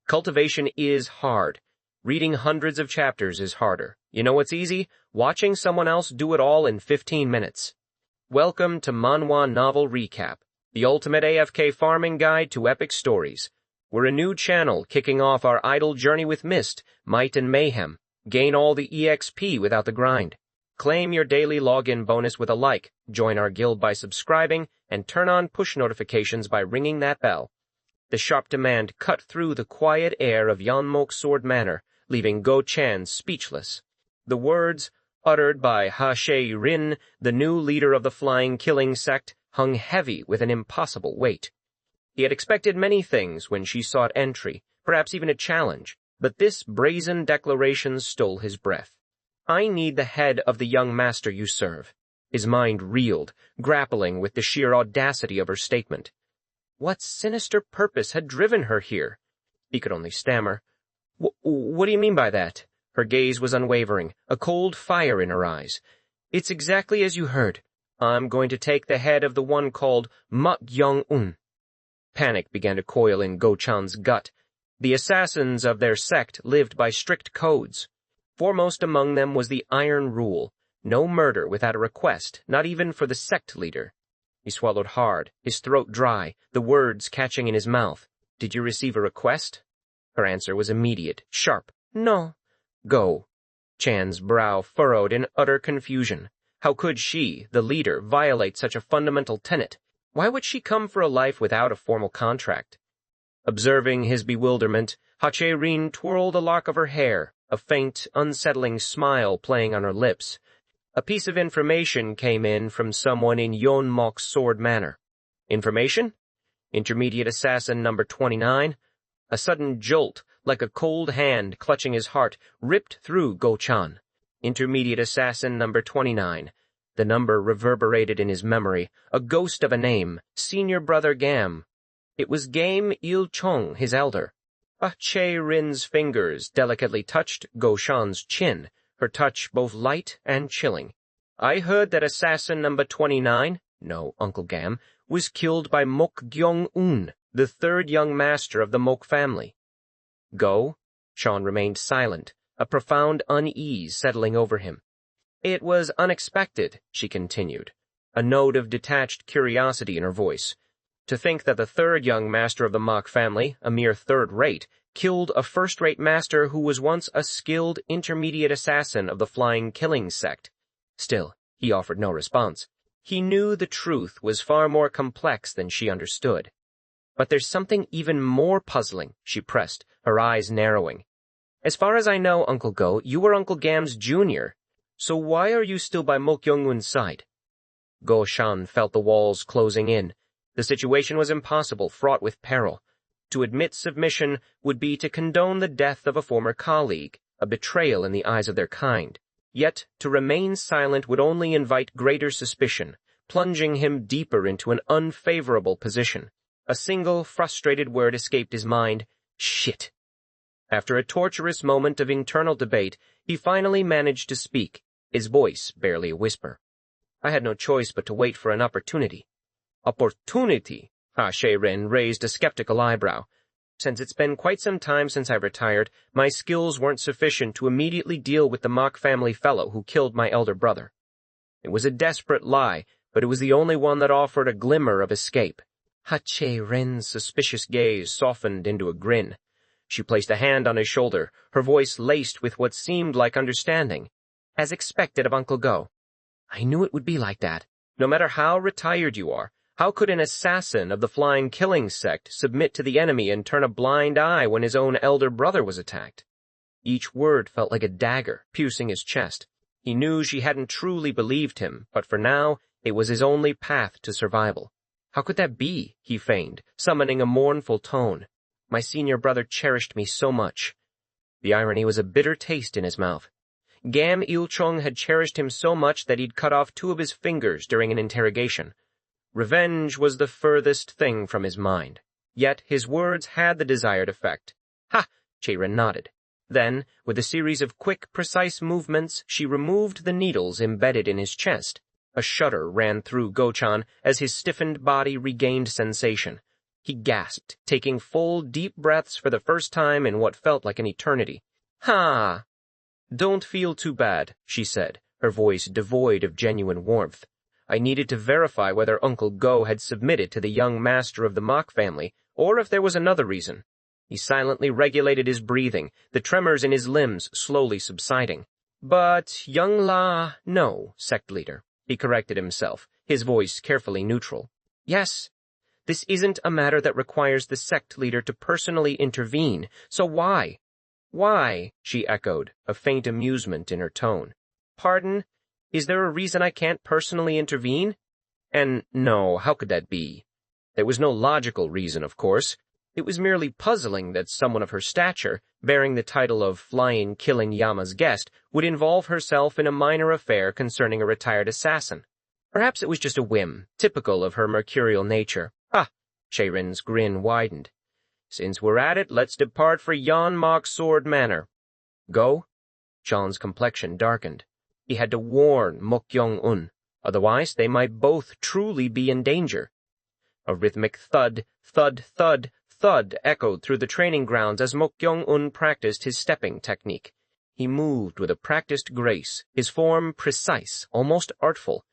Cultivation is hard. Reading hundreds of chapters is harder. You know what's easy? Watching someone else do it all in 15 minutes. Welcome to Manhwa Novel Recap, the ultimate AFK farming guide to epic stories. We're a new channel kicking off our idle journey with Mist, Might and Mayhem. Gain all the EXP without the grind. Claim your daily login bonus with a like, join our guild by subscribing, and turn on push notifications by ringing that bell. The sharp demand cut through the quiet air of Yeon Mok Sword Manor, leaving Go-chan speechless. The words, uttered by Ha She-rin, the new leader of the flying killing sect, hung heavy with an impossible weight. He had expected many things when she sought entry, perhaps even a challenge, but this brazen declaration stole his breath. I need the head of the young master you serve. His mind reeled, grappling with the sheer audacity of her statement. What sinister purpose had driven her here? He could only stammer. What do you mean by that? Her gaze was unwavering, a cold fire in her eyes. It's exactly as you heard. I'm going to take the head of the one called Mok Gyeong-un. Panic began to coil in Go-chan's gut. The assassins of their sect lived by strict codes. Foremost among them was the Iron Rule. No murder without a request, not even for the sect leader. He swallowed hard, his throat dry, the words catching in his mouth. Did you receive a request? Her answer was immediate, sharp. No. Go. Chan's brow furrowed in utter confusion. How could she, the leader, violate such a fundamental tenet? Why would she come for a life without a formal contract? Observing his bewilderment, Ha Che-rin twirled a lock of her hair, a faint, unsettling smile playing on her lips. A piece of information came in from someone in Yeon Mok Sword Manor. Information? Intermediate assassin number 29. A sudden jolt, like a cold hand clutching his heart, ripped through Go-chan. Intermediate assassin number 29. The number reverberated in his memory, a ghost of a name, senior brother Gam. It was Game Il-chong, his elder. Ha Che-rin's fingers delicately touched Go-chan's chin, her touch both light and chilling. I heard that assassin number 29, no, Uncle Gam, was killed by Mok Gyeong-un, the third young master of the Mok family. Go? Sean remained silent, a profound unease settling over him. It was unexpected, she continued, a note of detached curiosity in her voice. To think that the third young master of the Mok family, a mere third-rate, killed a first-rate master who was once a skilled intermediate assassin of the flying killing sect. Still, he offered no response. He knew the truth was far more complex than she understood. But there's something even more puzzling, she pressed, her eyes narrowing. As far as I know, Uncle Go, you were Uncle Gam's junior. So why are you still by Mok Gyeong-un's side? Go-chan felt the walls closing in. The situation was impossible, fraught with peril. To admit submission would be to condone the death of a former colleague, a betrayal in the eyes of their kind. Yet, to remain silent would only invite greater suspicion, plunging him deeper into an unfavorable position. A single, frustrated word escaped his mind. Shit. After a torturous moment of internal debate, he finally managed to speak, his voice barely a whisper. I had no choice but to wait for an opportunity. Opportunity? Ha She-rin raised a skeptical eyebrow. Since it's been quite some time since I retired, my skills weren't sufficient to immediately deal with the Mok family fellow who killed my elder brother. It was a desperate lie, but it was the only one that offered a glimmer of escape. Ha Che-rin's suspicious gaze softened into a grin. She placed a hand on his shoulder, her voice laced with what seemed like understanding. As expected of Uncle Go. I knew it would be like that. No matter how retired you are, how could an assassin of the flying killing sect submit to the enemy and turn a blind eye when his own elder brother was attacked? Each word felt like a dagger, piercing his chest. He knew she hadn't truly believed him, but for now, it was his only path to survival. How could that be? He feigned, summoning a mournful tone. My senior brother cherished me so much. The irony was a bitter taste in his mouth. Gam Il-chong had cherished him so much that he'd cut off 2 of his fingers during an interrogation. Revenge was the furthest thing from his mind. Yet his words had the desired effect. Ha! Che-rin nodded. Then, with a series of quick, precise movements, she removed the needles embedded in his chest. A shudder ran through Go-chan as his stiffened body regained sensation. He gasped, taking full, deep breaths for the first time in what felt like an eternity. "Ha! Don't feel too bad," she said, her voice devoid of genuine warmth. "I needed to verify whether Uncle Go had submitted to the young master of the Mok family, or if there was another reason." He silently regulated his breathing, the tremors in his limbs slowly subsiding. "But, young La, no, sect leader," he corrected himself, his voice carefully neutral. "Yes, this isn't a matter that requires the sect leader to personally intervene, so why?" "Why?" she echoed, a faint amusement in her tone. "Pardon? Is there a reason I can't personally intervene?" And no, how could that be? There was no logical reason, of course. It was merely puzzling that someone of her stature, bearing the title of Flying Killing Yama's Guest, would involve herself in a minor affair concerning a retired assassin. Perhaps it was just a whim, typical of her mercurial nature. "Ah," Cheirin's grin widened. "Since we're at it, let's depart for Yeon Mok Sword Manor." "Go?" John's complexion darkened. He had to warn Mok Gyeong-un, otherwise they might both truly be in danger. A rhythmic thud, thud, thud, thud echoed through the training grounds as Mok Gyeong-un practiced his stepping technique. He moved with a practiced grace, his form precise, almost artful.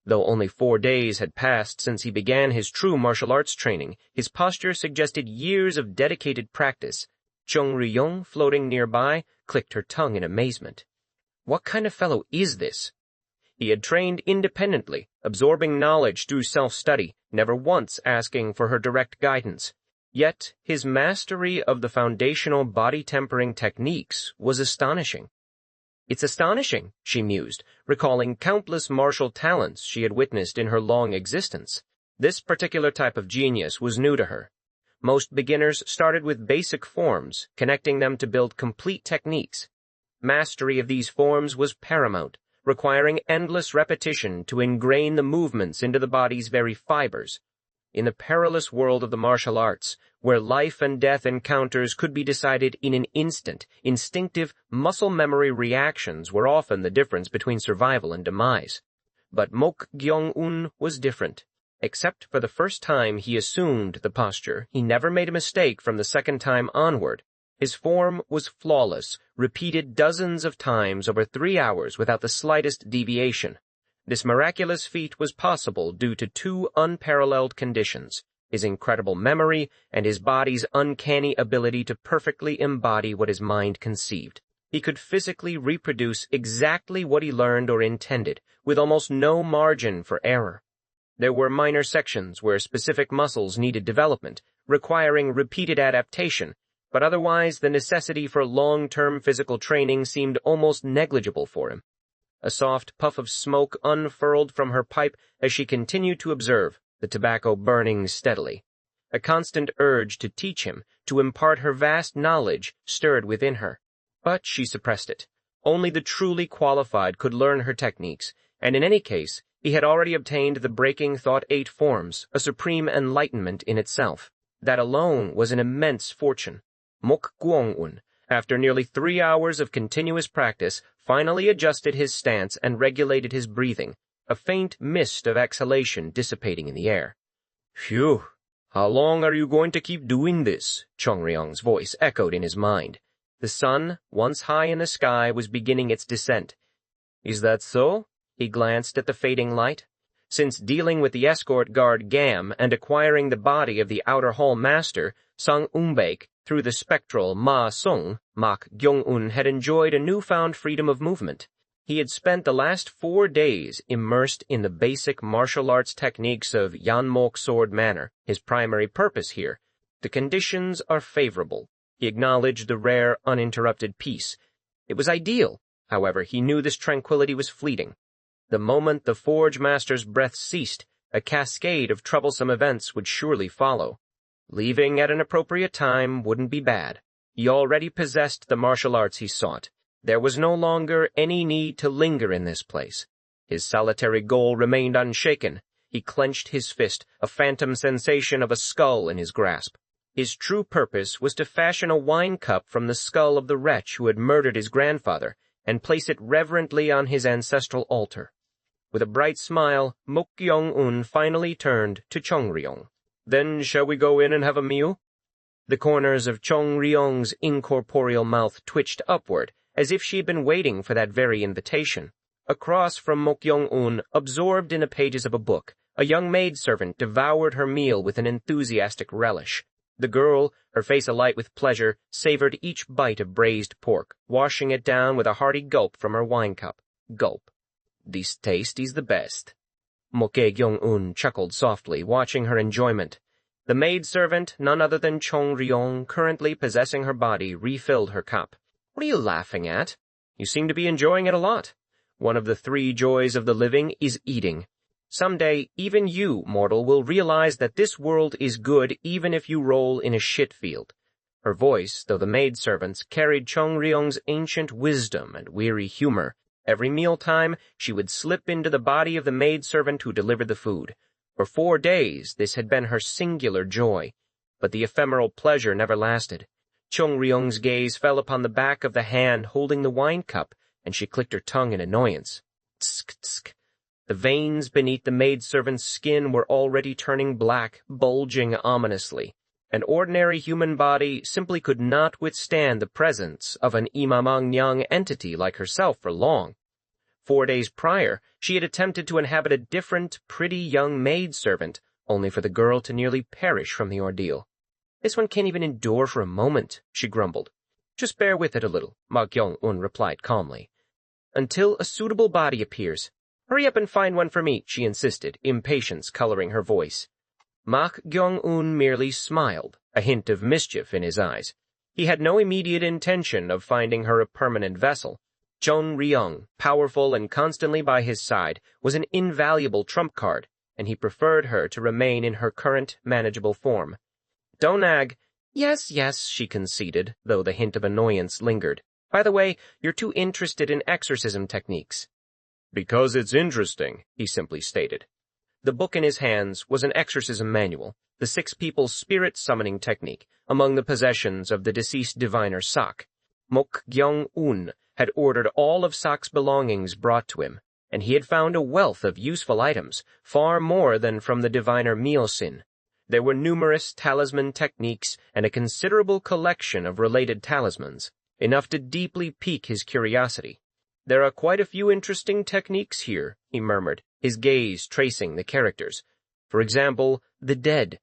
Though only 4 days had passed since he began his true martial arts training, his posture suggested years of dedicated practice. Chung Ryong, floating nearby, clicked her tongue in amazement. What kind of fellow is this? He had trained independently, absorbing knowledge through self-study, never once asking for her direct guidance. Yet his mastery of the foundational body-tempering techniques was astonishing. "It's astonishing," she mused, recalling countless martial talents she had witnessed in her long existence. This particular type of genius was new to her. Most beginners started with basic forms, connecting them to build complete techniques. Mastery of these forms was paramount, requiring endless repetition to ingrain the movements into the body's very fibers. In the perilous world of the martial arts, where life and death encounters could be decided in an instant, instinctive muscle memory reactions were often the difference between survival and demise. But Mok Gyeong-un was different. Except for the first time he assumed the posture, he never made a mistake from the second time onward. His form was flawless, repeated dozens of times over 3 hours without the slightest deviation. This miraculous feat was possible due to 2 unparalleled conditions: his incredible memory and his body's uncanny ability to perfectly embody what his mind conceived. He could physically reproduce exactly what he learned or intended, with almost no margin for error. There were minor sections where specific muscles needed development, requiring repeated adaptation, but otherwise the necessity for long-term physical training seemed almost negligible for him. A soft puff of smoke unfurled from her pipe as she continued to observe, the tobacco burning steadily. A constant urge to teach him, to impart her vast knowledge, stirred within her. But she suppressed it. Only the truly qualified could learn her techniques, and in any case, he had already obtained the breaking thought 8 forms, a supreme enlightenment in itself. That alone was an immense fortune. Mok Gyeong-un, after nearly 3 hours of continuous practice, finally adjusted his stance and regulated his breathing, a faint mist of exhalation dissipating in the air. "Phew! How long are you going to keep doing this?" Chung Ryong's voice echoed in his mind. The sun, once high in the sky, was beginning its descent. "Is that so?" He glanced at the fading light. Since dealing with the escort guard Gam and acquiring the body of the outer hall master, Sang Umbek, through the spectral Ma Sung, Mok Gyeong-un had enjoyed a newfound freedom of movement. He had spent the last 4 days immersed in the basic martial arts techniques of Yeon Mok Sword Manor, his primary purpose here. The conditions are favorable. He acknowledged the rare, uninterrupted peace. It was ideal. However, he knew this tranquility was fleeting. The moment the Forge Master's breath ceased, a cascade of troublesome events would surely follow. Leaving at an appropriate time wouldn't be bad. He already possessed the martial arts he sought. There was no longer any need to linger in this place. His solitary goal remained unshaken. He clenched his fist, a phantom sensation of a skull in his grasp. His true purpose was to fashion a wine cup from the skull of the wretch who had murdered his grandfather and place it reverently on his ancestral altar. With a bright smile, Mok Gyeong-un finally turned to Chung Ryong. Then shall we go in and have a meal? The corners of Chong Ryong's incorporeal mouth twitched upward, as if she had been waiting for that very invitation. Across from Mok Gyeong-un, absorbed in the pages of a book, a young maidservant devoured her meal with an enthusiastic relish. The girl, her face alight with pleasure, savored each bite of braised pork, washing it down with a hearty gulp from her wine cup. Gulp. This taste is the best. Mok Gyeong-un chuckled softly, watching her enjoyment. The maidservant, none other than Chong Ryong, currently possessing her body, refilled her cup. What are you laughing at? You seem to be enjoying it a lot. One of the 3 joys of the living is eating. Someday, even you, mortal, will realize that this world is good even if you roll in a shit field. Her voice, though the maidservant's, carried Chong Ryong's ancient wisdom and weary humor. Every mealtime, she would slip into the body of the maidservant who delivered the food. For 4 days, this had been her singular joy. But the ephemeral pleasure never lasted. Chong Ryong's gaze fell upon the back of the hand holding the wine cup, and she clicked her tongue in annoyance. Tsk, tsk. The veins beneath the maidservant's skin were already turning black, bulging ominously. An ordinary human body simply could not withstand the presence of an Imamangyang entity like herself for long. 4 days prior, she had attempted to inhabit a different, pretty young maidservant, only for the girl to nearly perish from the ordeal. This one can't even endure for a moment, she grumbled. Just bear with it a little, Mok Gyeong-un replied calmly. Until a suitable body appears. Hurry up and find one for me, she insisted, impatience coloring her voice. Mok Gyeong-un merely smiled, a hint of mischief in his eyes. He had no immediate intention of finding her a permanent vessel. Chong Ryong, powerful and constantly by his side, was an invaluable trump card, and he preferred her to remain in her current manageable form. Don't nag. Yes, she conceded, though the hint of annoyance lingered. By the way, you're too interested in exorcism techniques. Because it's interesting, he simply stated. The book in his hands was an exorcism manual, the 6 people's spirit summoning technique, among the possessions of the deceased diviner Sak. Mok Gyeong-un had ordered all of Sak's belongings brought to him, and he had found a wealth of useful items, far more than from the diviner Myosin. There were numerous talisman techniques and a considerable collection of related talismans, enough to deeply pique his curiosity. There are quite a few interesting techniques here, he murmured, his gaze tracing the characters. For example, the dead.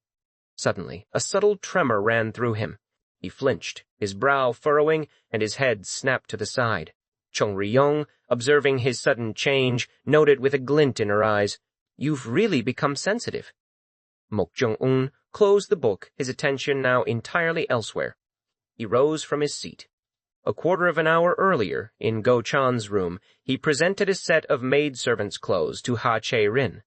Suddenly, a subtle tremor ran through him. He flinched, his brow furrowing, and his head snapped to the side. Chong Ryong, observing his sudden change, noted with a glint in her eyes, "You've really become sensitive." Mok Gyeong-un closed the book, his attention now entirely elsewhere. He rose from his seat. A quarter of an hour earlier, in Go Chan's room, he presented a set of maidservant's clothes to Ha Che-rin.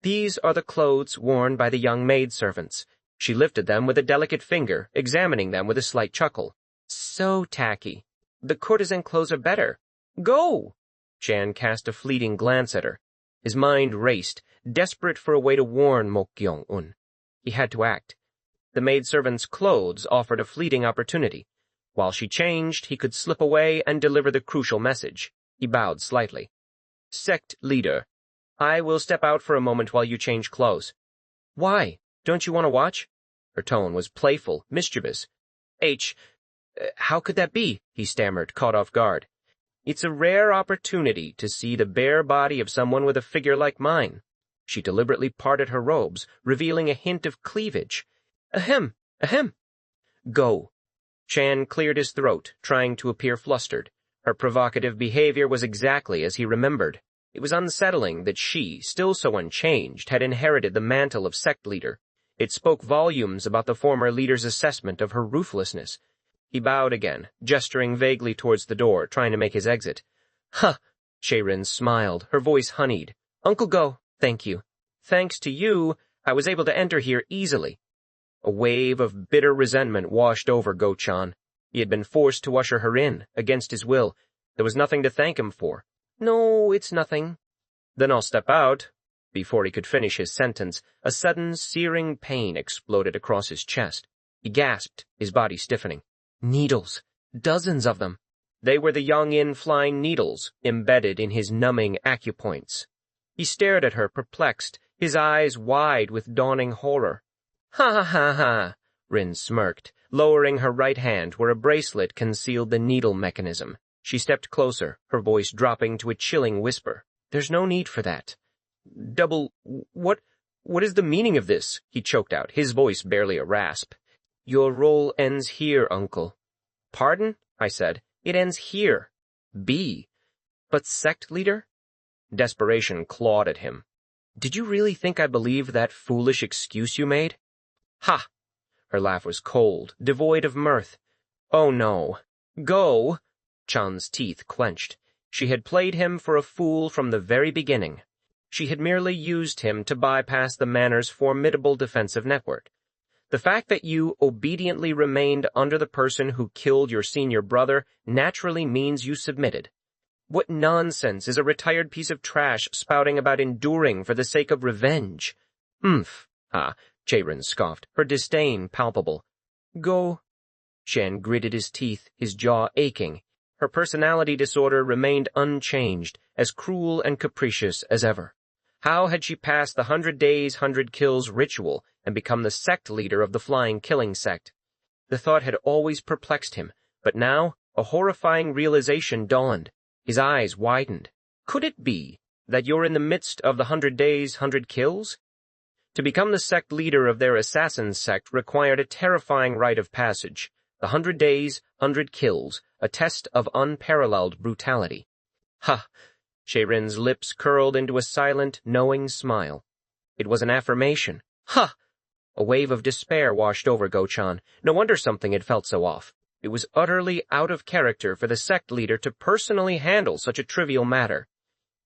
These are the clothes worn by the young maidservants. She lifted them with a delicate finger, examining them with a slight chuckle. So tacky. The courtesan clothes are better. Go! Chan cast a fleeting glance at her. His mind raced, desperate for a way to warn Mok Gyeong-un. He had to act. The maidservant's clothes offered a fleeting opportunity. While she changed, he could slip away and deliver the crucial message. He bowed slightly. Sect leader, I will step out for a moment while you change clothes. Why? Don't you want to watch? Her tone was playful, mischievous. How could that be? He stammered, caught off guard. It's a rare opportunity to see the bare body of someone with a figure like mine. She deliberately parted her robes, revealing a hint of cleavage. Ahem, ahem. Go. Chan cleared his throat, trying to appear flustered. Her provocative behavior was exactly as he remembered. It was unsettling that she, still so unchanged, had inherited the mantle of sect leader. It spoke volumes about the former leader's assessment of her ruthlessness. He bowed again, gesturing vaguely towards the door, trying to make his exit. Huh! Che-rin smiled, her voice honeyed. Uncle Go, thank you. Thanks to you, I was able to enter here easily. A wave of bitter resentment washed over Go-chan. He had been forced to usher her in, against his will. There was nothing to thank him for. No, it's nothing. Then I'll step out. Before he could finish his sentence, a sudden, searing pain exploded across his chest. He gasped, his body stiffening. Needles. Dozens of them. They were the Yongin flying needles, embedded in his numbing acupoints. He stared at her, perplexed, his eyes wide with dawning horror. Ha ha ha ha, Rin smirked, lowering her right hand where a bracelet concealed the needle mechanism. She stepped closer, her voice dropping to a chilling whisper. There's no need for that. What is the meaning of this? He choked out, his voice barely a rasp. Your role ends here, uncle. Pardon? I said. It ends here. But sect leader? Desperation clawed at him. Did you really think I believed that foolish excuse you made? Ha! Her laugh was cold, devoid of mirth. Oh no. Go! Chan's teeth clenched. She had played him for a fool from the very beginning. She had merely used him to bypass the Manor's formidable defensive network. The fact that you obediently remained under the person who killed your senior brother naturally means you submitted. What nonsense is a retired piece of trash spouting about enduring for the sake of revenge? Jaerin scoffed, her disdain palpable. Go. Shen gritted his teeth, his jaw aching. Her personality disorder remained unchanged, as cruel and capricious as ever. How had she passed the 100 days, 100 kills ritual and become the sect leader of the flying killing sect? The thought had always perplexed him, but now a horrifying realization dawned. His eyes widened. Could it be that you're in the midst of the 100 days, 100 kills? To become the sect leader of their assassin sect required a terrifying rite of passage. The 100 days, 100 kills, a test of unparalleled brutality. Ha! Jaerin's lips curled into a silent, knowing smile. It was an affirmation. Ha! A wave of despair washed over Go-chan. No wonder something had felt so off. It was utterly out of character for the sect leader to personally handle such a trivial matter.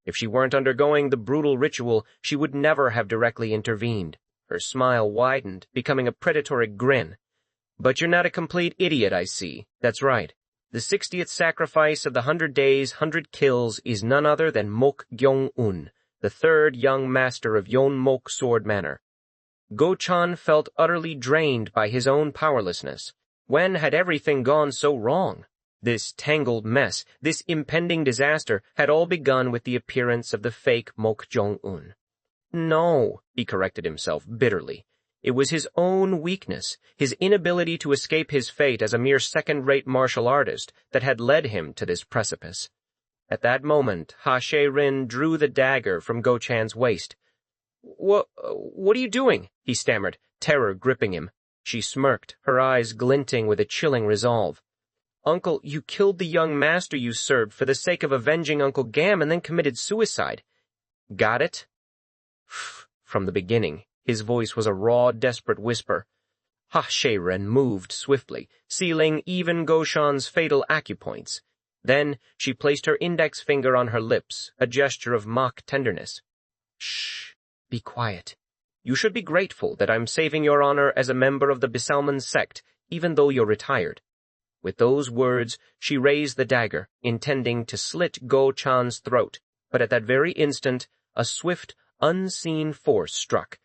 If she weren't undergoing the brutal ritual, she would never have directly intervened. Her smile widened, becoming a predatory grin. But you're not a complete idiot, I see. That's right. The 60th sacrifice of the 100 days, 100 kills is none other than Mok Gyeong-un, the third young master of Yeon Mok Sword Manor. Go-chan felt utterly drained by his own powerlessness. When had everything gone so wrong? This tangled mess, this impending disaster, had all begun with the appearance of the fake Mok Gyeong-un. No, he corrected himself bitterly. It was his own weakness, his inability to escape his fate as a mere second-rate martial artist, that had led him to this precipice. At that moment, Ha Jae-rin drew the dagger from Go-chan's waist. What are you doing? He stammered, terror gripping him. She smirked, her eyes glinting with a chilling resolve. Uncle, you killed the young master you served for the sake of avenging Uncle Gam and then committed suicide. Got it? From the beginning, his voice was a raw, desperate whisper. Ha Jae-rin moved swiftly, sealing even Go-chan's fatal acupoints. Then she placed her index finger on her lips, a gesture of mock tenderness. Shh, be quiet. You should be grateful that I'm saving your honor as a member of the Besalman sect, even though you're retired. With those words, she raised the dagger, intending to slit Go-chan's throat, but at that very instant, a swift, unseen force struck.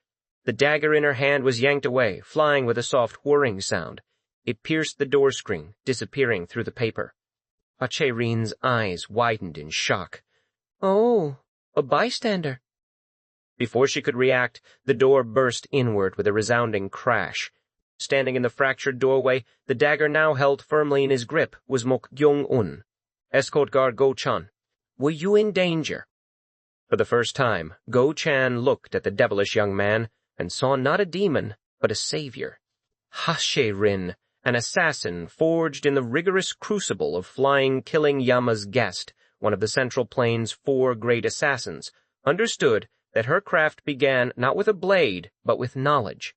The dagger in her hand was yanked away, flying with a soft whirring sound. It pierced the door screen, disappearing through the paper. Ha Jae-rin's eyes widened in shock. Oh, a bystander. Before she could react, the door burst inward with a resounding crash. Standing in the fractured doorway, the dagger now held firmly in his grip, was Mok Gyeong-un. Escort guard Go-chan. Were you in danger? For the first time, Go-chan looked at the devilish young man, and saw not a demon, but a savior. Ha Jae-rin, an assassin forged in the rigorous crucible of flying killing Yama's guest, one of the Central Plains' 4 great assassins, understood that her craft began not with a blade, but with knowledge.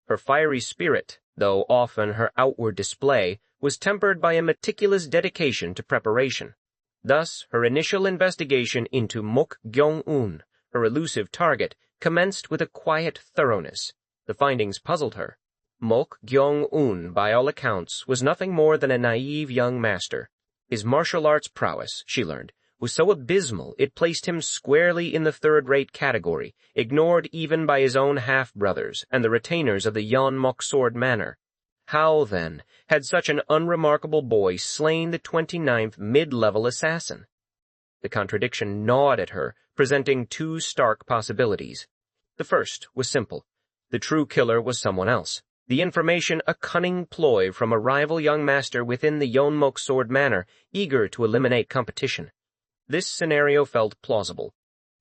Her fiery spirit, though often her outward display, was tempered by a meticulous dedication to preparation. Thus, her initial investigation into Mok Gyeong-un, her elusive target, commenced with a quiet thoroughness. The findings puzzled her. Mok Gyeong-un, by all accounts, was nothing more than a naive young master. His martial arts prowess, she learned, was so abysmal it placed him squarely in the third-rate category, ignored even by his own half-brothers and the retainers of the Yeon Mok Sword Manor. How, then, had such an unremarkable boy slain the 29th mid-level assassin? The contradiction gnawed at her, presenting 2 stark possibilities. The first was simple. The true killer was someone else. The information a cunning ploy from a rival young master within the Yeon Mok Sword Manor, eager to eliminate competition. This scenario felt plausible.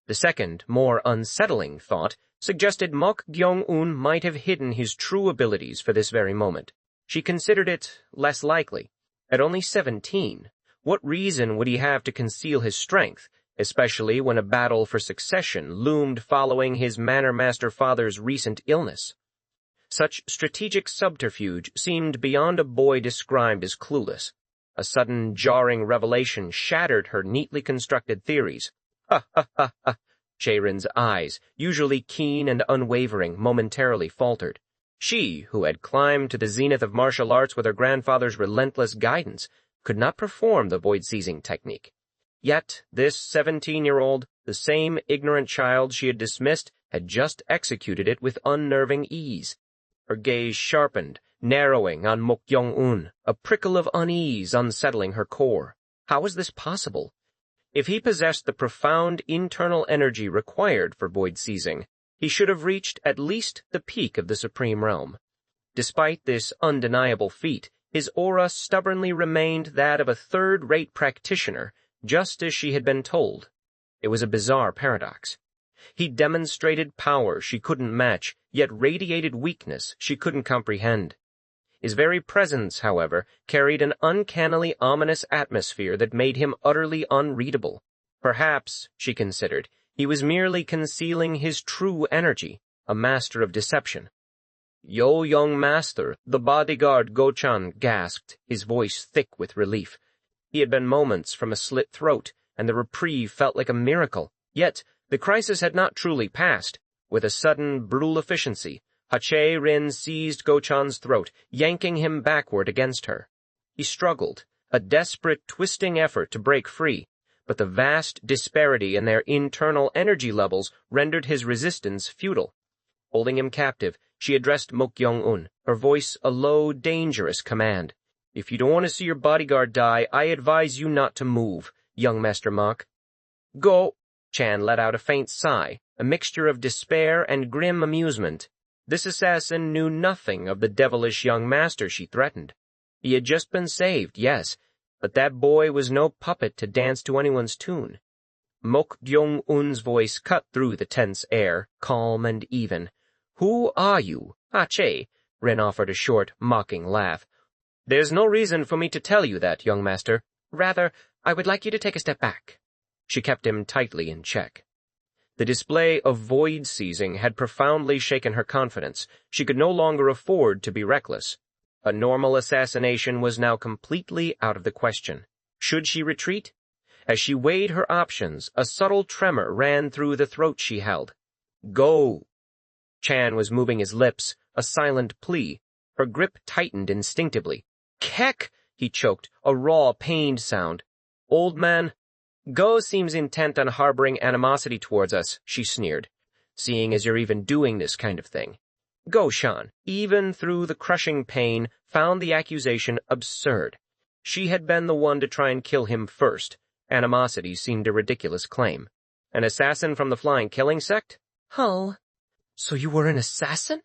The second, more unsettling thought suggested Mok Gyeong-un might have hidden his true abilities for this very moment. She considered it less likely. At only 17, what reason would he have to conceal his strength, especially when a battle for succession loomed following his Manor Master father's recent illness? Such strategic subterfuge seemed beyond a boy described as clueless. A sudden, jarring revelation shattered her neatly constructed theories. Ha ha ha ha! Jae-rin's eyes, usually keen and unwavering, momentarily faltered. She, who had climbed to the zenith of martial arts with her grandfather's relentless guidance, could not perform the void-seizing technique. Yet this 17-year-old, the same ignorant child she had dismissed, had just executed it with unnerving ease. Her gaze sharpened, narrowing on Mok Gyeong-un, a prickle of unease unsettling her core. How was this possible? If he possessed the profound internal energy required for void-seizing, he should have reached at least the peak of the supreme realm. Despite this undeniable feat, his aura stubbornly remained that of a third-rate practitioner, just as she had been told. It was a bizarre paradox. He demonstrated power she couldn't match, yet radiated weakness she couldn't comprehend. His very presence, however, carried an uncannily ominous atmosphere that made him utterly unreadable. Perhaps, she considered, he was merely concealing his true energy, a master of deception. "Yo, young master," the bodyguard Go-chan gasped, his voice thick with relief. He had been moments from a slit throat, and the reprieve felt like a miracle. Yet, the crisis had not truly passed. With a sudden, brutal efficiency, Jae-rin seized Go-chan's throat, yanking him backward against her. He struggled, a desperate, twisting effort to break free, but the vast disparity in their internal energy levels rendered his resistance futile. Holding him captive, she addressed Mok Gyeong-un, her voice a low, dangerous command. "If you don't want to see your bodyguard die, I advise you not to move, young Master Mok." "Go!" Chan let out a faint sigh, a mixture of despair and grim amusement. This assassin knew nothing of the devilish young master she threatened. He had just been saved, yes, but that boy was no puppet to dance to anyone's tune. Mok Gyeong-un's voice cut through the tense air, calm and even. "Who are you?" "Che," Rin offered a short, mocking laugh. "There's no reason for me to tell you that, young master. Rather, I would like you to take a step back." She kept him tightly in check. The display of void-seizing had profoundly shaken her confidence. She could no longer afford to be reckless. A normal assassination was now completely out of the question. Should she retreat? As she weighed her options, a subtle tremor ran through the throat she held. "Go!" Chan was moving his lips, a silent plea. Her grip tightened instinctively. "Kek!" he choked, a raw, pained sound. "Old man." "Go seems intent on harboring animosity towards us," she sneered, "seeing as you're even doing this kind of thing." Go-chan, even through the crushing pain, found the accusation absurd. She had been the one to try and kill him first. Animosity seemed a ridiculous claim. An assassin from the Flying Killing sect? Hull. "So you were an assassin?"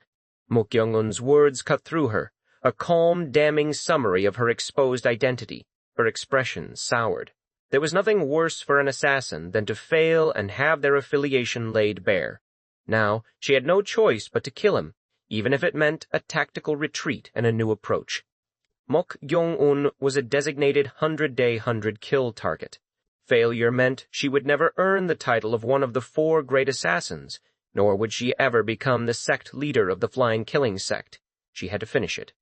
Mok Gyeong-un's words cut through her, a calm, damning summary of her exposed identity. Her expression soured. There was nothing worse for an assassin than to fail and have their affiliation laid bare. Now, she had no choice but to kill him, even if it meant a tactical retreat and a new approach. Mok Gyeong-un was a designated 100-day 100-kill target. Failure meant she would never earn the title of one of the 4 great assassins, nor would she ever become the sect leader of the Flying Killing sect. She had to finish it.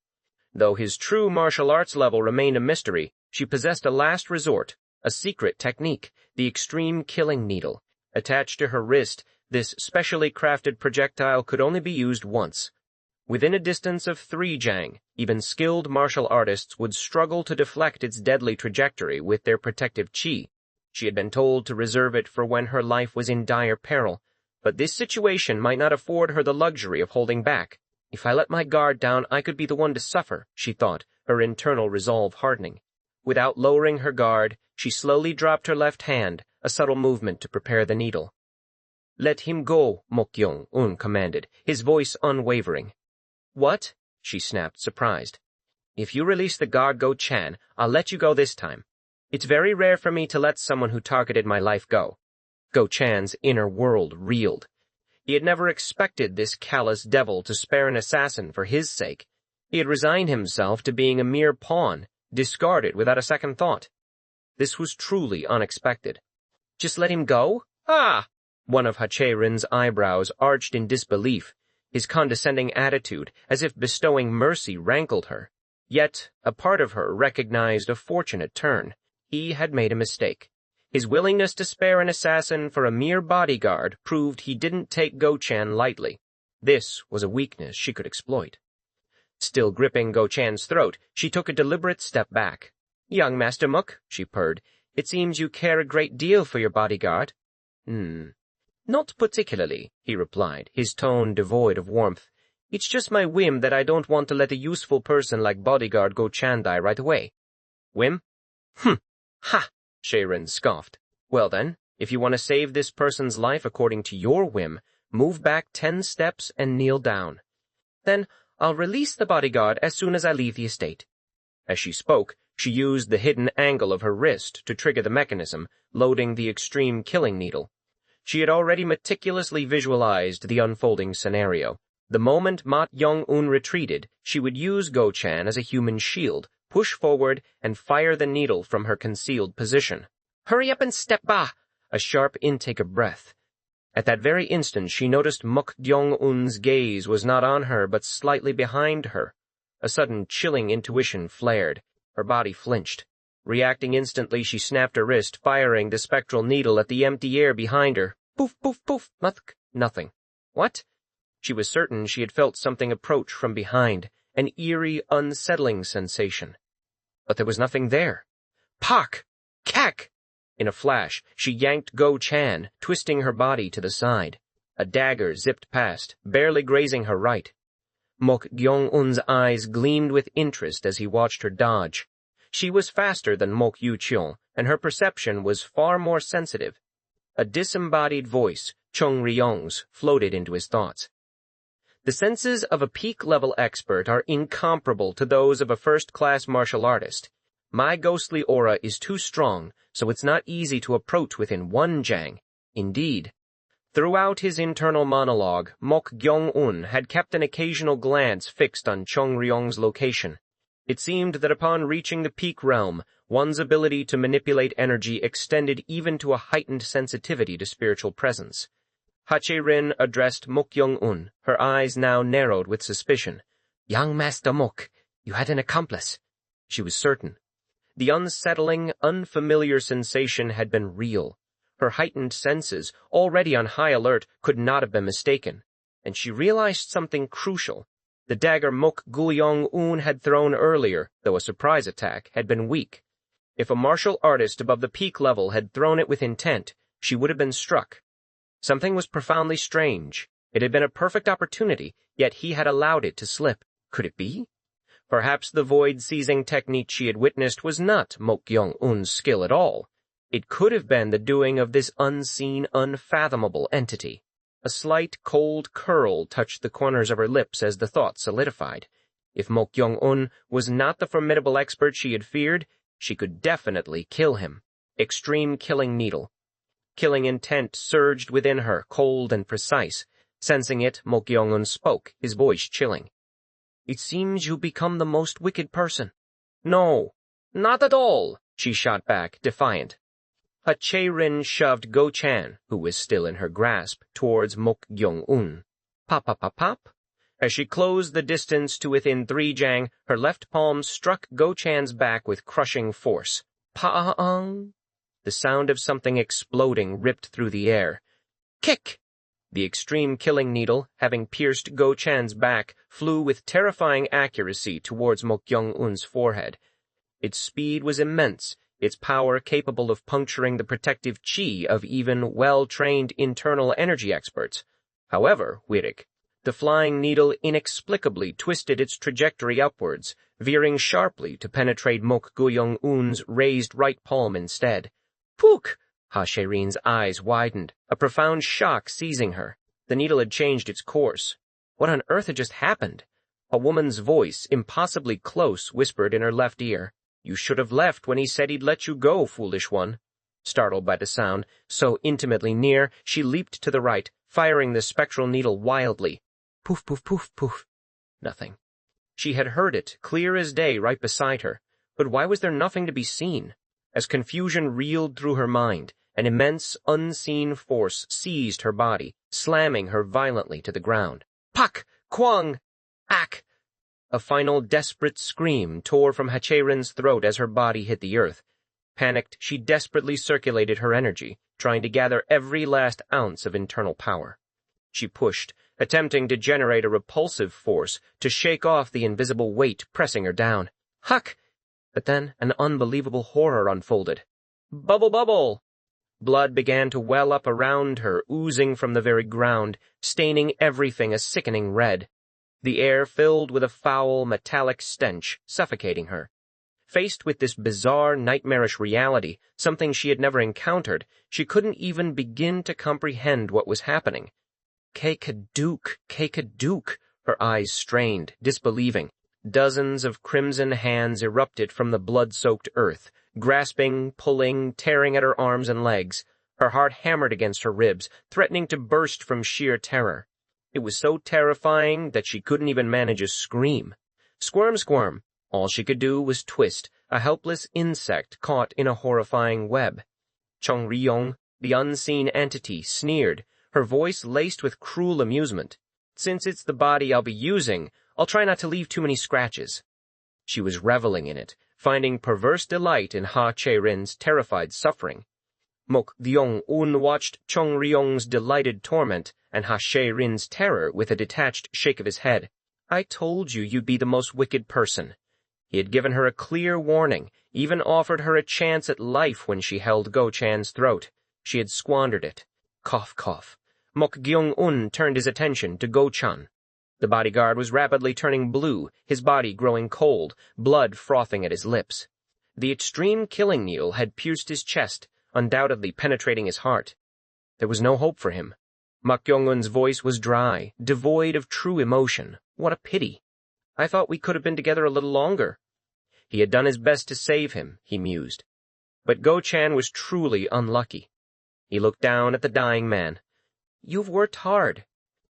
Though his true martial arts level remained a mystery, she possessed a last resort, a secret technique, the extreme killing needle. Attached to her wrist, this specially crafted projectile could only be used once. Within a distance of 3 jang, even skilled martial artists would struggle to deflect its deadly trajectory with their protective chi. She had been told to reserve it for when her life was in dire peril, but this situation might not afford her the luxury of holding back. If I let my guard down, I could be the one to suffer, she thought, her internal resolve hardening. Without lowering her guard, she slowly dropped her left hand, a subtle movement to prepare the needle. Let him go, Mok Gyeong-un commanded, his voice unwavering. What? She snapped, surprised. If you release the guard Go-chan, I'll let you go this time. It's very rare for me to let someone who targeted my life go. Go-chan's inner world reeled. He had never expected this callous devil to spare an assassin for his sake. He had resigned himself to being a mere pawn, discarded without a second thought. This was truly unexpected. Just let him go? Ah! One of Hache-rin's eyebrows arched in disbelief. His condescending attitude, as if bestowing mercy, rankled her. Yet, a part of her recognized a fortunate turn. He had made a mistake. His willingness to spare an assassin for a mere bodyguard proved he didn't take Go-chan lightly. This was a weakness she could exploit. Still gripping Go-chan's throat, she took a deliberate step back. "Young Master Mok," she purred, "it seems you care a great deal for your bodyguard." "Not particularly," he replied, his tone devoid of warmth. "It's just my whim that I don't want to let a useful person like bodyguard Go-chan die right away." "Whim? Ha!" Hache-rin scoffed. "Well then, if you want to save this person's life according to your whim, move back 10 steps and kneel down. Then I'll release the bodyguard as soon as I leave the estate." As she spoke, she used the hidden angle of her wrist to trigger the mechanism, loading the extreme killing needle. She had already meticulously visualized the unfolding scenario. The moment Mok Gyeong-un retreated, she would use Go-chan as a human shield, push forward, and fire the needle from her concealed position. "Hurry up and step back!" A sharp intake of breath. At that very instant she noticed Mok Gyeong-un's gaze was not on her but slightly behind her. A sudden chilling intuition flared. Her body flinched. Reacting instantly, she snapped her wrist, firing the spectral needle at the empty air behind her. Poof, poof, poof, nothing. What? She was certain she had felt something approach from behind, an eerie, unsettling sensation. But there was nothing there. Pak! Kak! In a flash, she yanked Go-chan, twisting her body to the side. A dagger zipped past, barely grazing her right. Mok Gyeong-un's eyes gleamed with interest as he watched her dodge. She was faster than Mok Yu-cheon, and her perception was far more sensitive. A disembodied voice, Chung Ryong's, floated into his thoughts. The senses of a peak-level expert are incomparable to those of a first-class martial artist. My ghostly aura is too strong, so it's not easy to approach within 1 jang. Indeed. Throughout his internal monologue, Mok Gyeong-un had kept an occasional glance fixed on Chung Ryong's location. It seemed that upon reaching the peak realm, one's ability to manipulate energy extended even to a heightened sensitivity to spiritual presence. Hache-rin addressed Mok Gyeong-un, her eyes now narrowed with suspicion. "Young Master Mok, you had an accomplice." She was certain. The unsettling, unfamiliar sensation had been real. Her heightened senses, already on high alert, could not have been mistaken. And she realized something crucial. The dagger Mok Gyeong-un had thrown earlier, though a surprise attack, had been weak. If a martial artist above the peak level had thrown it with intent, she would have been struck. Something was profoundly strange. It had been a perfect opportunity, yet he had allowed it to slip. Could it be? Perhaps the void-seizing technique she had witnessed was not Mok Gyeong-un's skill at all. It could have been the doing of this unseen, unfathomable entity. A slight, cold curl touched the corners of her lips as the thought solidified. If Mok Gyeong-un was not the formidable expert she had feared, she could definitely kill him. Extreme killing needle. Killing intent surged within her, cold and precise. Sensing it, Mok Gyeong-un spoke, his voice chilling. "It seems you become the most wicked person." "No, not at all," she shot back, defiant. Hache-rin shoved Go-chan, who was still in her grasp, towards Mok Gyeong-un. Pop, pop, pop, pop. As she closed the distance to within 3 jang, her left palm struck Go-chan's back with crushing force. Pa-ang! The sound of something exploding ripped through the air. Kick! The extreme killing needle, having pierced Go-chan's back, flew with terrifying accuracy towards Mok Gyeong-un's forehead. Its speed was immense, its power capable of puncturing the protective chi of even well-trained internal energy experts. However, the flying needle inexplicably twisted its trajectory upwards, veering sharply to penetrate Mok Gyeong-un's raised right palm instead. Pook! Ha Sherin's eyes widened, a profound shock seizing her. The needle had changed its course. What on earth had just happened? A woman's voice, impossibly close, whispered in her left ear. "You should have left when he said he'd let you go, foolish one." Startled by the sound, so intimately near, she leaped to the right, firing the spectral needle wildly. Poof, poof, poof, poof. Nothing. She had heard it, clear as day, right beside her. But why was there nothing to be seen? As confusion reeled through her mind, an immense, unseen force seized her body, slamming her violently to the ground. Pak! Kwang! Ak! A final desperate scream tore from Hacheren's throat as her body hit the earth. Panicked, she desperately circulated her energy, trying to gather every last ounce of internal power. She pushed, attempting to generate a repulsive force to shake off the invisible weight pressing her down. Huck! But then an unbelievable horror unfolded. Bubble, bubble! Blood began to well up around her, oozing from the very ground, staining everything a sickening red. The air filled with a foul, metallic stench, suffocating her. Faced with this bizarre, nightmarish reality, something she had never encountered, she couldn't even begin to comprehend what was happening. Cakeadook, Cakeadook, her eyes strained, disbelieving. Dozens of crimson hands erupted from the blood-soaked earth, grasping, pulling, tearing at her arms and legs. Her heart hammered against her ribs, threatening to burst from sheer terror. It was so terrifying that she couldn't even manage a scream. Squirm, squirm. All she could do was twist, a helpless insect caught in a horrifying web. Chung Ryong, the unseen entity, sneered, her voice laced with cruel amusement. "Since it's the body I'll be using, I'll try not to leave too many scratches." She was reveling in it, finding perverse delight in Ha Che-rin's terrified suffering. Mok Gyeong-un watched Chung Ryong's delighted torment and Ha Che-rin's terror with a detached shake of his head. "I told you you'd be the most wicked person." He had given her a clear warning, even offered her a chance at life when she held Go-chan's throat. She had squandered it. Cough, cough. Mok Gyeong-un turned his attention to Go-chan. The bodyguard was rapidly turning blue, his body growing cold, blood frothing at his lips. The extreme killing needle had pierced his chest, undoubtedly penetrating his heart. There was no hope for him. Mok Gyeong-un's voice was dry, devoid of true emotion. What a pity. "I thought we could have been together a little longer." He had done his best to save him, he mused. But Go-chan was truly unlucky. He looked down at the dying man. "You've worked hard.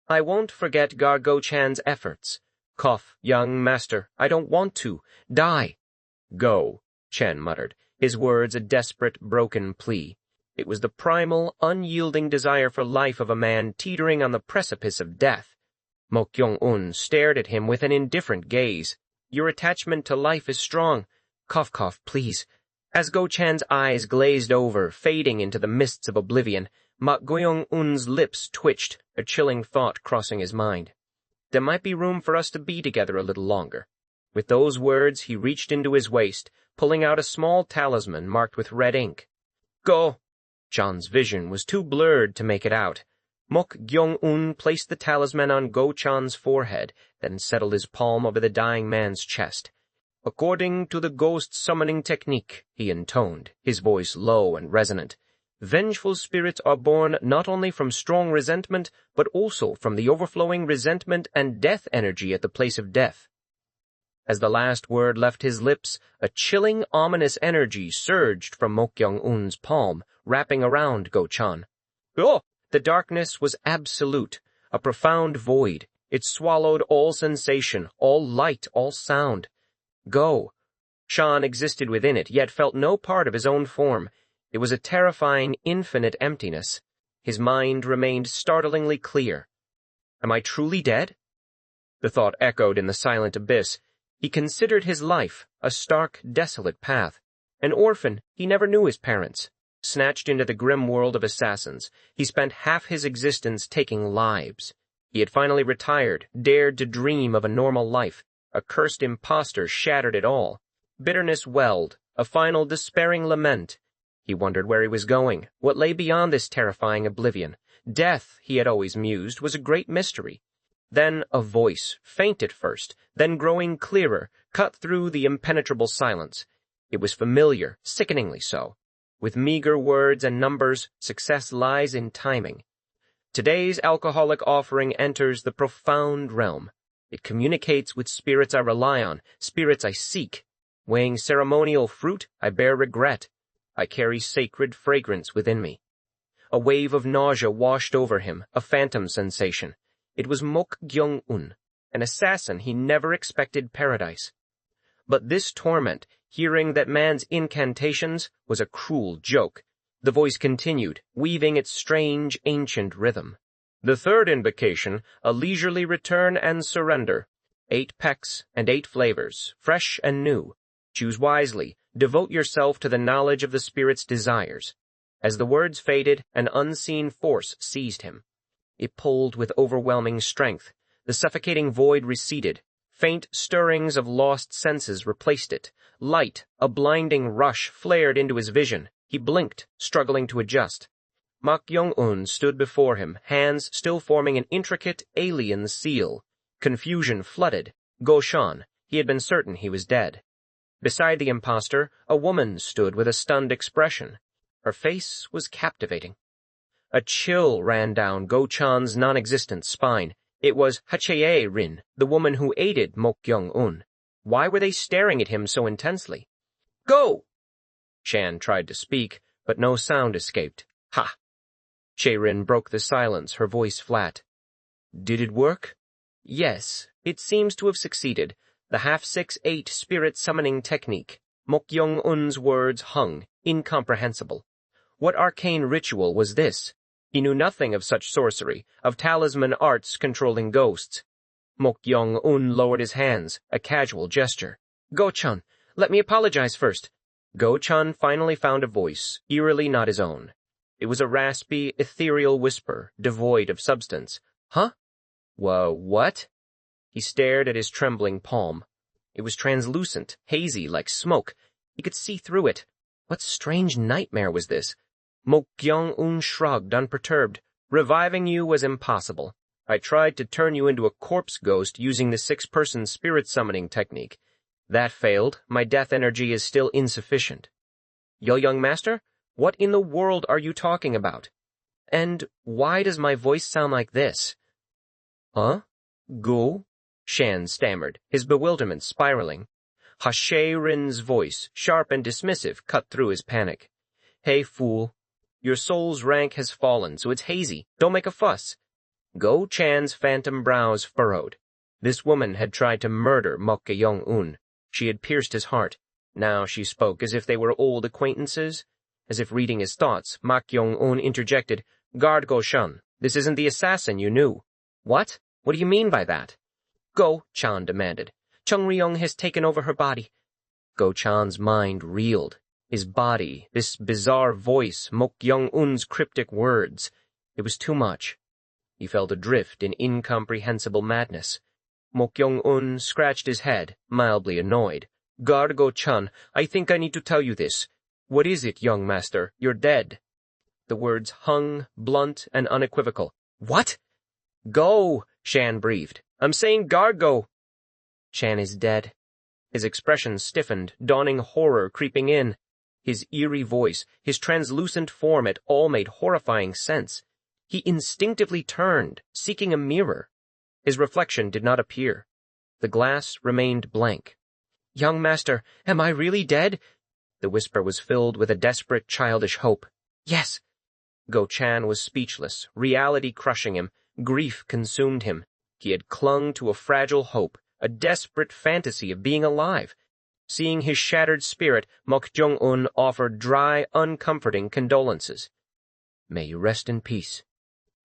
I won't forget Go-chan's efforts. Cough, young master, I don't want to. Die." "Go," Chen muttered, his words a desperate, broken plea. It was the primal, unyielding desire for life of a man teetering on the precipice of death. Mok Gyeong-un stared at him with an indifferent gaze. "Your attachment to life is strong. Cough, cough, please." As Go-chan's eyes glazed over, fading into the mists of oblivion, Mok Gyeong-un's lips twitched, a chilling thought crossing his mind. There might be room for us to be together a little longer. With those words, he reached into his waist, pulling out a small talisman marked with red ink. "Go!" John's vision was too blurred to make it out. Mok Gyeong-un placed the talisman on Go-chan's forehead, then settled his palm over the dying man's chest. "According to the ghost summoning technique," he intoned, his voice low and resonant, "vengeful spirits are born not only from strong resentment, but also from the overflowing resentment and death energy at the place of death." As the last word left his lips, a chilling, ominous energy surged from Mok Gyeong-un's palm, wrapping around Go-chan. "Oh!" The darkness was absolute, a profound void. It swallowed all sensation, all light, all sound. Go-chan existed within it, yet felt no part of his own form. It was a terrifying, infinite emptiness. His mind remained startlingly clear. Am I truly dead? The thought echoed in the silent abyss. He considered his life a stark, desolate path. An orphan, he never knew his parents. Snatched into the grim world of assassins, he spent half his existence taking lives. He had finally retired, dared to dream of a normal life. A cursed impostor shattered it all. Bitterness welled, a final despairing lament. He wondered where he was going, what lay beyond this terrifying oblivion. Death, he had always mused, was a great mystery. Then a voice, faint at first, then growing clearer, cut through the impenetrable silence. It was familiar, sickeningly so. With meager words and numbers, success lies in timing. Today's alcoholic offering enters the profound realm. It communicates with spirits I rely on, spirits I seek. Weighing ceremonial fruit, I bear regret. I carry sacred fragrance within me. A wave of nausea washed over him, a phantom sensation. It was Mok Gyeong-un, an assassin he never expected paradise. But this torment, hearing that man's incantations, was a cruel joke. The voice continued, weaving its strange, ancient rhythm. The third invocation, a leisurely return and surrender. 8 pecks and 8 flavors, fresh and new. Choose wisely, devote yourself to the knowledge of the spirit's desires. As the words faded, an unseen force seized him. It pulled with overwhelming strength. The suffocating void receded. Faint stirrings of lost senses replaced it. Light, a blinding rush, flared into his vision. He blinked, struggling to adjust. Mok Gyeong-un stood before him, hands still forming an intricate, alien seal. Confusion flooded. Go-chan, he had been certain he was dead. Beside the impostor, a woman stood with a stunned expression. Her face was captivating. A chill ran down Go-chan's non-existent spine. It was Hachae-rin, the woman who aided Mok Gyeong-un. Why were they staring at him so intensely? Go! Chan tried to speak, but no sound escaped. Ha! Chae-rin broke the silence, her voice flat. Did it work? Yes, it seems to have succeeded. The half-6-8 spirit summoning technique. Mok Gyeong-un's words hung, incomprehensible. What arcane ritual was this? He knew nothing of such sorcery, of talisman arts controlling ghosts. Mok Gyeong-un lowered his hands, a casual gesture. Go-chan, let me apologize first. Go-chan finally found a voice, eerily not his own. It was a raspy, ethereal whisper, devoid of substance. Huh? What? He stared at his trembling palm. It was translucent, hazy like smoke. He could see through it. What strange nightmare was this? Mok Gyeong-un shrugged, unperturbed. Reviving you was impossible. I tried to turn you into a corpse ghost using the 6-person spirit summoning technique. That failed. My death energy is still insufficient. Young Master, what in the world are you talking about? And why does my voice sound like this? Huh? Go? Shan stammered, his bewilderment spiraling. Hachae-rin's voice, sharp and dismissive, cut through his panic. Hey, fool. Your soul's rank has fallen, so it's hazy. Don't make a fuss. Go-chan's phantom brows furrowed. This woman had tried to murder Mok Gyeong-un. She had pierced his heart. Now she spoke as if they were old acquaintances. As if reading his thoughts, Mok Gyeong-un interjected, Guard Go-chan, this isn't the assassin you knew. What? What do you mean by that? Go-chan demanded. Chung Ryong has taken over her body. Go-chan's mind reeled. His body, this bizarre voice, Mok Gyeong-un's cryptic words. It was too much. He felt adrift in incomprehensible madness. Mok Gyeong-un scratched his head, mildly annoyed. Guard Go-chan, I think I need to tell you this. What is it, young master? You're dead. The words hung, blunt and unequivocal. What? Go, Shan breathed. I'm saying Gargo. Shan is dead. His expression stiffened, dawning horror creeping in. His eerie voice, his translucent form, it all made horrifying sense. He instinctively turned, seeking a mirror. His reflection did not appear. The glass remained blank. Young master, am I really dead? The whisper was filled with a desperate, childish hope. Yes. Go-chan was speechless, reality crushing him. Grief consumed him. He had clung to a fragile hope, a desperate fantasy of being alive. Seeing his shattered spirit, Mok Gyeong-un offered dry, uncomforting condolences. May you rest in peace.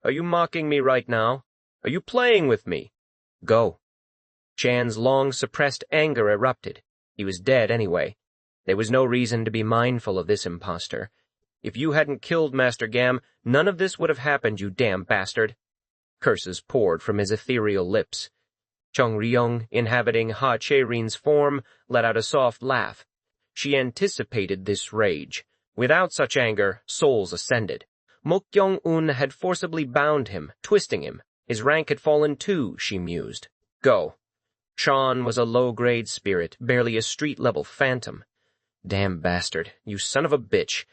Are you mocking me right now? Are you playing with me? Go. Chan's long-suppressed anger erupted. He was dead anyway. There was no reason to be mindful of this impostor. If you hadn't killed Master Gam, none of this would have happened, you damn bastard. Curses poured from his ethereal lips. Chung Ryong, inhabiting Hachae-rin's form, let out a soft laugh. She anticipated this rage. Without such anger, souls ascended. Mok Gyeong-un had forcibly bound him, twisting him. His rank had fallen too, she mused. Go. Sean was a low-grade spirit, barely a street-level phantom. Damn bastard, you son of a bitch.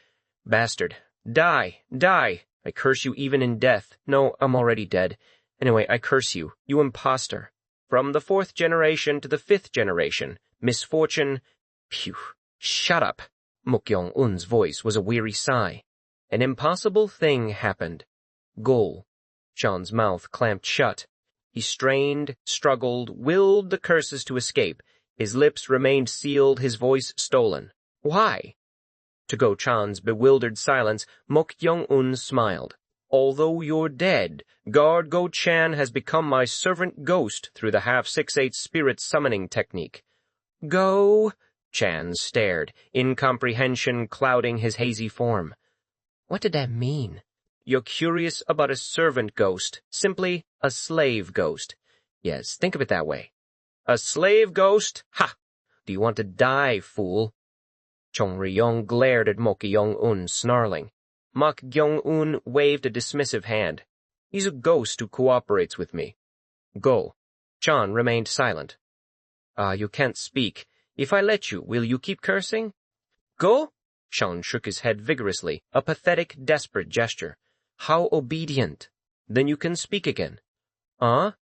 Bastard. Die! Die! I curse you even in death. No, I'm already dead. Anyway, I curse you, you imposter. From the 4th generation to the 5th generation, misfortune... Phew. Shut up. Mok Gyeong-un's voice was a weary sigh. An impossible thing happened. Goal. Sean's mouth clamped shut. He strained, struggled, willed the curses to escape. His lips remained sealed, his voice stolen. Why? To Go-chan's bewildered silence, Mok Gyeong-un smiled. Although you're dead, Guard Go-chan has become my servant ghost through the half-6/8 spirit summoning technique. Go-chan stared, incomprehension clouding his hazy form. What did that mean? You're curious about a servant ghost, simply a slave ghost. Yes, think of it that way. A slave ghost? Ha! Do you want to die, fool? Chong Ryong glared at Mok Gyeong-un, snarling. Mok Gyeong-un waved a dismissive hand. He's a ghost who cooperates with me. Go. Chan remained silent. You can't speak. If I let you, will you keep cursing? Go? Chan shook his head vigorously, a pathetic, desperate gesture. How obedient. Then you can speak again.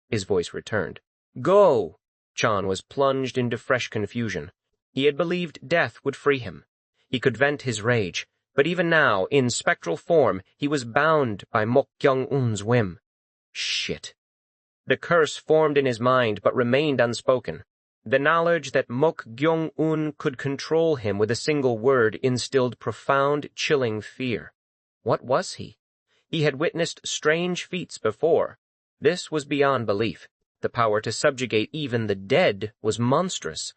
His voice returned. Go! Chan was plunged into fresh confusion. He had believed death would free him. He could vent his rage, but even now, in spectral form, he was bound by Mok Gyeong-un's whim. Shit. The curse formed in his mind but remained unspoken. The knowledge that Mok Gyeong-un could control him with a single word instilled profound, chilling fear. What was he? He had witnessed strange feats before. This was beyond belief. The power to subjugate even the dead was monstrous.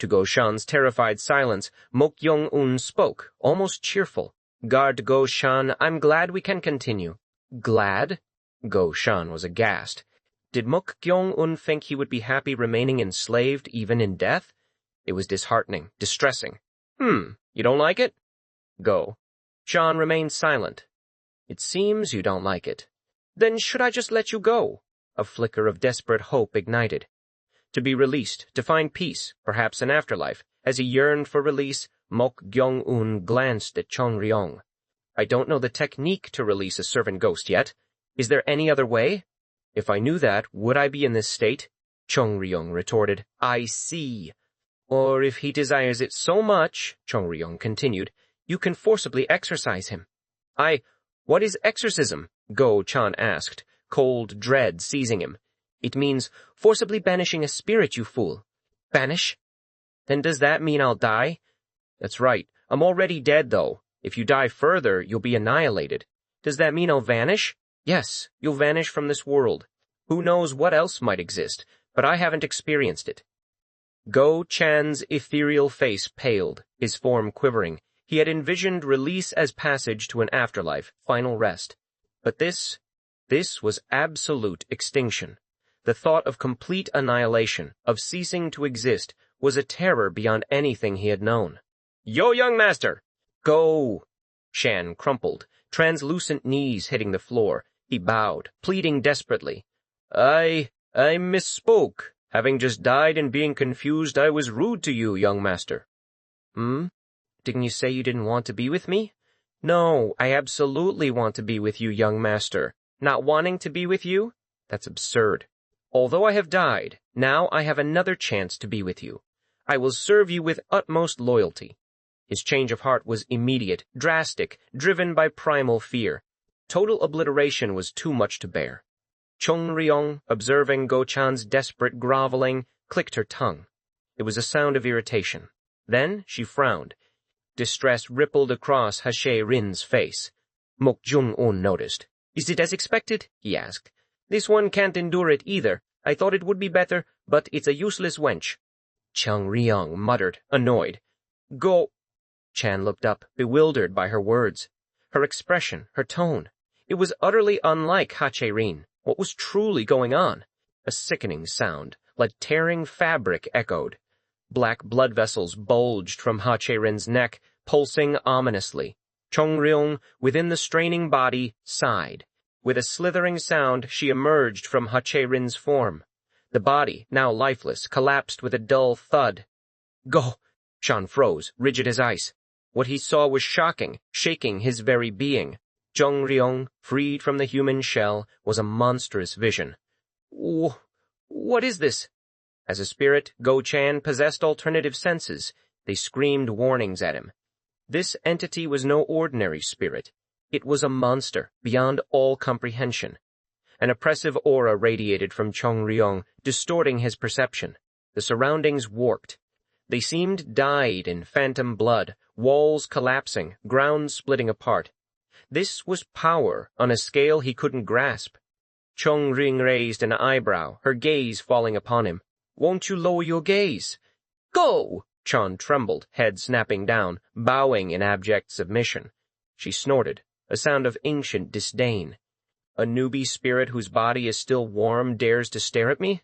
To Go-shan's terrified silence, Mok Gyeong-un spoke, almost cheerful. Guard Go-shan, I'm glad we can continue. Glad? Go-shan was aghast. Did Mok Gyeong-un think he would be happy remaining enslaved even in death? It was disheartening, distressing. You don't like it? Go. Shan remained silent. It seems you don't like it. Then should I just let you go? A flicker of desperate hope ignited. To be released, to find peace, perhaps an afterlife. As he yearned for release, Mok Gyeong-un glanced at Chong Ryong. I don't know the technique to release a servant ghost yet. Is there any other way? If I knew that, would I be in this state? Chong Ryong retorted. I see. Or if he desires it so much, Chong Ryong continued, you can forcibly exorcise him. What is exorcism? Go-chan asked, cold dread seizing him. It means forcibly banishing a spirit, you fool. Banish? Then does that mean I'll die? That's right. I'm already dead, though. If you die further, you'll be annihilated. Does that mean I'll vanish? Yes, you'll vanish from this world. Who knows what else might exist, but I haven't experienced it. Go-chan's ethereal face paled, his form quivering. He had envisioned release as passage to an afterlife, final rest. But this was absolute extinction. The thought of complete annihilation, of ceasing to exist, was a terror beyond anything he had known. Yo, young master! Go! Shan crumpled, translucent knees hitting the floor. He bowed, pleading desperately. I misspoke. Having just died and being confused, I was rude to you, young master. Didn't you say you didn't want to be with me? No, I absolutely want to be with you, young master. Not wanting to be with you? That's absurd. Although I have died, now I have another chance to be with you. I will serve you with utmost loyalty. His change of heart was immediate, drastic, driven by primal fear. Total obliteration was too much to bear. Chong Ryong, observing Go-chan's desperate groveling, clicked her tongue. It was a sound of irritation. Then she frowned. Distress rippled across Hache-rin's face. Mok Gyeong-un noticed. Is it as expected? He asked. This one can't endure it either. I thought it would be better, but it's a useless wench. Chong Ryong muttered, annoyed. Go. Chan looked up, bewildered by her words. Her expression, her tone. It was utterly unlike Hache-rin. What was truly going on? A sickening sound, like tearing fabric, echoed. Black blood vessels bulged from Hache-rin's neck, pulsing ominously. Chong Ryong, within the straining body, sighed. With a slithering sound, she emerged from Hache-rin's form. The body, now lifeless, collapsed with a dull thud. Go! Shan froze, rigid as ice. What he saw was shocking, shaking his very being. Jung Ryong, freed from the human shell, was a monstrous vision. What is this? As a spirit, Go-chan possessed alternative senses. They screamed warnings at him. This entity was no ordinary spirit. It was a monster, beyond all comprehension. An oppressive aura radiated from Chung Ryong, distorting his perception. The surroundings warped. They seemed dyed in phantom blood, walls collapsing, ground splitting apart. This was power on a scale he couldn't grasp. Chung Ring raised an eyebrow, her gaze falling upon him. "Won't you lower your gaze?" "Go!" Chon trembled, head snapping down, bowing in abject submission. She snorted, a sound of ancient disdain. "A newbie spirit whose body is still warm dares to stare at me?"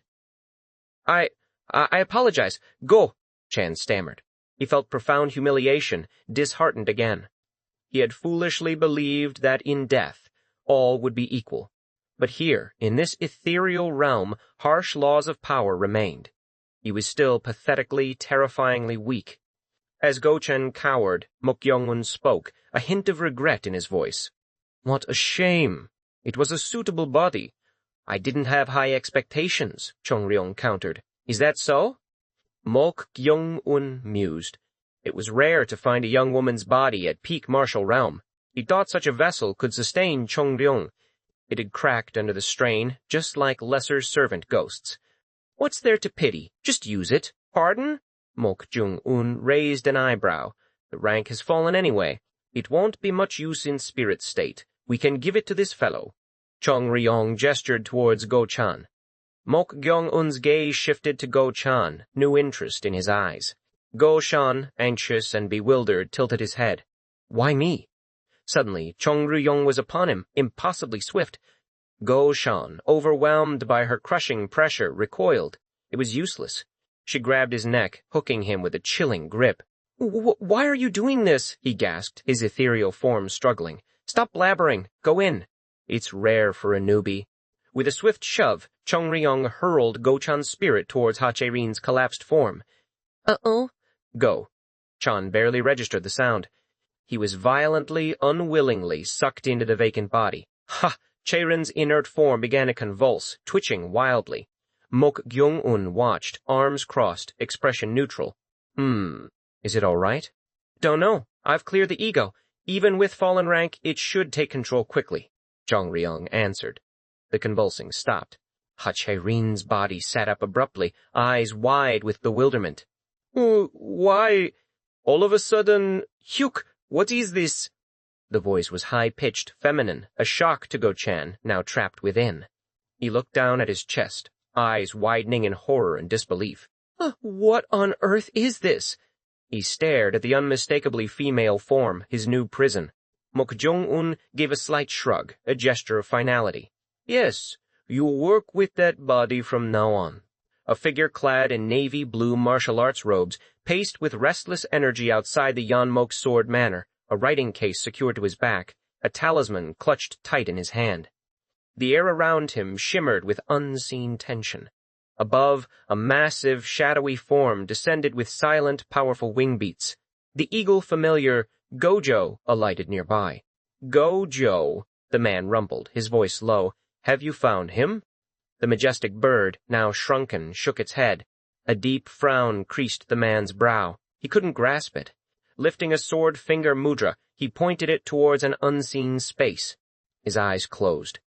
I apologize. Go," Chan stammered. He felt profound humiliation, disheartened again. He had foolishly believed that in death, all would be equal. But here, in this ethereal realm, harsh laws of power remained. He was still pathetically, terrifyingly weak. As Go-chan cowered, Mok Gyeong-un spoke, a hint of regret in his voice. "What a shame. It was a suitable body." "I didn't have high expectations," Chung Ryong countered. "Is that so?" Mok Gyeong-un mused. It was rare to find a young woman's body at peak martial realm. He thought such a vessel could sustain Chung Ryong. It had cracked under the strain, just like lesser servant ghosts. "What's there to pity? Just use it." "Pardon?" Mok Gyeong-un raised an eyebrow. "The rank has fallen anyway. It won't be much use in spirit state. We can give it to this fellow." Chung Ryong gestured towards Go-chan. Mok Gyeong-un's gaze shifted to Go-chan, new interest in his eyes. Go-chan, anxious and bewildered, tilted his head. "Why me?" Suddenly, Chung Ryong was upon him, impossibly swift. Go-chan, overwhelmed by her crushing pressure, recoiled. It was useless. She grabbed his neck, hooking him with a chilling grip. "Why are you doing this?" he gasped, his ethereal form struggling. "Stop blabbering. Go in." "It's rare for a newbie." With a swift shove, Chung Ryong hurled Go-chan's spirit towards Ha-che-rin's collapsed form. "Uh-oh." "Go." Chan barely registered the sound. He was violently, unwillingly sucked into the vacant body. Che-rin's inert form began to convulse, twitching wildly. Mok Gyeong-un watched, arms crossed, expression neutral. Is it all right?" "Don't know. I've cleared the ego. Even with fallen rank, it should take control quickly," Chung Ryong answered. The convulsing stopped. Ha-che-rin's body sat up abruptly, eyes wide with bewilderment. Why? All of a sudden, Hyuk, what is this?" The voice was high-pitched, feminine, a shock to Go-chan, now trapped within. He looked down at his chest, eyes widening in horror and disbelief. "What on earth is this?" He stared at the unmistakably female form, his new prison. Mok Gyeong-un gave a slight shrug, a gesture of finality. "Yes, you work with that body from now on." A figure clad in navy blue martial arts robes paced with restless energy outside the Yeon Mok Sword Manor, a writing case secured to his back, a talisman clutched tight in his hand. The air around him shimmered with unseen tension. Above, a massive, shadowy form descended with silent, powerful wing beats. The eagle familiar, Gojo, alighted nearby. "Gojo," the man rumbled, his voice low. "Have you found him?" The majestic bird, now shrunken, shook its head. A deep frown creased the man's brow. He couldn't grasp it. Lifting a sword finger mudra, he pointed it towards an unseen space. His eyes closed.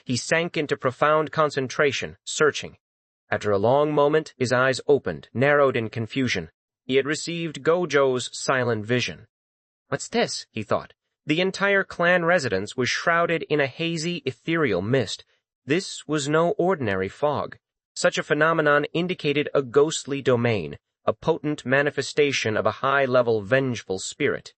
He sank into profound concentration, searching. After a long moment, his eyes opened, narrowed in confusion. He had received Gojo's silent vision. "What's this?" he thought. The entire clan residence was shrouded in a hazy, ethereal mist. This was no ordinary fog. Such a phenomenon indicated a ghostly domain, a potent manifestation of a high-level vengeful spirit.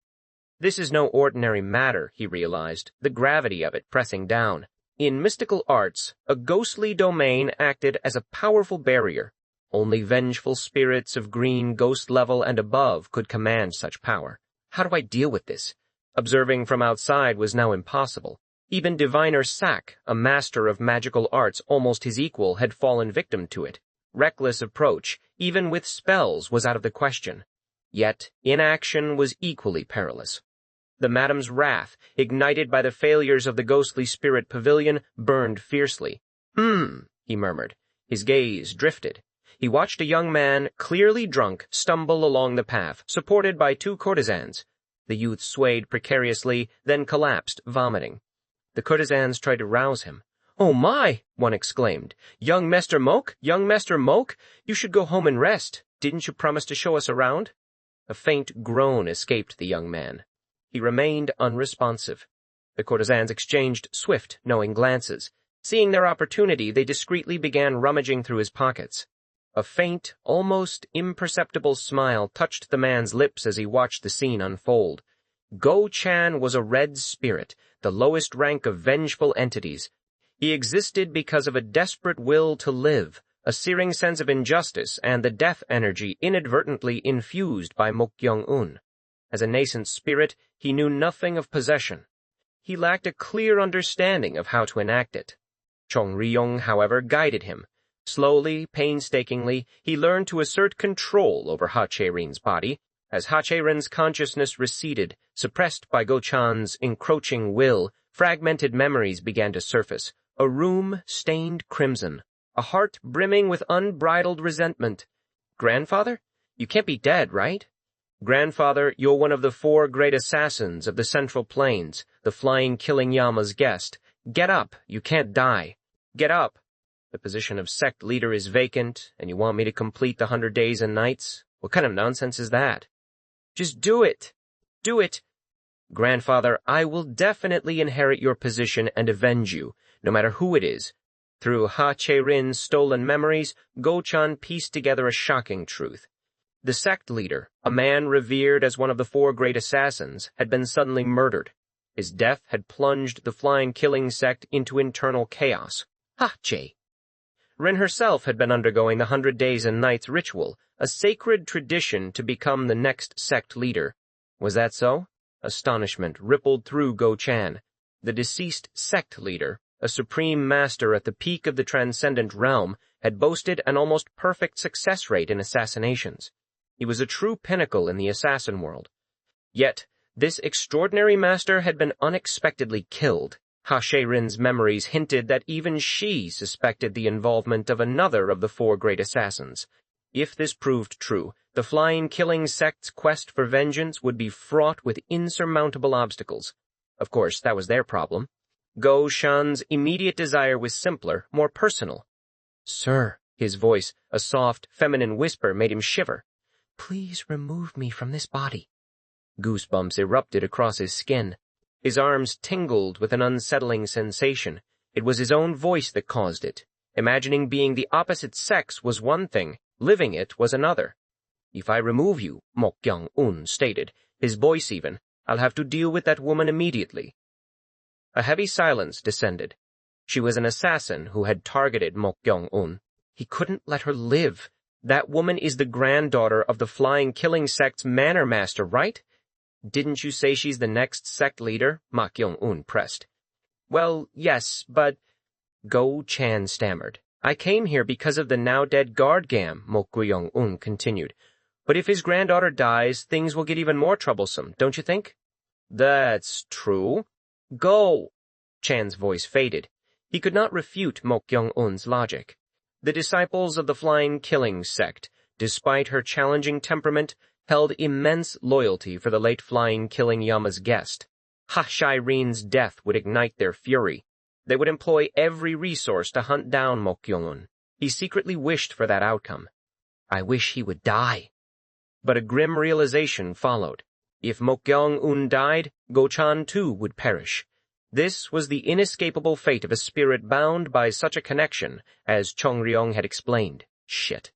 This is no ordinary matter, he realized, the gravity of it pressing down. In mystical arts, a ghostly domain acted as a powerful barrier. Only vengeful spirits of green ghost level and above could command such power. How do I deal with this? Observing from outside was now impossible. Even diviner Sak, a master of magical arts almost his equal, had fallen victim to it. Reckless approach, even with spells, was out of the question. Yet inaction was equally perilous. The madam's wrath, ignited by the failures of the ghostly spirit pavilion, burned fiercely. He murmured. His gaze drifted. He watched a young man, clearly drunk, stumble along the path, supported by two courtesans. The youth swayed precariously, then collapsed, vomiting. The courtesans tried to rouse him. "Oh my!" one exclaimed. "Young Master Mok? Young Master Mok? You should go home and rest. Didn't you promise to show us around?" A faint groan escaped the young man. He remained unresponsive. The courtesans exchanged swift, knowing glances. Seeing their opportunity, they discreetly began rummaging through his pockets. A faint, almost imperceptible smile touched the man's lips as he watched the scene unfold. Go-chan was a red spirit, the lowest rank of vengeful entities. He existed because of a desperate will to live, a searing sense of injustice, and the death energy inadvertently infused by Mok Gyeong-un. As a nascent spirit, he knew nothing of possession. He lacked a clear understanding of how to enact it. Chong Ryong, however, guided him. Slowly, painstakingly, he learned to assert control over Ha Che-rin's body. As Ha Che-rin's consciousness receded, suppressed by Go-chan's encroaching will, fragmented memories began to surface. A room stained crimson, a heart brimming with unbridled resentment. "Grandfather? You can't be dead, right?" "Grandfather, you're one of the 4 great assassins of the Central Plains, the flying killing Yama's guest. Get up, you can't die. Get up. The position of sect leader is vacant, and you want me to complete the 100 days and nights? What kind of nonsense is that?" "Just do it. Do it." "Grandfather, I will definitely inherit your position and avenge you, no matter who it is." Through Ha Che-rin's stolen memories, Go-chan pieced together a shocking truth. The sect leader, a man revered as one of the 4 great assassins, had been suddenly murdered. His death had plunged the flying killing sect into internal chaos. Ha Che. Rin herself had been undergoing the 100 days and nights ritual, a sacred tradition to become the next sect leader. Was that so? Astonishment rippled through Go-chan. The deceased sect leader, a supreme master at the peak of the transcendent realm, had boasted an almost perfect success rate in assassinations. He was a true pinnacle in the assassin world. Yet, this extraordinary master had been unexpectedly killed. Ha Che-rin's memories hinted that even she suspected the involvement of another of the 4 great assassins. If this proved true, the flying killing sect's quest for vengeance would be fraught with insurmountable obstacles. Of course, that was their problem. Go-chan's immediate desire was simpler, more personal. "Sir," his voice, a soft, feminine whisper, made him shiver. "Please remove me from this body." Goosebumps erupted across his skin. His arms tingled with an unsettling sensation. It was his own voice that caused it. Imagining being the opposite sex was one thing, living it was another. "If I remove you," Mok Gyeong-un stated, his voice even, "I'll have to deal with that woman immediately." A heavy silence descended. She was an assassin who had targeted Mok Gyeong-un. He couldn't let her live. That woman is the granddaughter of the flying killing sect's Manor Master, right? "Didn't you say she's the next sect leader?" Mok Gyeong-un pressed. "Well, yes, but—" Go-chan stammered. "I came here because of the now-dead guard gam," Mok Gyeong-un continued. "But if his granddaughter dies, things will get even more troublesome, don't you think?" "That's true." "Go!" Chan's voice faded. He could not refute Mok Gyeong-un's logic. The disciples of the flying killing sect, despite her challenging temperament, held immense loyalty for the late flying killing Yama's guest. Ha Che-rin's death would ignite their fury. They would employ every resource to hunt down Mok Gyeong-un. He secretly wished for that outcome. "I wish he would die." But a grim realization followed. If Mok Gyeong-un died, Go-chan too would perish. This was the inescapable fate of a spirit bound by such a connection, as Chong Ryong had explained. Shit.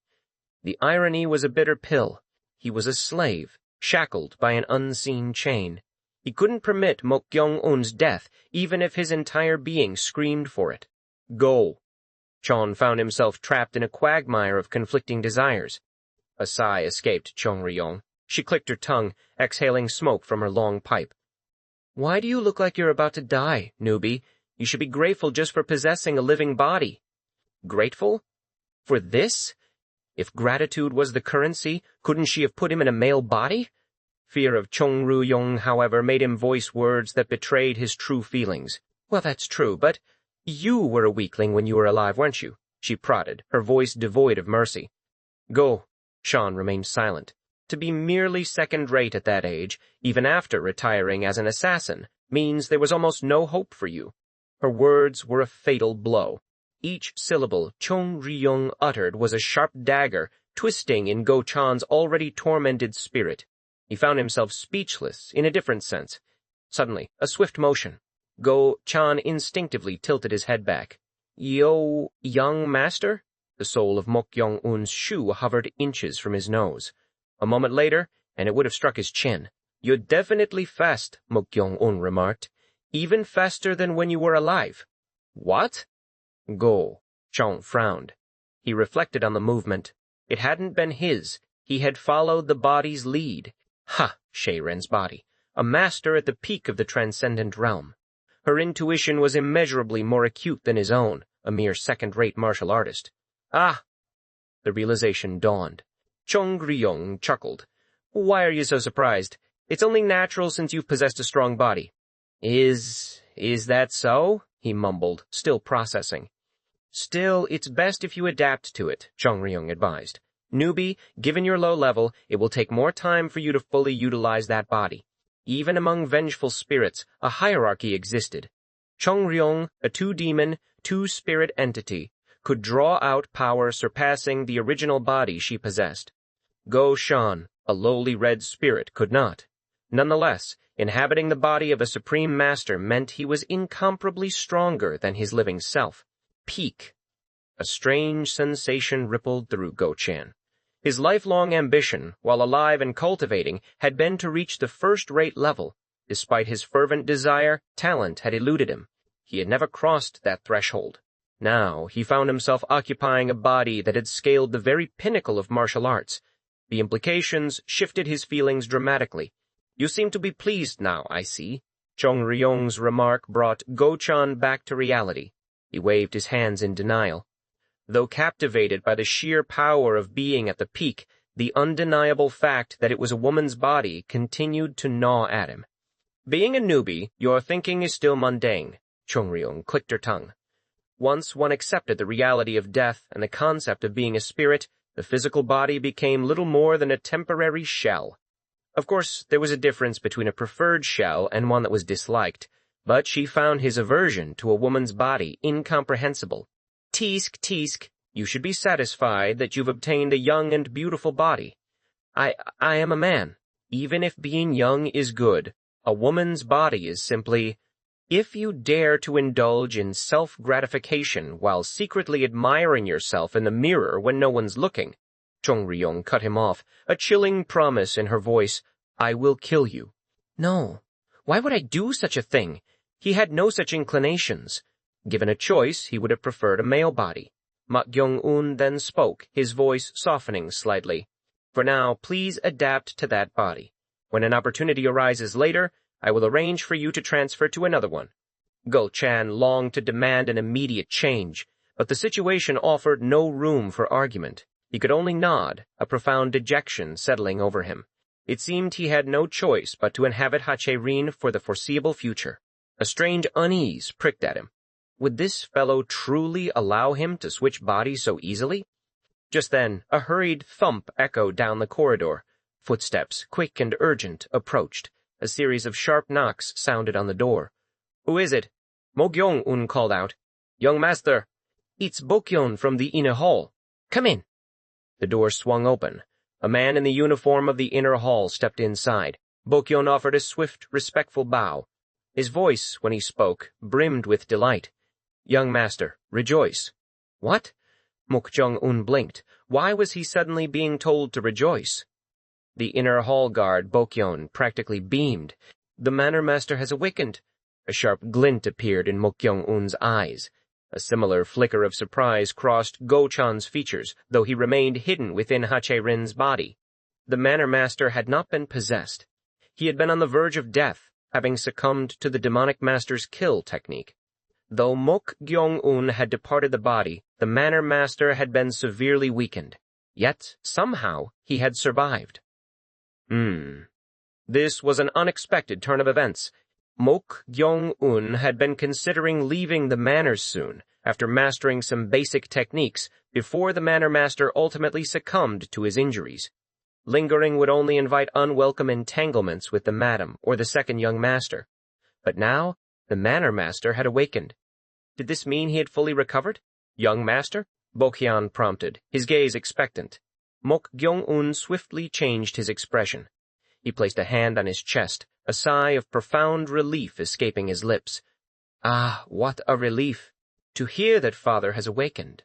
The irony was a bitter pill. He was a slave, shackled by an unseen chain. He couldn't permit Mok Gyeong-un's death, even if his entire being screamed for it. Go. Chon found himself trapped in a quagmire of conflicting desires. A sigh escaped Chong Ryong. She clicked her tongue, exhaling smoke from her long pipe. "Why do you look like you're about to die, newbie? You should be grateful just for possessing a living body." "Grateful? For this?" If gratitude was the currency, couldn't she have put him in a male body? Fear of Chung Ryu-young, however, made him voice words that betrayed his true feelings. Well, that's true, but you were a weakling when you were alive, weren't you? She prodded, her voice devoid of mercy. Go. Sean remained silent. To be merely second-rate at that age, even after retiring as an assassin, means there was almost no hope for you. Her words were a fatal blow. Each syllable Chung Ryu-young uttered was a sharp dagger, twisting in Go-chan's already tormented spirit. He found himself speechless in a different sense. Suddenly, a swift motion. Go-chan instinctively tilted his head back. Young Master? The sole of Mok Gyeong-un's shoe hovered inches from his nose. A moment later, and it would have struck his chin. You're definitely fast, Mok Gyeong-un remarked. Even faster than when you were alive. What? Go-chan frowned. He reflected on the movement. It hadn't been his. He had followed the body's lead. Ha! Sheiren's body. A master at the peak of the transcendent realm. Her intuition was immeasurably more acute than his own, a mere second-rate martial artist. Ah! The realization dawned. Chung Ryu-young chuckled. Why are you so surprised? It's only natural since you've possessed a strong body. Is that so? He mumbled, still processing. Still, it's best if you adapt to it, Chung Ryu-young advised. Newbie, given your low level, it will take more time for you to fully utilize that body. Even among vengeful spirits, a hierarchy existed. Chung Ryu-young, a two-demon, two-spirit entity, could draw out power surpassing the original body she possessed. Go-shan, a lowly red spirit, could not. Nonetheless, inhabiting the body of a supreme master meant he was incomparably stronger than his living self. Peak. A strange sensation rippled through Go-chan. His lifelong ambition, while alive and cultivating, had been to reach the first-rate level. Despite his fervent desire, talent had eluded him. He had never crossed that threshold. Now, he found himself occupying a body that had scaled the very pinnacle of martial arts. The implications shifted his feelings dramatically. You seem to be pleased now, I see. Chung Ryu-young's remark brought Go-chan back to reality. He waved his hands in denial. Though captivated by the sheer power of being at the peak, the undeniable fact that it was a woman's body continued to gnaw at him. Being a newbie, your thinking is still mundane, Chung Ryu-young clicked her tongue. Once one accepted the reality of death and the concept of being a spirit, the physical body became little more than a temporary shell. Of course, there was a difference between a preferred shell and one that was disliked, but she found his aversion to a woman's body incomprehensible. Teask, you should be satisfied that you've obtained a young and beautiful body. I am a man. Even if being young is good, a woman's body is simply... If you dare to indulge in self-gratification while secretly admiring yourself in the mirror when no one's looking, Chung Ryu-young cut him off, a chilling promise in her voice, I will kill you. No. Why would I do such a thing? He had no such inclinations. Given a choice, he would have preferred a male body. Mok Gyeong-un then spoke, his voice softening slightly. For now, please adapt to that body. When an opportunity arises later, I will arrange for you to transfer to another one. Go-chan longed to demand an immediate change, but the situation offered no room for argument. He could only nod, a profound dejection settling over him. It seemed he had no choice but to inhabit Hache-rin for the foreseeable future. A strange unease pricked at him. Would this fellow truly allow him to switch bodies so easily? Just then, a hurried thump echoed down the corridor. Footsteps, quick and urgent, approached. A series of sharp knocks sounded on the door. Who is it? Mok Gyeong-un called out. Young Master. It's Bokyeon from the inner hall. Come in. The door swung open. A man in the uniform of the inner hall stepped inside. Bokyeon offered a swift, respectful bow. His voice, when he spoke, brimmed with delight. Young Master, rejoice. What? Mok Gyeong-un blinked. Why was he suddenly being told to rejoice? The inner hall guard, Bokyeon, practically beamed. The Manor Master has awakened. A sharp glint appeared in Mok Gyeong-un's eyes. A similar flicker of surprise crossed Go-chan's features, though he remained hidden within Hache-rin's body. The Manor Master had not been possessed. He had been on the verge of death, having succumbed to the demonic master's kill technique. Though Mok Gyeong-un had departed the body, the Manor Master had been severely weakened. Yet, somehow, he had survived. This was an unexpected turn of events. Mok Gyeong-un had been considering leaving the manors soon, after mastering some basic techniques, before the Manor Master ultimately succumbed to his injuries. Lingering would only invite unwelcome entanglements with the madam or the second young master. But now, the Manor Master had awakened. Did this mean he had fully recovered? Young master? Bokyeon prompted, his gaze expectant. Mok Gyeong-un swiftly changed his expression. He placed a hand on his chest, a sigh of profound relief escaping his lips. Ah, what a relief! To hear that father has awakened.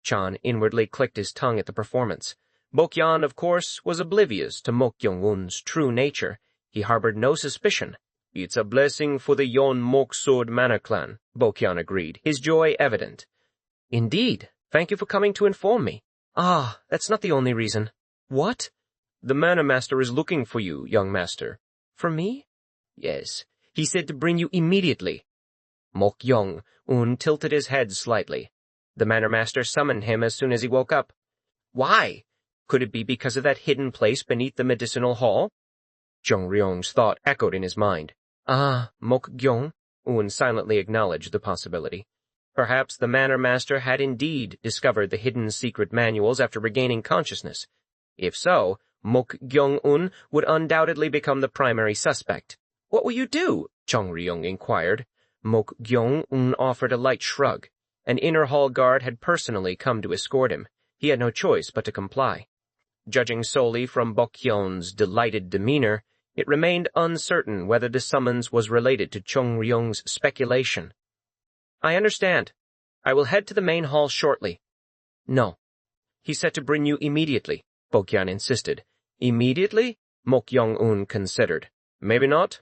Chan inwardly clicked his tongue at the performance. Bokyeon, of course, was oblivious to Mok Gyeong-un's true nature. He harbored no suspicion. It's a blessing for the Yeon Mok Sword Manor clan, Bokyeon agreed, his joy evident. Indeed. Thank you for coming to inform me. Ah, that's not the only reason. What? The Manor Master is looking for you, young master. For me? Yes. He said to bring you immediately. Mok Gyeong-un tilted his head slightly. The Manor Master summoned him as soon as he woke up. Why? Could it be because of that hidden place beneath the medicinal hall? Jung Ryong's thought echoed in his mind. Ah, Mok Gyeong-un silently acknowledged the possibility. Perhaps the Manor Master had indeed discovered the hidden secret manuals after regaining consciousness. If so, Mok Gyeong-un would undoubtedly become the primary suspect. What will you do? Jung Ryong inquired. Mok Gyeong-un offered a light shrug. An inner hall guard had personally come to escort him. He had no choice but to comply. Judging solely from Bokyeon's delighted demeanor, it remained uncertain whether the summons was related to Jung Ryong's speculation. I understand. I will head to the main hall shortly. No. He said to bring you immediately, Bokyeon insisted. Immediately? Mok Gyeong-un considered. Maybe not.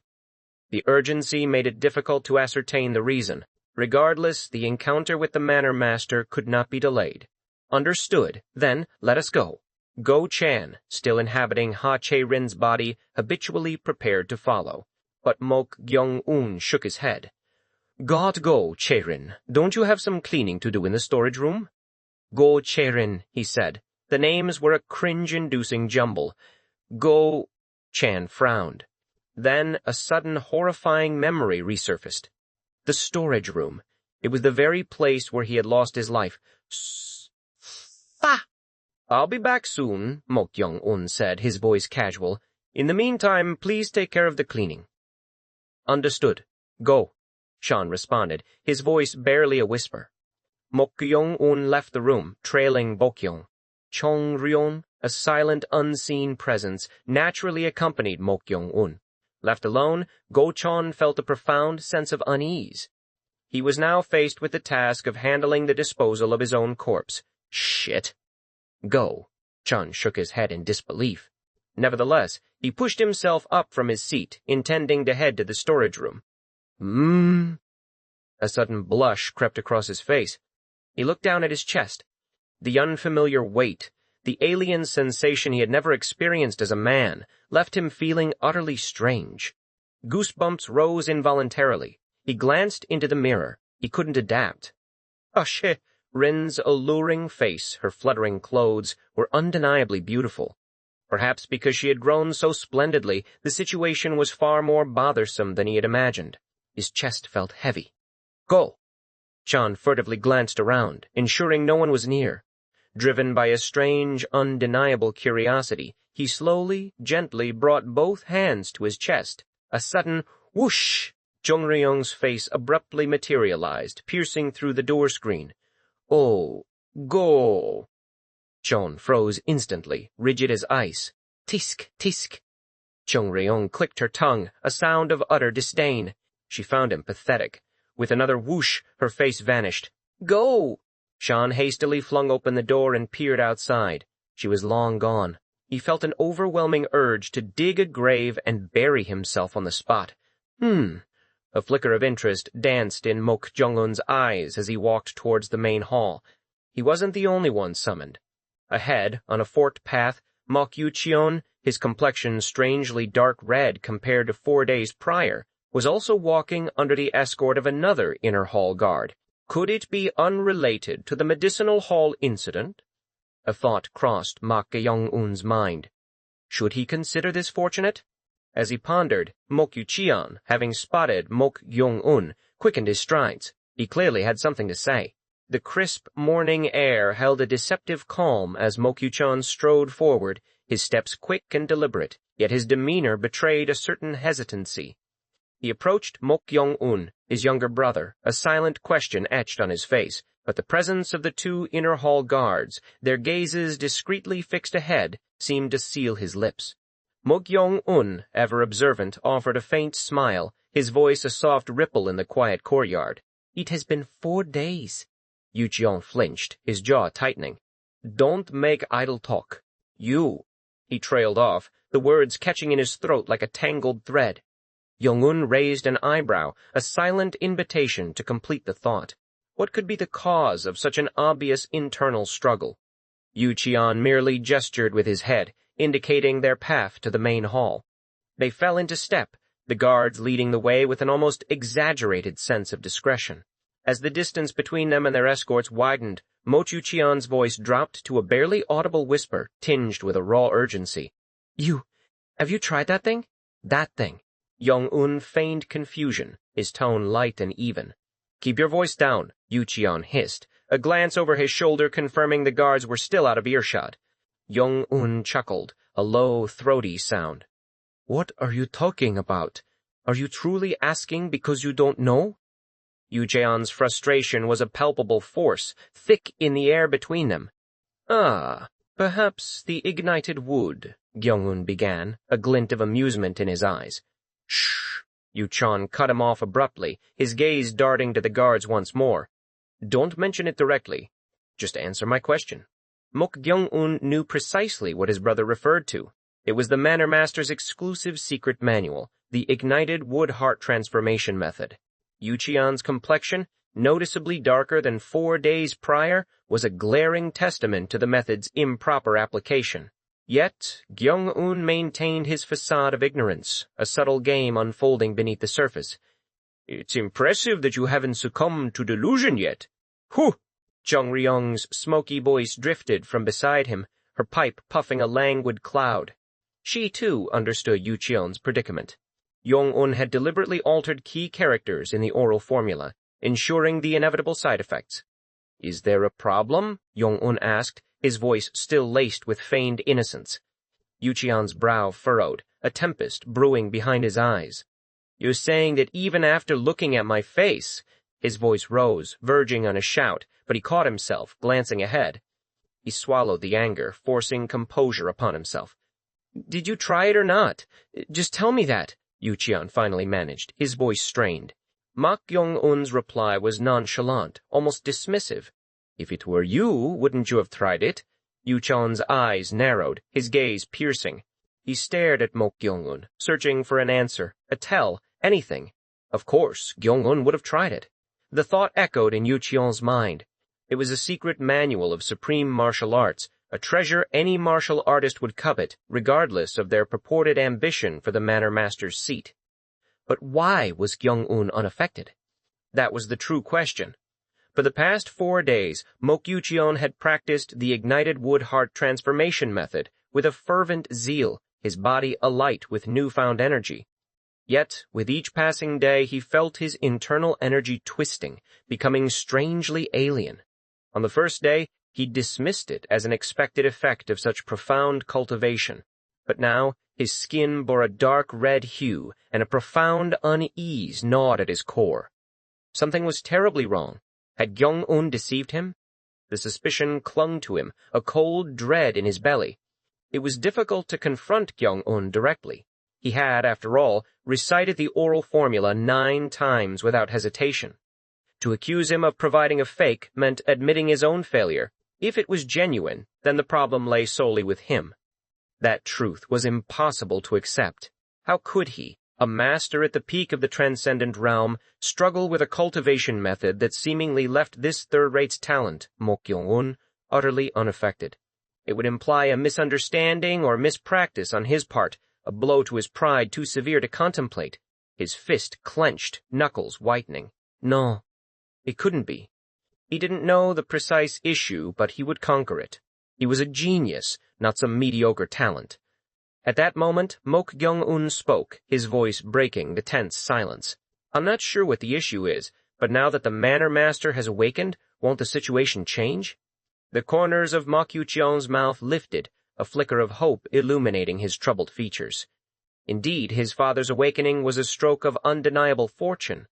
The urgency made it difficult to ascertain the reason. Regardless, the encounter with the Manor Master could not be delayed. Understood. Then, let us go. Go-chan, still inhabiting Ha Che-rin's body, habitually prepared to follow. But Mok Gyeong-un shook his head. Gotta go, Che-rin. Don't you have some cleaning to do in the storage room? Go, Che-rin, he said. The names were a cringe-inducing jumble. Go-chan frowned. Then a sudden horrifying memory resurfaced. The storage room. It was the very place where he had lost his life. Fa! I'll be back soon, Mok Gyeong-un said, his voice casual. In the meantime, please take care of the cleaning. Understood. Go, Sean responded, his voice barely a whisper. Mok Gyeong-un left the room, trailing Bokyeon. Jung Ryong, a silent, unseen presence, naturally accompanied Mok Gyeong-un. Left alone, Go-chan felt a profound sense of unease. He was now faced with the task of handling the disposal of his own corpse. Shit. Go. Chun shook his head in disbelief. Nevertheless, he pushed himself up from his seat, intending to head to the storage room. A sudden blush crept across his face. He looked down at his chest. The unfamiliar weight, the alien sensation he had never experienced as a man, left him feeling utterly strange. Goosebumps rose involuntarily. He glanced into the mirror. He couldn't adapt. Oh shit! Rin's alluring face, her fluttering clothes, were undeniably beautiful. Perhaps because she had grown so splendidly, the situation was far more bothersome than he had imagined. His chest felt heavy. Go! Chan furtively glanced around, ensuring no one was near. Driven by a strange, undeniable curiosity, he slowly, gently brought both hands to his chest. A sudden whoosh! Jung Ryong's face abruptly materialized, piercing through the door screen. Oh, go! Chon froze instantly, rigid as ice. Tisk, tisk. Jung Ryong clicked her tongue, a sound of utter disdain. She found him pathetic. With another whoosh, her face vanished. Go! Sean hastily flung open the door and peered outside. She was long gone. He felt an overwhelming urge to dig a grave and bury himself on the spot. A flicker of interest danced in Mok Gyeong-un's eyes as he walked towards the main hall. He wasn't the only one summoned. Ahead, on a forked path, Mok Yu-cheon, his complexion strangely dark red compared to 4 days prior, was also walking under the escort of another inner hall guard. Could it be unrelated to the medicinal hall incident? A thought crossed Mok Gyeong-un's mind. Should he consider this fortunate? As he pondered, Mok Yucheon, having spotted Mok Gyeong-un, quickened his strides. He clearly had something to say. The crisp morning air held a deceptive calm as Mok Yucheon strode forward, his steps quick and deliberate, yet his demeanor betrayed a certain hesitancy. He approached Mok Gyeong-un, his younger brother, a silent question etched on his face, but the presence of the two inner hall guards, their gazes discreetly fixed ahead, seemed to seal his lips. Mok Gyeong-un, ever observant, offered a faint smile, his voice a soft ripple in the quiet courtyard. "It has been 4 days." Yucheon flinched, his jaw tightening. "Don't make idle talk. You—" He trailed off, the words catching in his throat like a tangled thread. Gyeong-un raised an eyebrow, a silent invitation to complete the thought. What could be the cause of such an obvious internal struggle? Yucheon merely gestured with his head, indicating their path to the main hall. They fell into step, the guards leading the way with an almost exaggerated sense of discretion. As the distance between them and their escorts widened, Mok Yucheon's voice dropped to a barely audible whisper, tinged with a raw urgency. Have you tried that thing?" "That thing." Gyeong-un feigned confusion, his tone light and even. "Keep your voice down," Yucheon hissed, a glance over his shoulder confirming the guards were still out of earshot. Gyeong-un chuckled, a low, throaty sound. "What are you talking about? Are you truly asking because you don't know?" Yucheon's frustration was a palpable force, thick in the air between them. Perhaps the ignited wood," Gyeong-un began, a glint of amusement in his eyes. "Shh!" Yucheon cut him off abruptly, his gaze darting to the guards once more. "Don't mention it directly. Just answer my question." Mok Gyeong-un knew precisely what his brother referred to. It was the Manor Master's exclusive secret manual, the ignited wood heart transformation method. Yucheon's complexion, noticeably darker than 4 days prior, was a glaring testament to the method's improper application. Yet, Gyeong-un maintained his facade of ignorance, a subtle game unfolding beneath the surface. "It's impressive that you haven't succumbed to delusion yet." "Whew!" Jung Ryung's smoky voice drifted from beside him, her pipe puffing a languid cloud. She, too, understood Yucheon's predicament. Gyeong-un had deliberately altered key characters in the oral formula, ensuring the inevitable side effects. "Is there a problem?" Gyeong-un asked, his voice still laced with feigned innocence. Yucheon's brow furrowed, a tempest brewing behind his eyes. "You're saying that even after looking at my face—" His voice rose, verging on a shout, but he caught himself, glancing ahead. He swallowed the anger, forcing composure upon himself. "Did you try it or not? Just tell me that," Yucheon finally managed, his voice strained. Mok Gyeong-un's reply was nonchalant, almost dismissive. "If it were you, wouldn't you have tried it?" Yucheon's eyes narrowed, his gaze piercing. He stared at Mok Gyeong-un, searching for an answer, a tell, anything. Of course, Gyeong-un would have tried it. The thought echoed in Yucheon's mind. It was a secret manual of supreme martial arts, a treasure any martial artist would covet, regardless of their purported ambition for the Manor Master's seat. But why was Gyeong-un unaffected? That was the true question. For the past 4 days, Mok Yucheon had practiced the ignited wood heart transformation method with a fervent zeal, his body alight with newfound energy. Yet, with each passing day, he felt his internal energy twisting, becoming strangely alien. On the first day, he dismissed it as an expected effect of such profound cultivation. But now, his skin bore a dark red hue, and a profound unease gnawed at his core. Something was terribly wrong. Had Gyeong-un deceived him? The suspicion clung to him, a cold dread in his belly. It was difficult to confront Gyeong-un directly. He had, after all, recited the oral formula 9 times without hesitation. To accuse him of providing a fake meant admitting his own failure. If it was genuine, then the problem lay solely with him. That truth was impossible to accept. How could he, a master at the peak of the transcendent realm, struggle with a cultivation method that seemingly left this third-rate talent, Mok Gyeong-un, utterly unaffected? It would imply a misunderstanding or mispractice on his part, a blow to his pride too severe to contemplate. His fist clenched, knuckles whitening. No, it couldn't be. He didn't know the precise issue, but he would conquer it. He was a genius, not some mediocre talent. At that moment, Mok Gyeong-un spoke, his voice breaking the tense silence. "I'm not sure what the issue is, but now that the Manor Master has awakened, won't the situation change?" The corners of Mok Yu-cheon's mouth lifted, a flicker of hope illuminating his troubled features. Indeed, his father's awakening was a stroke of undeniable fortune.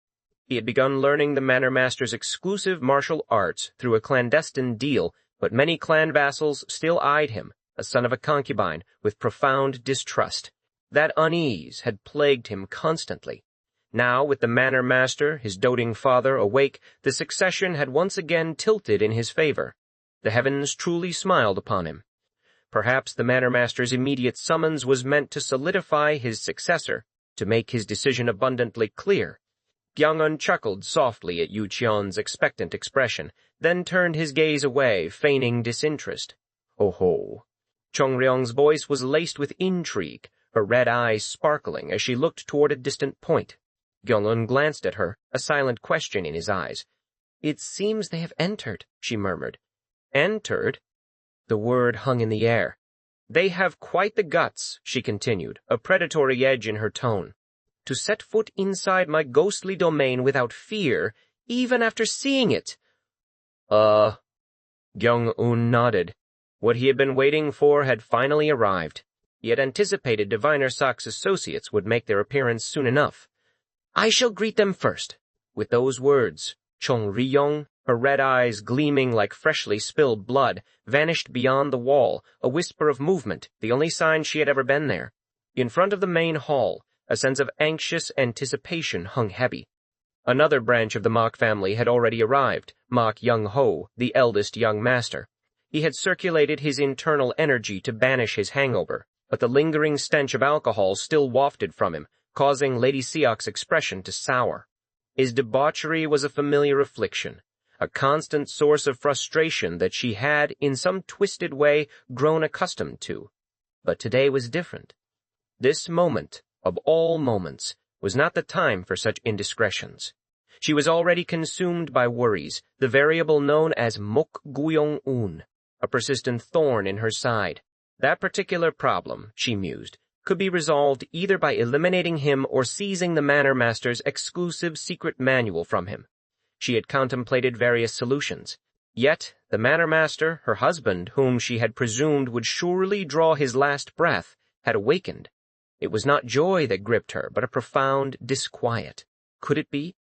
He had begun learning the Manor Master's exclusive martial arts through a clandestine deal, but many clan vassals still eyed him, a son of a concubine, with profound distrust. That unease had plagued him constantly. Now, with the Manor Master, his doting father, awake, the succession had once again tilted in his favor. The heavens truly smiled upon him. Perhaps the Manor Master's immediate summons was meant to solidify his successor, to make his decision abundantly clear. Gyeong-un chuckled softly at Yu-cheon's expectant expression, then turned his gaze away, feigning disinterest. "Oh ho." Chong-ryong's voice was laced with intrigue, her red eyes sparkling as she looked toward a distant point. Gyeong-un glanced at her, a silent question in his eyes. "It seems they have entered," she murmured. "Entered?" The word hung in the air. "They have quite the guts," she continued, a predatory edge in her tone. "To set foot inside my ghostly domain without fear, even after seeing it." Gyeong-un nodded. What he had been waiting for had finally arrived. He had anticipated Diviner Sak's associates would make their appearance soon enough. "I shall greet them first." With those words, Chong-ryong, her red eyes gleaming like freshly spilled blood, vanished beyond the wall, a whisper of movement, the only sign she had ever been there. In front of the main hall, a sense of anxious anticipation hung heavy. Another branch of the Mok family had already arrived, Mok Young-ho, the eldest young master. He had circulated his internal energy to banish his hangover, but the lingering stench of alcohol still wafted from him, causing Lady Seok's expression to sour. His debauchery was a familiar affliction, a constant source of frustration that she had, in some twisted way, grown accustomed to. But today was different. This moment, of all moments, was not the time for such indiscretions. She was already consumed by worries, the variable known as Mok Gyeong-un, a persistent thorn in her side. That particular problem, she mused, could be resolved either by eliminating him or seizing the Manor Master's exclusive secret manual from him. She had contemplated various solutions. Yet, the Manor Master, her husband, whom she had presumed would surely draw his last breath, had awakened. It was not joy that gripped her, but a profound disquiet. Could it be?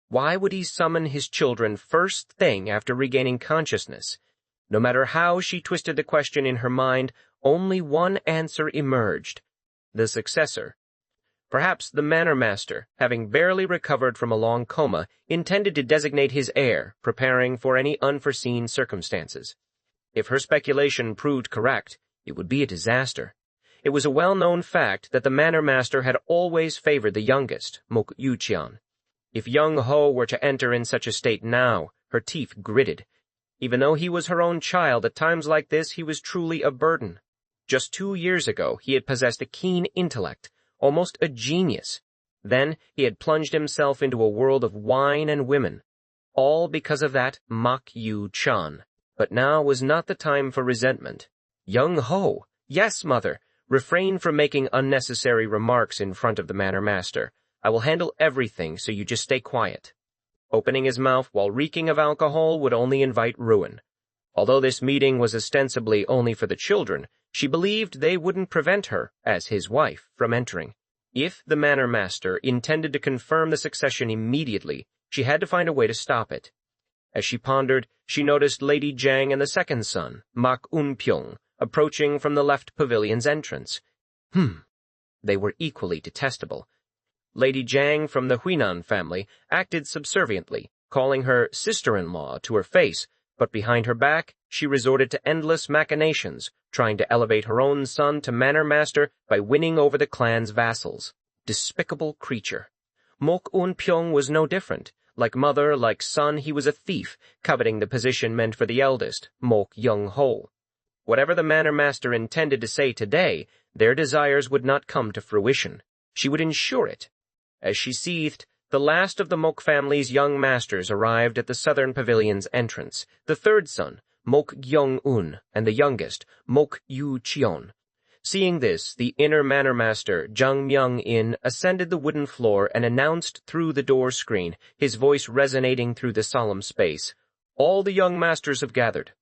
Why would he summon his children first thing after regaining consciousness? No matter how she twisted the question in her mind, only one answer emerged. The successor. Perhaps the Manor Master, having barely recovered from a long coma, intended to designate his heir, preparing for any unforeseen circumstances. If her speculation proved correct, it would be a disaster. It was a well-known fact that the Manor Master had always favored the youngest, Mok Yu-cheon. If Young-ho were to enter in such a state now, her teeth gritted. Even though he was her own child, at times like this he was truly a burden. Just 2 years ago he had possessed a keen intellect, almost a genius. Then he had plunged himself into a world of wine and women. All because of that Mok Yu-cheon. But now was not the time for resentment. Young-ho! Yes, mother! Refrain from making unnecessary remarks in front of the Manor Master. I will handle everything, so you just stay quiet. Opening his mouth while reeking of alcohol would only invite ruin. Although this meeting was ostensibly only for the children, she believed they wouldn't prevent her, as his wife, from entering. If the Manor Master intended to confirm the succession immediately, she had to find a way to stop it. As she pondered, she noticed Lady Jang and the second son, Mak Un-pyong, approaching from the left pavilion's entrance. They were equally detestable. Lady Jang from the Huinan family acted subserviently, calling her sister-in-law to her face, but behind her back she resorted to endless machinations, trying to elevate her own son to Manor Master by winning over the clan's vassals. Despicable creature. Mok Un-pyong was no different. Like mother, like son, he was a thief, coveting the position meant for the eldest, Mok Young-ho. Whatever the Manor Master intended to say today, their desires would not come to fruition. She would ensure it. As she seethed, the last of the Mok family's young masters arrived at the southern pavilion's entrance, the third son, Mok Gyeong-un, and the youngest, Mok Yu-cheon. Seeing this, the inner Manor Master, Jang Myung-in, ascended the wooden floor and announced through the door screen, his voice resonating through the solemn space. All the young masters have gathered.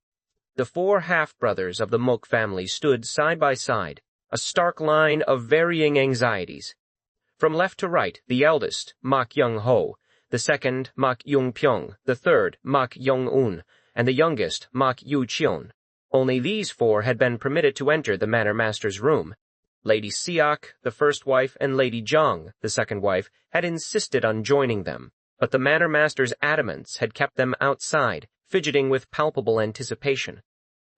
The 4 half-brothers of the Mok family stood side by side, a stark line of varying anxieties. From left to right, the eldest, Mok Young-ho, the second, Mok Young-pyong, the third, Mok Gyeong-un, and the youngest, Mok Yu-cheon. Only these 4 had been permitted to enter the Manor Master's room. Lady Seok, the first wife, and Lady Jong, the second wife, had insisted on joining them, but the Manor Master's adamance had kept them outside, fidgeting with palpable anticipation.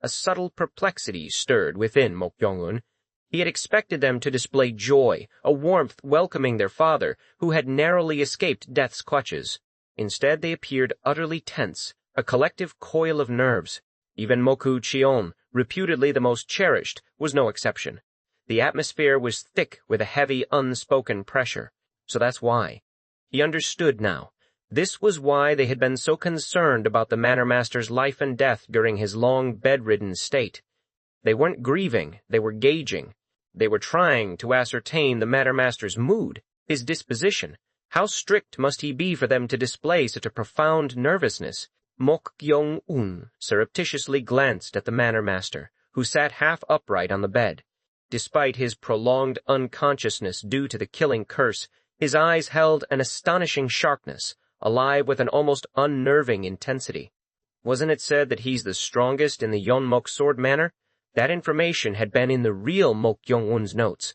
A subtle perplexity stirred within Mok Gyeong-un. He had expected them to display joy, a warmth welcoming their father, who had narrowly escaped death's clutches. Instead, they appeared utterly tense, a collective coil of nerves. Even Moku Cheon, reputedly the most cherished, was no exception. The atmosphere was thick with a heavy, unspoken pressure. So that's why. He understood now. This was why they had been so concerned about the Manor Master's life and death during his long bedridden state. They weren't grieving, they were gauging. They were trying to ascertain the Manor Master's mood, his disposition. How strict must he be for them to display such a profound nervousness? Mok Gyeong-un surreptitiously glanced at the Manor Master, who sat half upright on the bed. Despite his prolonged unconsciousness due to the killing curse, his eyes held an astonishing sharpness, alive with an almost unnerving intensity. Wasn't it said that he's the strongest in the Yeon Mok Sword Manor? That information had been in the real Mok Gyeong-un's notes.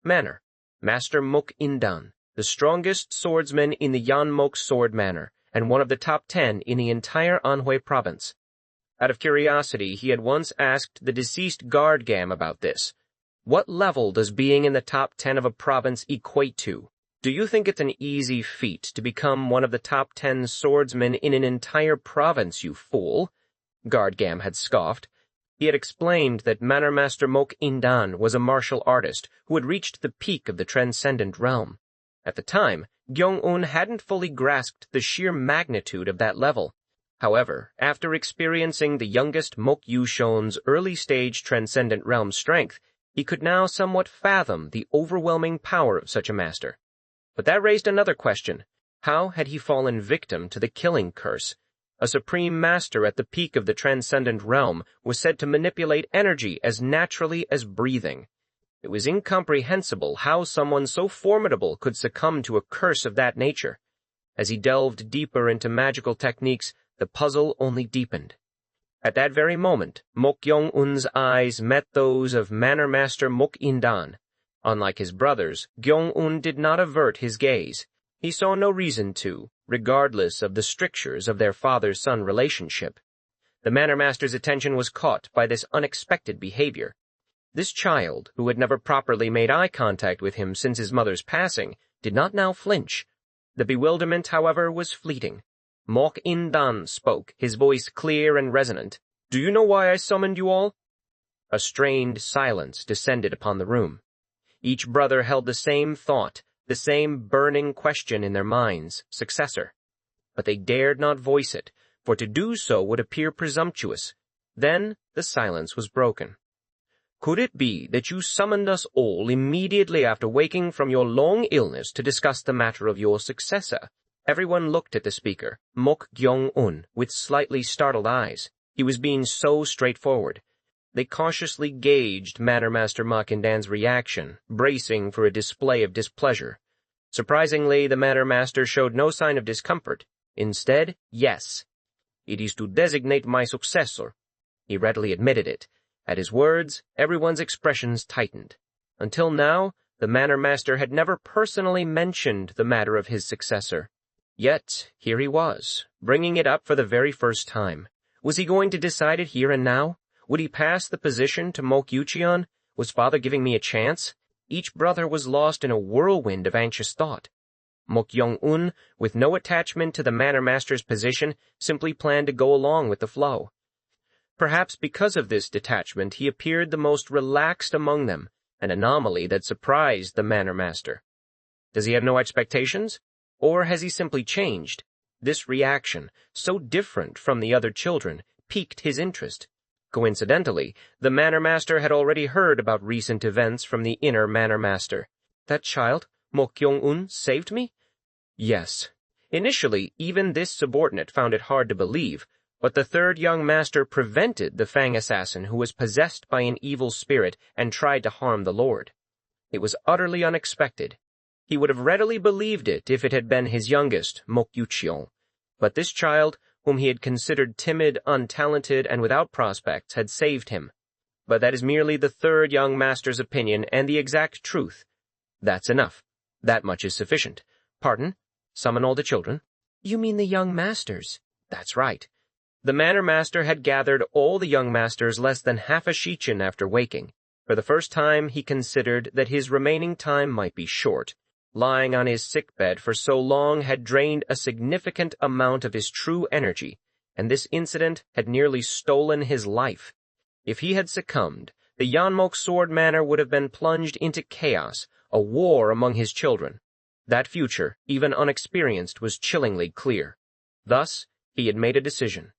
Manor, Master Mok In-dan, the strongest swordsman in the Yeon Mok Sword Manor, and one of the top 10 in the entire Anhui province. Out of curiosity, he had once asked the deceased guard Gam about this. What level does being in the top 10 of a province equate to? Do you think it's an easy feat to become one of the top 10 swordsmen in an entire province, you fool? Guard Gam had scoffed. He had explained that Manor Master Mok In-dan was a martial artist who had reached the peak of the transcendent realm. At the time, Gyeong-un hadn't fully grasped the sheer magnitude of that level. However, after experiencing the youngest Mok Yu-cheon's early-stage transcendent realm strength, he could now somewhat fathom the overwhelming power of such a master. But that raised another question. How had he fallen victim to the killing curse? A supreme master at the peak of the transcendent realm was said to manipulate energy as naturally as breathing. It was incomprehensible how someone so formidable could succumb to a curse of that nature. As he delved deeper into magical techniques, the puzzle only deepened. At that very moment, Mok Gyeong-un's eyes met those of Manor Master Mok In-dan. Unlike his brothers, Gyeong-un did not avert his gaze. He saw no reason to, regardless of the strictures of their father-son relationship. The Manor Master's attention was caught by this unexpected behavior. This child, who had never properly made eye contact with him since his mother's passing, did not now flinch. The bewilderment, however, was fleeting. Mok In-dan spoke, his voice clear and resonant. "Do you know why I summoned you all?" A strained silence descended upon the room. Each brother held the same thought, the same burning question in their minds, successor. But they dared not voice it, for to do so would appear presumptuous. Then the silence was broken. "Could it be that you summoned us all immediately after waking from your long illness to discuss the matter of your successor?" Everyone looked at the speaker, Mok Gyeong-un, with slightly startled eyes. He was being so straightforward. They cautiously gauged Manor Master Mok In-dan's reaction, bracing for a display of displeasure. Surprisingly, the Manor Master showed no sign of discomfort. Instead, yes. "It is to designate my successor." He readily admitted it. At his words, everyone's expressions tightened. Until now, the Manor Master had never personally mentioned the matter of his successor. Yet, here he was, bringing it up for the very first time. Was he going to decide it here and now? Would he pass the position to Mok Yu-cheon? Was father giving me a chance? Each brother was lost in a whirlwind of anxious thought. Mok Gyeong-un, with no attachment to the Manor Master's position, simply planned to go along with the flow. Perhaps because of this detachment he appeared the most relaxed among them, an anomaly that surprised the Manor Master. Does he have no expectations? Or has he simply changed? This reaction, so different from the other children, piqued his interest. Coincidentally, the Manor Master had already heard about recent events from the inner Manor Master. "That child, Mok Gyeong-un, saved me?" Yes. Initially, even this subordinate found it hard to believe, but the third young master prevented the Fang assassin who was possessed by an evil spirit and tried to harm the Lord. It was utterly unexpected. He would have readily believed it if it had been his youngest, Mok Gyeong-un. But this child, whom he had considered timid, untalented, and without prospects, had saved him. But that is merely the third young master's opinion and the exact truth. That's enough. That much is sufficient. Pardon? Summon all the children? You mean the young masters? That's right. The Manor Master had gathered all the young masters less than half a shichen after waking. For the first time he considered that his remaining time might be short. Lying on his sickbed for so long had drained a significant amount of his true energy, and this incident had nearly stolen his life. If he had succumbed, the Yeon Mok Sword Manor would have been plunged into chaos, a war among his children. That future, even unexperienced, was chillingly clear. Thus, he had made a decision.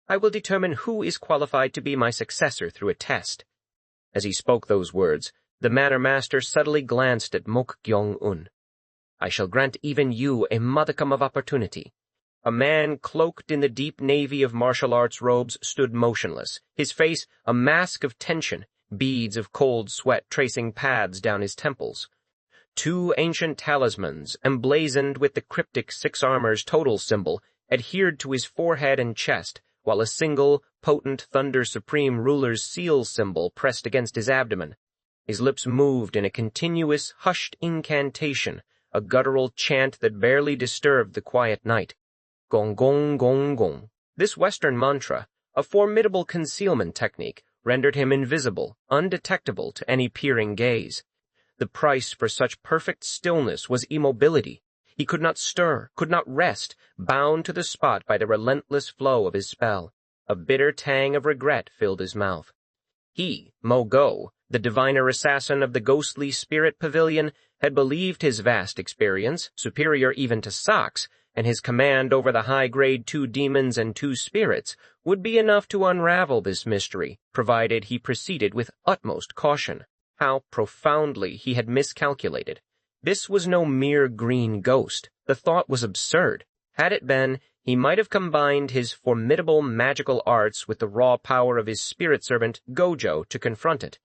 I will determine who is qualified to be my successor through a test. As he spoke those words, the Manor Master subtly glanced at Mok Gyeong-un. I shall grant even you a modicum of opportunity. A man cloaked in the deep navy of martial arts robes stood motionless, his face a mask of tension, beads of cold sweat tracing paths down his temples. Two ancient talismans, emblazoned with the cryptic Six Armor's total symbol, adhered to his forehead and chest, while a single, potent Thunder Supreme ruler's seal symbol pressed against his abdomen. His lips moved in a continuous, hushed incantation, a guttural chant that barely disturbed the quiet night. Gong gong gong gong. This Western mantra, a formidable concealment technique, rendered him invisible, undetectable to any peering gaze. The price for such perfect stillness was immobility. He could not stir, could not rest, bound to the spot by the relentless flow of his spell. A bitter tang of regret filled his mouth. He, Mo Go, the diviner assassin of the ghostly spirit pavilion, had believed his vast experience, superior even to Socks, and his command over the high-grade 2 demons and 2 spirits, would be enough to unravel this mystery, provided he proceeded with utmost caution. How profoundly he had miscalculated. This was no mere green ghost. The thought was absurd. Had it been, he might have combined his formidable magical arts with the raw power of his spirit servant, Gojo, to confront it.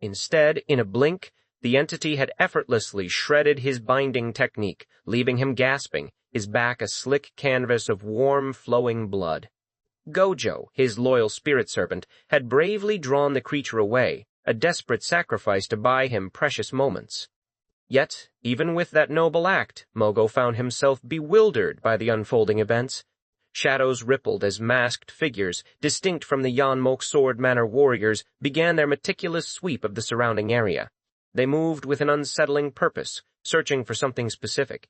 Instead, in a blink, the entity had effortlessly shredded his binding technique, leaving him gasping, his back a slick canvas of warm, flowing blood. Gojo, his loyal spirit servant, had bravely drawn the creature away, a desperate sacrifice to buy him precious moments. Yet, even with that noble act, Mogo found himself bewildered by the unfolding events. Shadows rippled as masked figures, distinct from the Yeon Mok Sword Manor warriors, began their meticulous sweep of the surrounding area. They moved with an unsettling purpose, searching for something specific.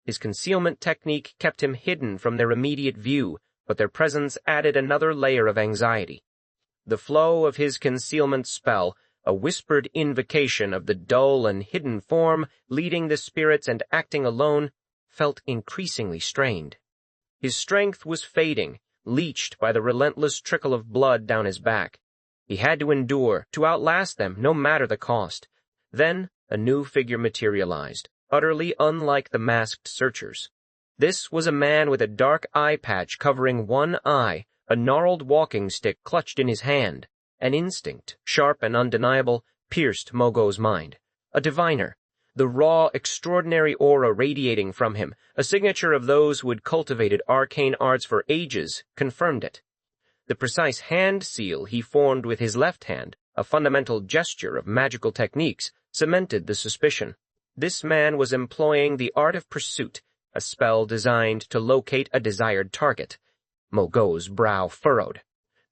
His concealment technique kept him hidden from their immediate view, but their presence added another layer of anxiety. The flow of his concealment spell, a whispered invocation of the dull and hidden form, leading the spirits and acting alone, felt increasingly strained. His strength was fading, leached by the relentless trickle of blood down his back. He had to endure, to outlast them, no matter the cost. Then, a new figure materialized, utterly unlike the masked searchers. This was a man with a dark eye patch covering one eye, a gnarled walking stick clutched in his hand. An instinct, sharp and undeniable, pierced Mogo's mind. A diviner. The raw, extraordinary aura radiating from him, a signature of those who had cultivated arcane arts for ages, confirmed it. The precise hand seal he formed with his left hand, a fundamental gesture of magical techniques, cemented the suspicion. This man was employing the art of pursuit, a spell designed to locate a desired target. Mogo's brow furrowed.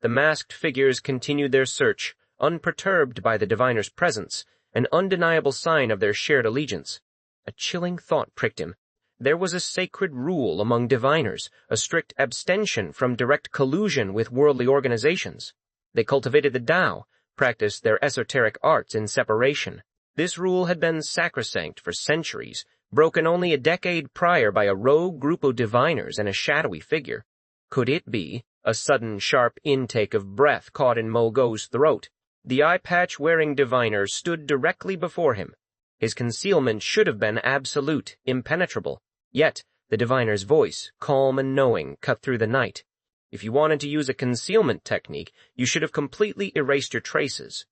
The masked figures continued their search, unperturbed by the diviner's presence, an undeniable sign of their shared allegiance. A chilling thought pricked him. There was a sacred rule among diviners, a strict abstention from direct collusion with worldly organizations. They cultivated the Tao, practiced their esoteric arts in separation. This rule had been sacrosanct for centuries, broken only a decade prior by a rogue group of diviners and a shadowy figure. Could it be? A sudden sharp intake of breath caught in Mogo's throat. The eye-patch-wearing diviner stood directly before him. His concealment should have been absolute, impenetrable. Yet, the diviner's voice, calm and knowing, cut through the night. If you wanted to use a concealment technique, you should have completely erased your traces.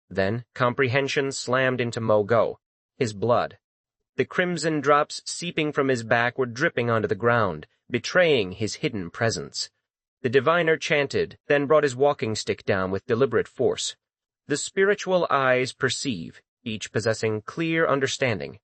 Then, comprehension slammed into Mogo. His blood. The crimson drops seeping from his back were dripping onto the ground, betraying his hidden presence. The diviner chanted, then brought his walking stick down with deliberate force. The spiritual eyes perceive, each possessing clear understanding.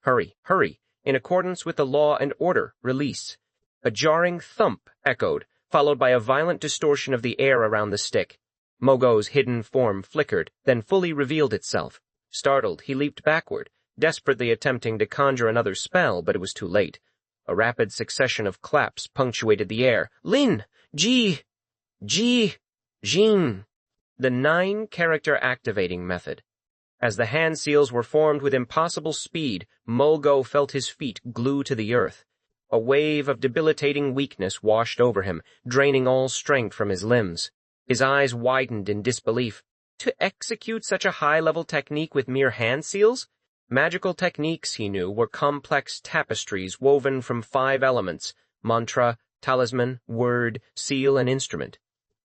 Hurry, hurry, in accordance with the law and order, release. A jarring thump echoed, followed by a violent distortion of the air around the stick. Mogo's hidden form flickered, then fully revealed itself. Startled, he leaped backward, desperately attempting to conjure another spell, but it was too late. A rapid succession of claps punctuated the air. Lin! Ji! Jin! The 9-character activating method. As the hand seals were formed with impossible speed, Mogo felt his feet glue to the earth. A wave of debilitating weakness washed over him, draining all strength from his limbs. His eyes widened in disbelief. To execute such a high-level technique with mere hand seals? Magical techniques, he knew, were complex tapestries woven from 5 elements: mantra, talisman, word, seal, and instrument.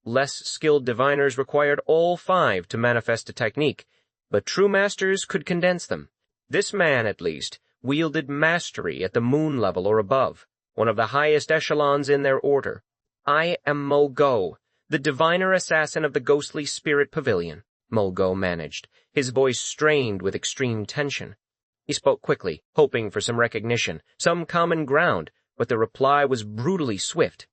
Less skilled diviners required all 5 to manifest a technique, but true masters could condense them. This man, at least, wielded mastery at the moon level or above, one of the highest echelons in their order. I am Mogo, the diviner assassin of the ghostly spirit pavilion, Mogo managed, his voice strained with extreme tension. He spoke quickly, hoping for some recognition, some common ground, but the reply was brutally swift.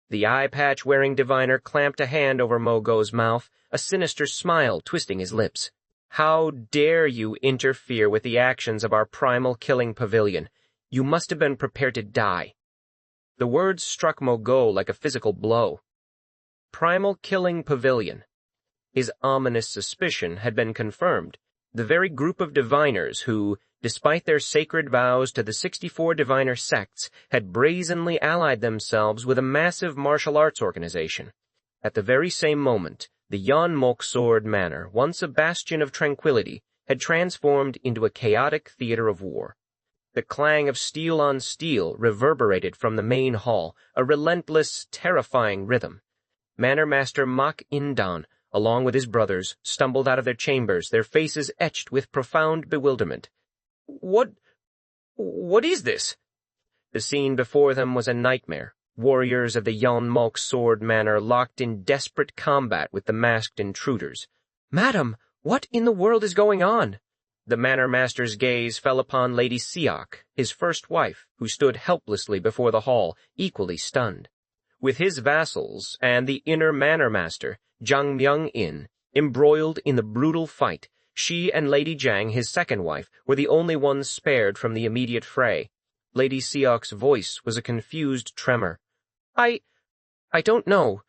The eye-patch-wearing diviner clamped a hand over Mogo's mouth, a sinister smile twisting his lips. How dare you interfere with the actions of our primal killing pavilion? You must have been prepared to die. The words struck Mogo like a physical blow. Primal killing pavilion. His ominous suspicion had been confirmed. The very group of diviners who, despite their sacred vows to the 64 diviner sects, had brazenly allied themselves with a massive martial arts organization. At the very same moment, the Yeon Mok Sword Manor, once a bastion of tranquility, had transformed into a chaotic theater of war. The clang of steel on steel reverberated from the main hall, a relentless, terrifying rhythm. Manor Master Mok Gyeong-un, along with his brothers, stumbled out of their chambers, their faces etched with profound bewilderment. What is this? The scene before them was a nightmare. Warriors of the Yeon Mok Sword Manor locked in desperate combat with the masked intruders. Madam, what in the world is going on? The Manor Master's gaze fell upon Lady Seok, his first wife, who stood helplessly before the hall, equally stunned. With his vassals and the inner Manor Master, Jang Myung-in, embroiled in the brutal fight, she and Lady Jang, his second wife, were the only ones spared from the immediate fray. Lady Seok's voice was a confused tremor. I don't know.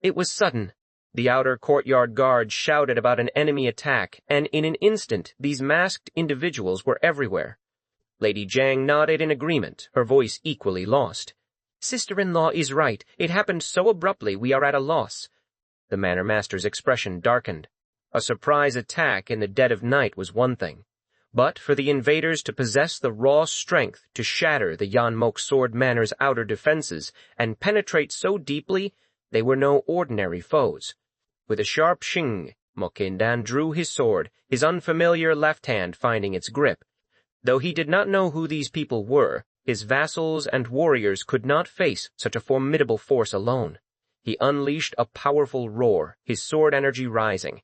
It was sudden. The outer courtyard guards shouted about an enemy attack, and in an instant these masked individuals were everywhere. Lady Jang nodded in agreement, her voice equally lost. Sister-in-law is right. It happened so abruptly we are at a loss. The Manor Master's expression darkened. A surprise attack in the dead of night was one thing, but for the invaders to possess the raw strength to shatter the Yeon Mok Sword Manor's outer defenses and penetrate so deeply, they were no ordinary foes. With a sharp shing, Mok Gyeong-un drew his sword, his unfamiliar left hand finding its grip. Though he did not know who these people were, his vassals and warriors could not face such a formidable force alone. He unleashed a powerful roar, his sword energy rising.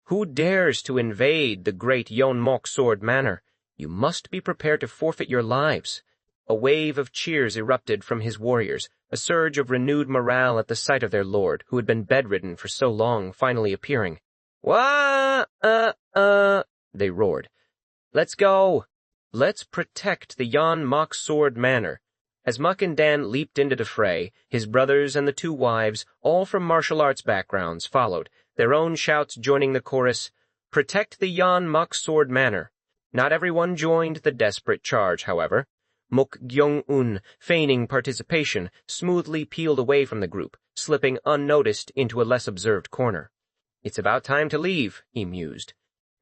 Who dares to invade the great Yeon Mok Sword Manor? You must be prepared to forfeit your lives. A wave of cheers erupted from his warriors, a surge of renewed morale at the sight of their lord, who had been bedridden for so long, finally appearing. Wah! They roared. Let's go! Let's protect the Yeon Mok Sword Manor. As Mok Gyeong-un leaped into the fray, his brothers and the 2 wives, all from martial arts backgrounds, followed, their own shouts joining the chorus, Protect the Yeon Mok Sword Manor. Not everyone joined the desperate charge, however. Mok Gyeong-un, feigning participation, smoothly peeled away from the group, slipping unnoticed into a less observed corner. It's about time to leave, he mused.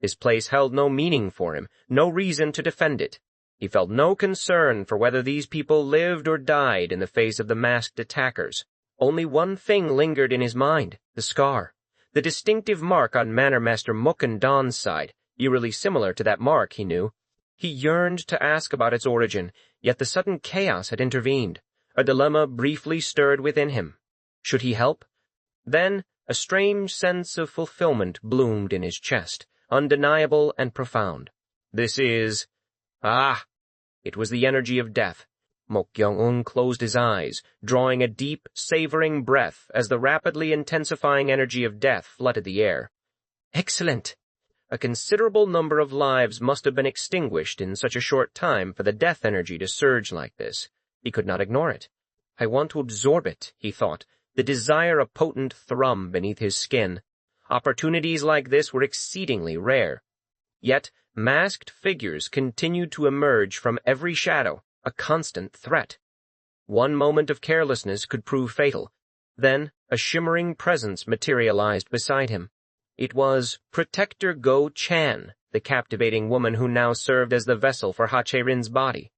This place held no meaning for him, no reason to defend it. He felt no concern for whether these people lived or died in the face of the masked attackers. Only one thing lingered in his mind, the scar. The distinctive mark on Manor Master Mok-and-don's side, eerily similar to that mark, he knew. He yearned to ask about its origin, yet the sudden chaos had intervened. A dilemma briefly stirred within him. Should he help? Then, a strange sense of fulfillment bloomed in his chest, undeniable and profound. This is... Ah! It was the energy of death. Mok Gyeong-un closed his eyes, drawing a deep, savoring breath as the rapidly intensifying energy of death flooded the air. Excellent! A considerable number of lives must have been extinguished in such a short time for the death energy to surge like this. He could not ignore it. I want to absorb it, he thought, the desire a potent thrum beneath his skin. Opportunities like this were exceedingly rare. Yet, masked figures continued to emerge from every shadow, a constant threat. One moment of carelessness could prove fatal. Then, a shimmering presence materialized beside him. It was Protector Go-chan, the captivating woman who now served as the vessel for Ha-che-rin's body.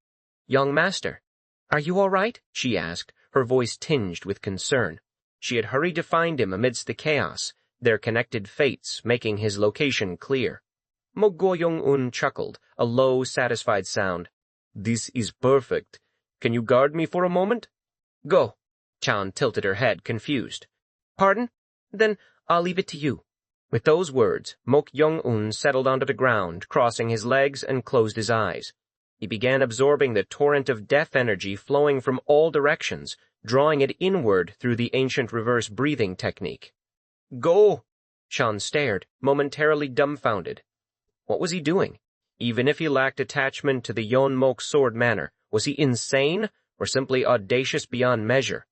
"Young master, are you all right?" she asked, her voice tinged with concern. She had hurried to find him amidst the chaos, their connected fates making his location clear. Mok Gyeong-un chuckled, a low, satisfied sound. "This is perfect. Can you guard me for a moment?" "Go." Chan tilted her head, confused. "Pardon? Then I'll leave it to you." With those words, Mok Gyeong-un settled onto the ground, crossing his legs and closed his eyes. He began absorbing the torrent of death energy flowing from all directions, drawing it inward through the ancient reverse breathing technique. "Go!" Chan stared, momentarily dumbfounded. What was he doing? Even if he lacked attachment to the Yeon Mok Sword Manor, was he insane, or simply audacious beyond measure?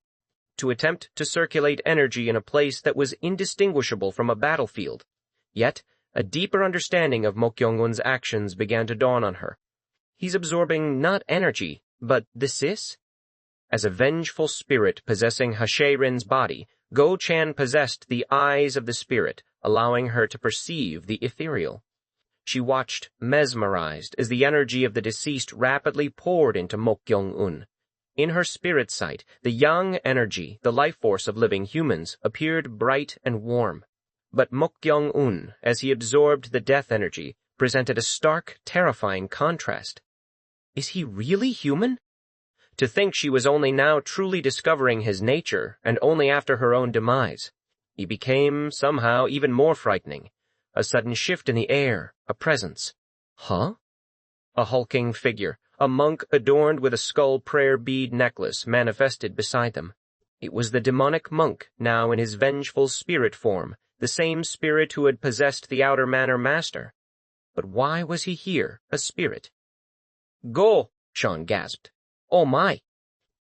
To attempt to circulate energy in a place that was indistinguishable from a battlefield. Yet, a deeper understanding of Mok Gyeong-un's actions began to dawn on her. He's absorbing not energy, but the sis? As a vengeful spirit possessing Ha-che-rin's body, Go-chan possessed the eyes of the spirit, allowing her to perceive the ethereal. She watched, mesmerized, as the energy of the deceased rapidly poured into Mok Gyeong-un. In her spirit sight, the yang energy, the life force of living humans, appeared bright and warm. But Mok Gyeong-un, as he absorbed the death energy, presented a stark, terrifying contrast. Is he really human? To think she was only now truly discovering his nature, and only after her own demise. He became, somehow, even more frightening. A sudden shift in the air, a presence. Huh? A hulking figure, a monk adorned with a skull prayer bead necklace, manifested beside them. It was the demonic monk, now in his vengeful spirit form, the same spirit who had possessed the outer Manor Master. But why was he here, a spirit? "Go!" Sean gasped. "Oh my!"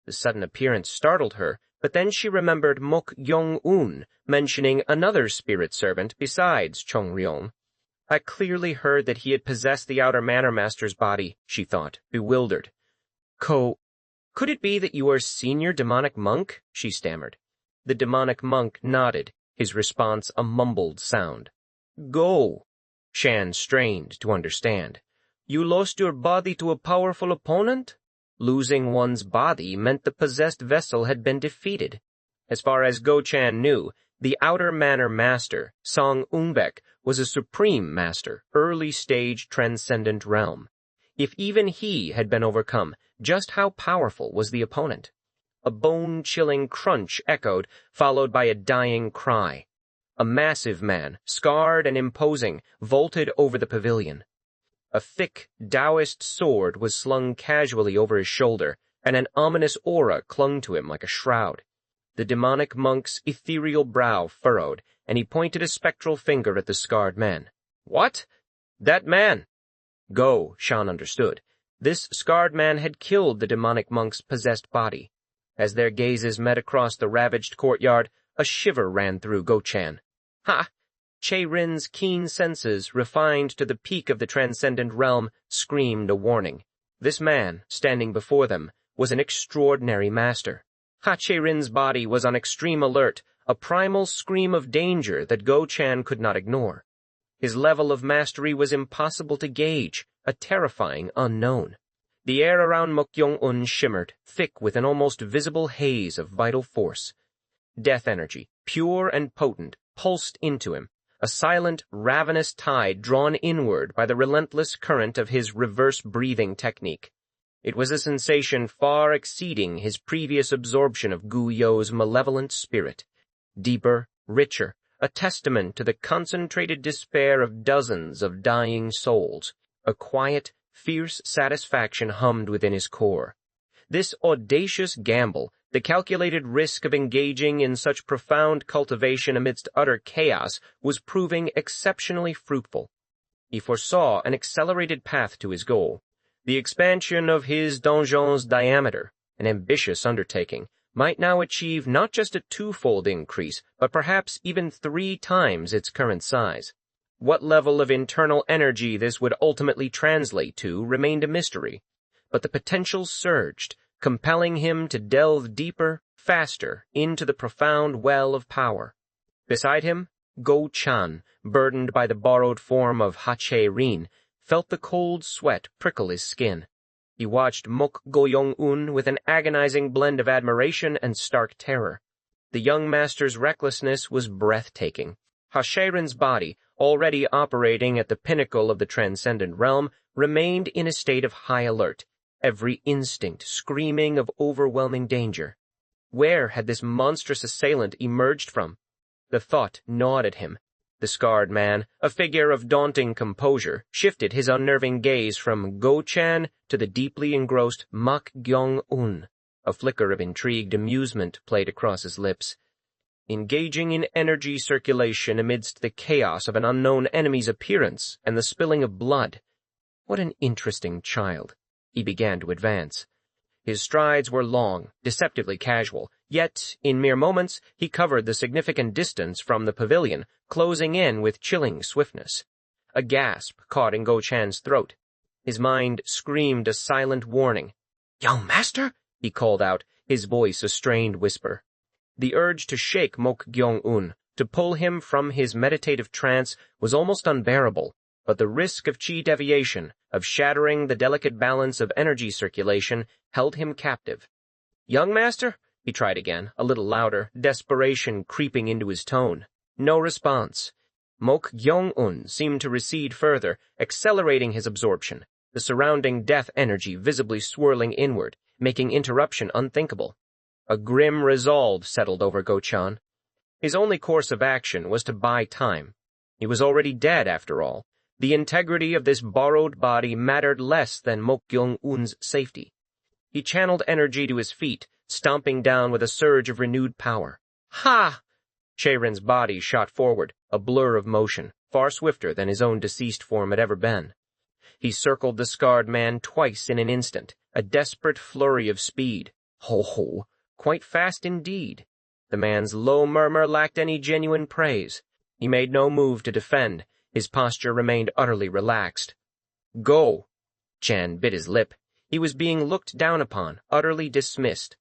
The sudden appearance startled her, but then she remembered Mok Gyeong-un mentioning another spirit servant besides Chong-ryong. I clearly heard that he had possessed the outer Manor Master's body, she thought, bewildered. Could it be that you are senior demonic monk? She stammered. The demonic monk nodded, his response a mumbled sound. Go. Shan strained to understand. You lost your body to a powerful opponent? Losing one's body meant the possessed vessel had been defeated. As far as Go-chan knew, the outer Manor Master, Song Ungbek, was a supreme master, early-stage transcendent realm. If even he had been overcome, just how powerful was the opponent? A bone-chilling crunch echoed, followed by a dying cry. A massive man, scarred and imposing, vaulted over the pavilion. A thick, Taoist sword was slung casually over his shoulder, and an ominous aura clung to him like a shroud. The demonic monk's ethereal brow furrowed, and he pointed a spectral finger at the scarred man. What? That man! Go, Shan understood. This scarred man had killed the demonic monk's possessed body. As their gazes met across the ravaged courtyard, a shiver ran through Go-chan. Ha! Che-rin's keen senses, refined to the peak of the transcendent realm, screamed a warning. This man, standing before them, was an extraordinary master. Ha-Che-Rin's body was on extreme alert, a primal scream of danger that Go-Chan could not ignore. His level of mastery was impossible to gauge, a terrifying unknown. The air around Mok Gyeong-un shimmered, thick with an almost visible haze of vital force. Death energy, pure and potent, pulsed into him, a silent, ravenous tide drawn inward by the relentless current of his reverse breathing technique. It was a sensation far exceeding his previous absorption of Gu Yo's malevolent spirit. Deeper, richer, a testament to the concentrated despair of dozens of dying souls. A quiet, fierce satisfaction hummed within his core. This audacious gamble, the calculated risk of engaging in such profound cultivation amidst utter chaos, was proving exceptionally fruitful. He foresaw an accelerated path to his goal. The expansion of his donjon's diameter, an ambitious undertaking, might now achieve not just a twofold increase, but perhaps even 3 times its current size. What level of internal energy this would ultimately translate to remained a mystery, but the potential surged, compelling him to delve deeper, faster, into the profound well of power. Beside him, Go-Chan, burdened by the borrowed form of Ha-Che-Rin, felt the cold sweat prickle his skin. He watched Mok Gyeong-un with an agonizing blend of admiration and stark terror. The young master's recklessness was breathtaking. Ha-Che-Rin's body, already operating at the pinnacle of the transcendent realm, remained in a state of high alert, every instinct screaming of overwhelming danger. Where had this monstrous assailant emerged from? The thought gnawed at him. The scarred man, a figure of daunting composure, shifted his unnerving gaze from Go-Chan to the deeply engrossed Mok Gyeong-un. A flicker of intrigued amusement played across his lips. Engaging in energy circulation amidst the chaos of an unknown enemy's appearance and the spilling of blood. What an interesting child. He began to advance. His strides were long, deceptively casual, yet, in mere moments, he covered the significant distance from the pavilion, closing in with chilling swiftness. A gasp caught in Go-Chan's throat. His mind screamed a silent warning. "Young master?" he called out, his voice a strained whisper. The urge to shake Mok Gyeong-un, to pull him from his meditative trance, was almost unbearable, but the risk of chi deviation, of shattering the delicate balance of energy circulation, held him captive. "Young master?" he tried again, a little louder, desperation creeping into his tone. No response. Mok Gyeong-un seemed to recede further, accelerating his absorption, the surrounding death energy visibly swirling inward, making interruption unthinkable. A grim resolve settled over Go-Chan. His only course of action was to buy time. He was already dead, after all. The integrity of this borrowed body mattered less than Mok Gyeong-un's safety. He channeled energy to his feet, stomping down with a surge of renewed power. Ha! Che-Rin's body shot forward, a blur of motion, far swifter than his own deceased form had ever been. He circled the scarred man twice in an instant, a desperate flurry of speed. Ho-ho, quite fast indeed. The man's low murmur lacked any genuine praise. He made no move to defend. His posture remained utterly relaxed. "Go!" Chan bit his lip. He was being looked down upon, utterly dismissed.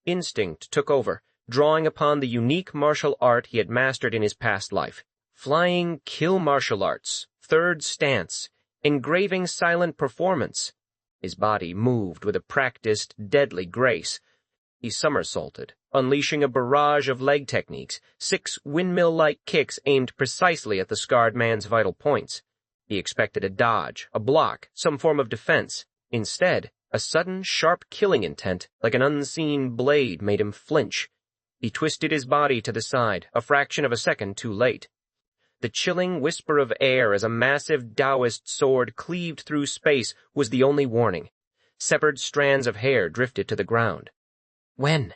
Instinct took over, drawing upon the unique martial art he had mastered in his past life. Flying kill martial arts, third stance, engraving silent performance. His body moved with a practiced, deadly grace. He somersaulted, unleashing a barrage of leg techniques, 6 windmill-like kicks aimed precisely at the scarred man's vital points. He expected a dodge, a block, some form of defense. Instead, a sudden, sharp killing intent, like an unseen blade, made him flinch. He twisted his body to the side, a fraction of a second too late. The chilling whisper of air as a massive Taoist sword cleaved through space was the only warning. Severed strands of hair drifted to the ground. When?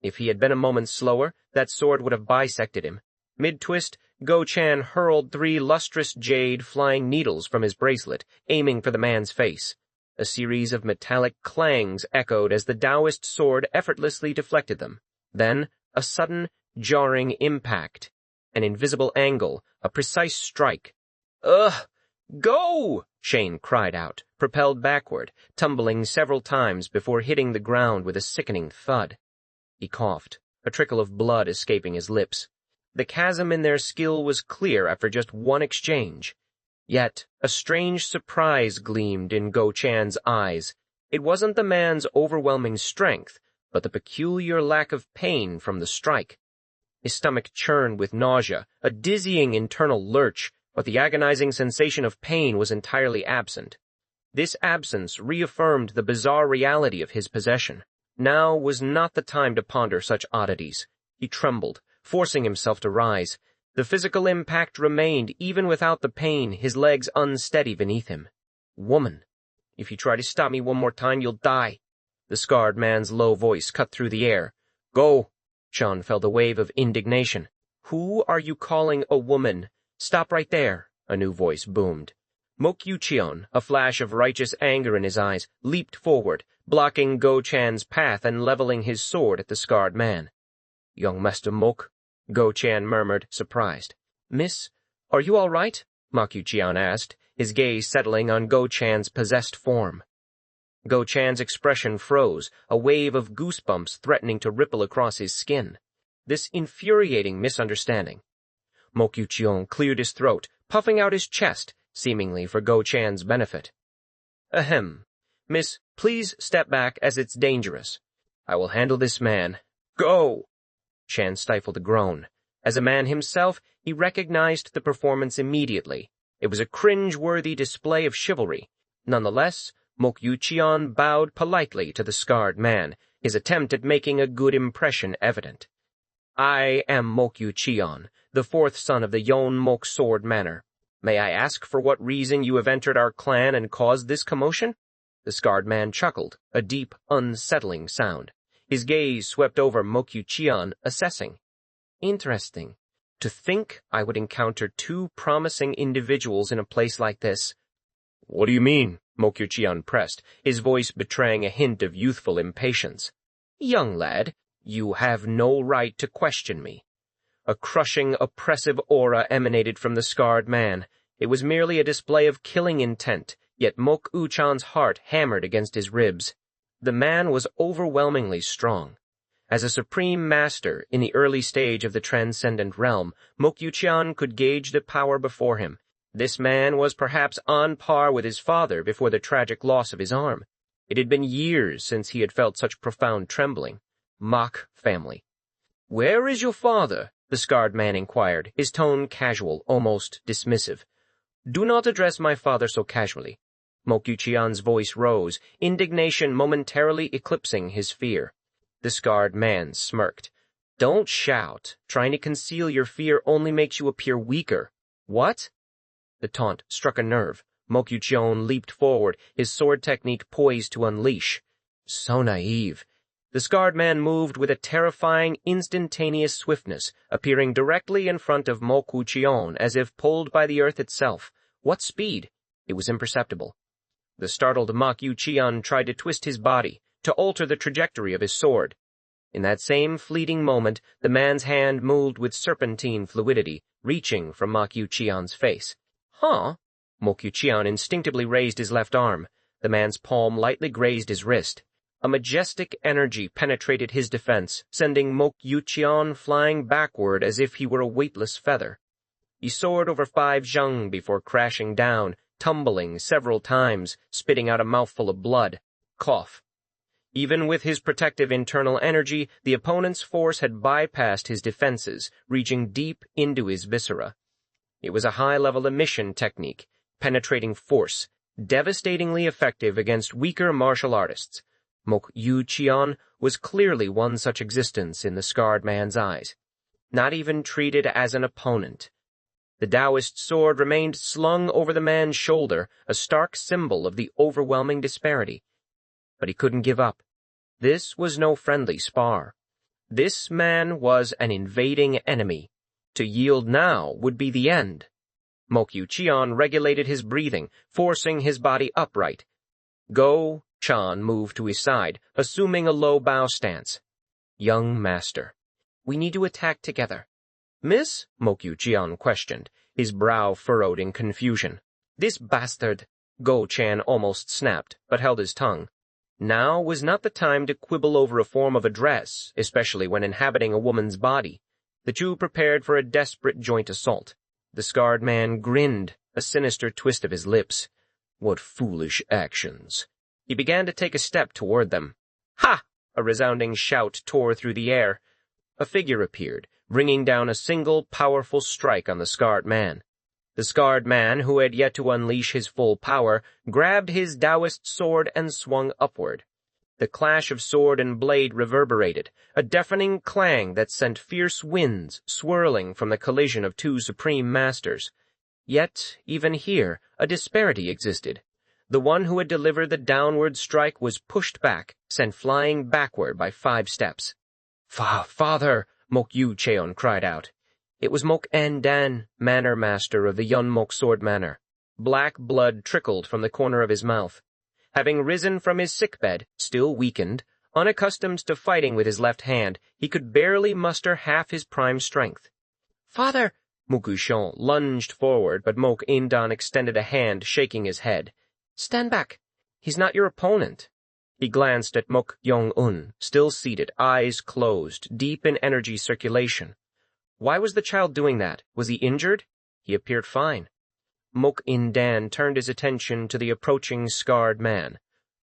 If he had been a moment slower, that sword would have bisected him. Mid-twist, Go-Chan hurled 3 lustrous jade flying needles from his bracelet, aiming for the man's face. A series of metallic clangs echoed as the Taoist sword effortlessly deflected them. Then, a sudden, jarring impact. An invisible angle, a precise strike. "Ugh! Go!" Shane cried out, propelled backward, tumbling several times before hitting the ground with a sickening thud. He coughed, a trickle of blood escaping his lips. The chasm in their skill was clear after just one exchange. Yet, a strange surprise gleamed in Go-chan's eyes. It wasn't the man's overwhelming strength, but the peculiar lack of pain from the strike. His stomach churned with nausea, a dizzying internal lurch, but the agonizing sensation of pain was entirely absent. This absence reaffirmed the bizarre reality of his possession. Now was not the time to ponder such oddities. He trembled, forcing himself to rise. The physical impact remained even without the pain, his legs unsteady beneath him. Woman, if you try to stop me one more time, you'll die. The scarred man's low voice cut through the air. Go! Chan felt a wave of indignation. Who are you calling a woman? Stop right there, a new voice boomed. Mok Gyeong-un, a flash of righteous anger in his eyes, leaped forward, blocking Go-chan's path and leveling his sword at the scarred man. Young Master Mok, Go-chan murmured, surprised. Miss, are you all right? Mok Gyeong-un asked, his gaze settling on Go-chan's possessed form. Go-chan's expression froze, a wave of goosebumps threatening to ripple across his skin. This infuriating misunderstanding. Mok Gyeong-un cleared his throat, puffing out his chest, seemingly for Go-chan's benefit. Ahem. Miss, please step back as it's dangerous. I will handle this man. Go! Chan stifled a groan. As a man himself, he recognized the performance immediately. It was a cringe-worthy display of chivalry. Nonetheless, Mok Gyeong-un bowed politely to the scarred man, his attempt at making a good impression evident. I am Mok Gyeong-un, the fourth son of the Yeon Mok Sword Manor. May I ask for what reason you have entered our clan and caused this commotion? The scarred man chuckled, a deep, unsettling sound. His gaze swept over Mok Gyeong-un, assessing. Interesting. To think I would encounter two promising individuals in a place like this. What do you mean? Mok Gyeong-un pressed, his voice betraying a hint of youthful impatience. Young lad, you have no right to question me. A crushing, oppressive aura emanated from the scarred man. It was merely a display of killing intent, yet Mok Gyeong-un's heart hammered against his ribs. The man was overwhelmingly strong. As a supreme master in the early stage of the transcendent realm, Mok Gyeong-un could gauge the power before him. This man was perhaps on par with his father before the tragic loss of his arm. It had been years since he had felt such profound trembling. Mok family. Where is your father? The scarred man inquired, his tone casual, almost dismissive. Do not address my father so casually. Mok Gyeong-un's voice rose, indignation momentarily eclipsing his fear. The scarred man smirked. Don't shout. Trying to conceal your fear only makes you appear weaker. What? The taunt struck a nerve. Mok Gyeong-un leaped forward, his sword technique poised to unleash. So naive. The scarred man moved with a terrifying, instantaneous swiftness, appearing directly in front of Mok Gyeong-un as if pulled by the earth itself. What speed? It was imperceptible. The startled Mok Gyeong-un tried to twist his body, to alter the trajectory of his sword. In that same fleeting moment, the man's hand moved with serpentine fluidity, reaching from Mok Gyeong-un's face. Huh? Mok Gyeong-un instinctively raised his left arm. The man's palm lightly grazed his wrist. A majestic energy penetrated his defense, sending Mok Gyeong-un flying backward as if he were a weightless feather. He soared over 5 zhang before crashing down, tumbling several times, spitting out a mouthful of blood. Cough. Even with his protective internal energy, the opponent's force had bypassed his defenses, reaching deep into his viscera. It was a high-level emission technique, penetrating force, devastatingly effective against weaker martial artists. Mok Gyeong-un was clearly one such existence in the scarred man's eyes. Not even treated as an opponent. The Taoist sword remained slung over the man's shoulder, a stark symbol of the overwhelming disparity. But he couldn't give up. This was no friendly spar. This man was an invading enemy. To yield now would be the end. Mok Gyeong-un regulated his breathing, forcing his body upright. Go-chan moved to his side, assuming a low bow stance. Young master. We need to attack together. Miss? Mok Gyeong-un questioned, his brow furrowed in confusion. This bastard. Go-chan almost snapped, but held his tongue. Now was not the time to quibble over a form of address, especially when inhabiting a woman's body. The two prepared for a desperate joint assault. The scarred man grinned, a sinister twist of his lips. What foolish actions. He began to take a step toward them. Ha! A resounding shout tore through the air. A figure appeared, bringing down a single powerful strike on the scarred man. The scarred man, who had yet to unleash his full power, grabbed his Taoist sword and swung upward. The clash of sword and blade reverberated, a deafening clang that sent fierce winds swirling from the collision of two supreme masters. Yet, even here, a disparity existed. The one who had delivered the downward strike was pushed back, sent flying backward by 5 steps. Father! Mok Gyeong-un cried out. It was Mok Dan, Manor Master of the Yeon Mok Sword Manor. Black blood trickled from the corner of his mouth. Having risen from his sickbed, still weakened, unaccustomed to fighting with his left hand, he could barely muster half his prime strength. Father! Mok Gyeong-un lunged forward, but Mok Dan extended a hand, shaking his head. Stand back. He's not your opponent. He glanced at Mok Gyeong-un, still seated, eyes closed, deep in energy circulation. Why was the child doing that? Was he injured? He appeared fine. Mok Dan turned his attention to the approaching scarred man.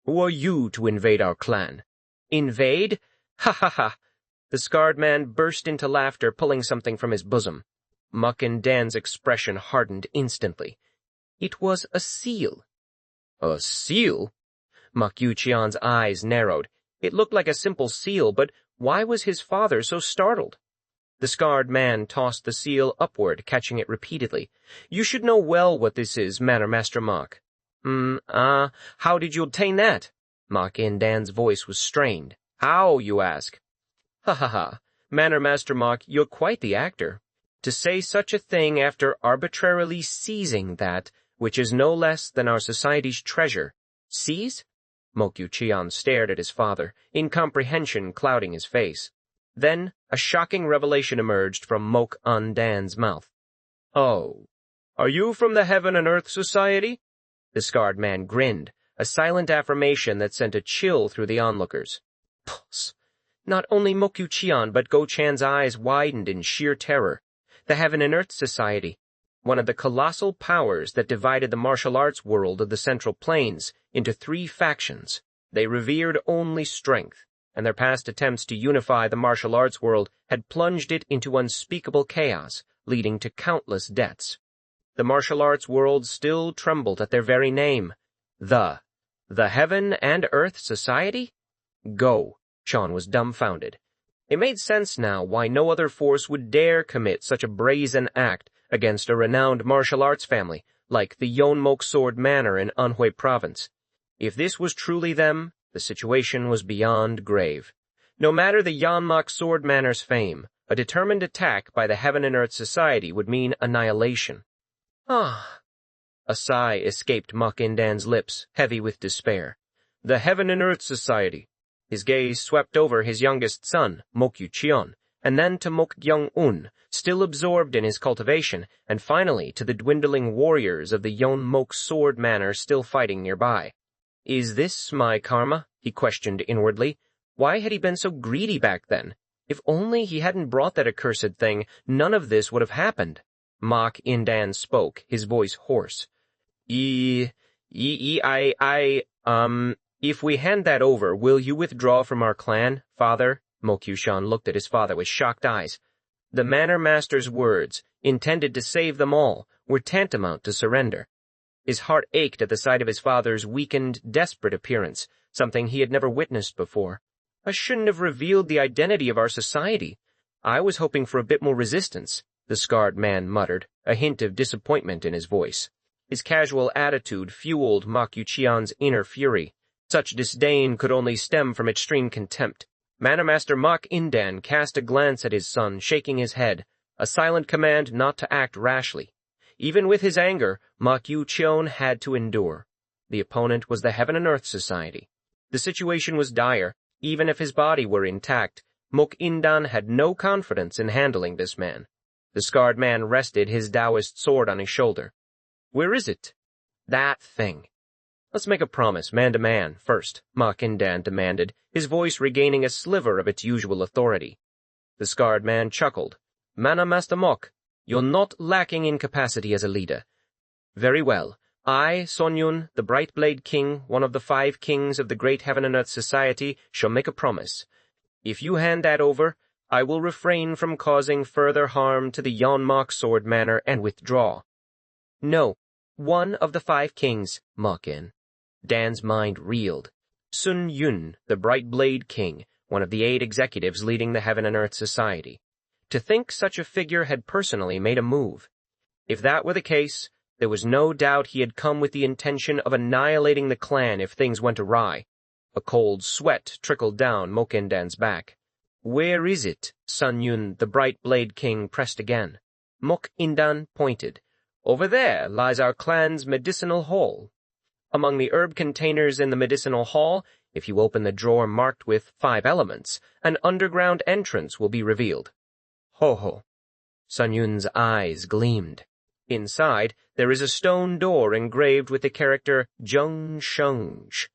Who are you to invade our clan? Invade? Ha ha ha! The scarred man burst into laughter, pulling something from his bosom. Mok Dan's expression hardened instantly. It was a seal. A seal? Mok Gyeong-un's eyes narrowed. It looked like a simple seal, but why was his father so startled? The scarred man tossed the seal upward, catching it repeatedly. You should know well what this is, Manor Master Mok. How did you obtain that? Mok Dan's voice was strained. How, you ask? Ha ha ha. Manor Master Mok, you're quite the actor. To say such a thing after arbitrarily seizing that, which is no less than our society's treasure. Seize? Mok Gyeong-un stared at his father, incomprehension clouding his face. Then, a shocking revelation emerged from Mok Dan's mouth. Oh, are you from the Heaven and Earth Society? The scarred man grinned, a silent affirmation that sent a chill through the onlookers. Pulse. Not only Mok Gyeong-un, but Go-chan's eyes widened in sheer terror. The Heaven and Earth Society, one of the colossal powers that divided the martial arts world of the Central Plains into 3 factions. They revered only strength, and their past attempts to unify the martial arts world had plunged it into unspeakable chaos, leading to countless deaths. The martial arts world still trembled at their very name. The Heaven and Earth Society? Go-chan was dumbfounded. It made sense now why no other force would dare commit such a brazen act against a renowned martial arts family like the Yeon Mok Sword Manor in Anhui Province. If this was truly them, the situation was beyond grave. No matter the Yeon Mok Sword Manor's fame, a determined attack by the Heaven and Earth Society would mean annihilation. A sigh escaped Mok Dan's lips, heavy with despair. The Heaven and Earth Society. His gaze swept over his youngest son, Mok Gyeong-un, and then to Mok Gyeong-un, still absorbed in his cultivation, and finally to the dwindling warriors of the Yeon Mok Sword Manor still fighting nearby. Is this my karma? He questioned inwardly. Why had he been so greedy back then? If only he hadn't brought that accursed thing, none of this would have happened. Mok Dan spoke, his voice hoarse. If we hand that over, will you withdraw from our clan, father? Mok Gyeong-un looked at his father with shocked eyes. The Manor Master's words, intended to save them all, were tantamount to surrender. His heart ached at the sight of his father's weakened, desperate appearance, something he had never witnessed before. I shouldn't have revealed the identity of our society. I was hoping for a bit more resistance, the scarred man muttered, a hint of disappointment in his voice. His casual attitude fueled Mok Gyeong-un's inner fury. Such disdain could only stem from extreme contempt. Manor Master Mok Dan cast a glance at his son, shaking his head, a silent command not to act rashly. Even with his anger, Mok Gyeong-un had to endure. The opponent was the Heaven and Earth Society. The situation was dire. Even if his body were intact, Mok Dan had no confidence in handling this man. The scarred man rested his Taoist sword on his shoulder. Where is it? That thing. Let's make a promise, man to man, first, Mok Gyeong-un demanded, his voice regaining a sliver of its usual authority. The scarred man chuckled. Manor Master Mok, you're not lacking in capacity as a leader. Very well. I, Son-yun, the Bright Blade King, one of the 5 kings of the Great Heaven and Earth Society, shall make a promise. If you hand that over, I will refrain from causing further harm to the Yeon Mok Sword Manor and withdraw. No, one of the 5 kings, Mok-in. Dan's mind reeled. Sun-yun, the Bright Blade King, one of the 8 executives leading the Heaven and Earth Society. To think such a figure had personally made a move. If that were the case, there was no doubt he had come with the intention of annihilating the clan if things went awry. A cold sweat trickled down Mok Gyeong-un's back. Where is it? Sun-yun, the Bright Blade King, pressed again. Mok Gyeong-un pointed. Over there lies our clan's medicinal hall. Among the herb containers in the medicinal hall, if you open the drawer marked with 5 elements, an underground entrance will be revealed. Ho-ho. Sun-yun's eyes gleamed. Inside, there is a stone door engraved with the character Jung Shunj.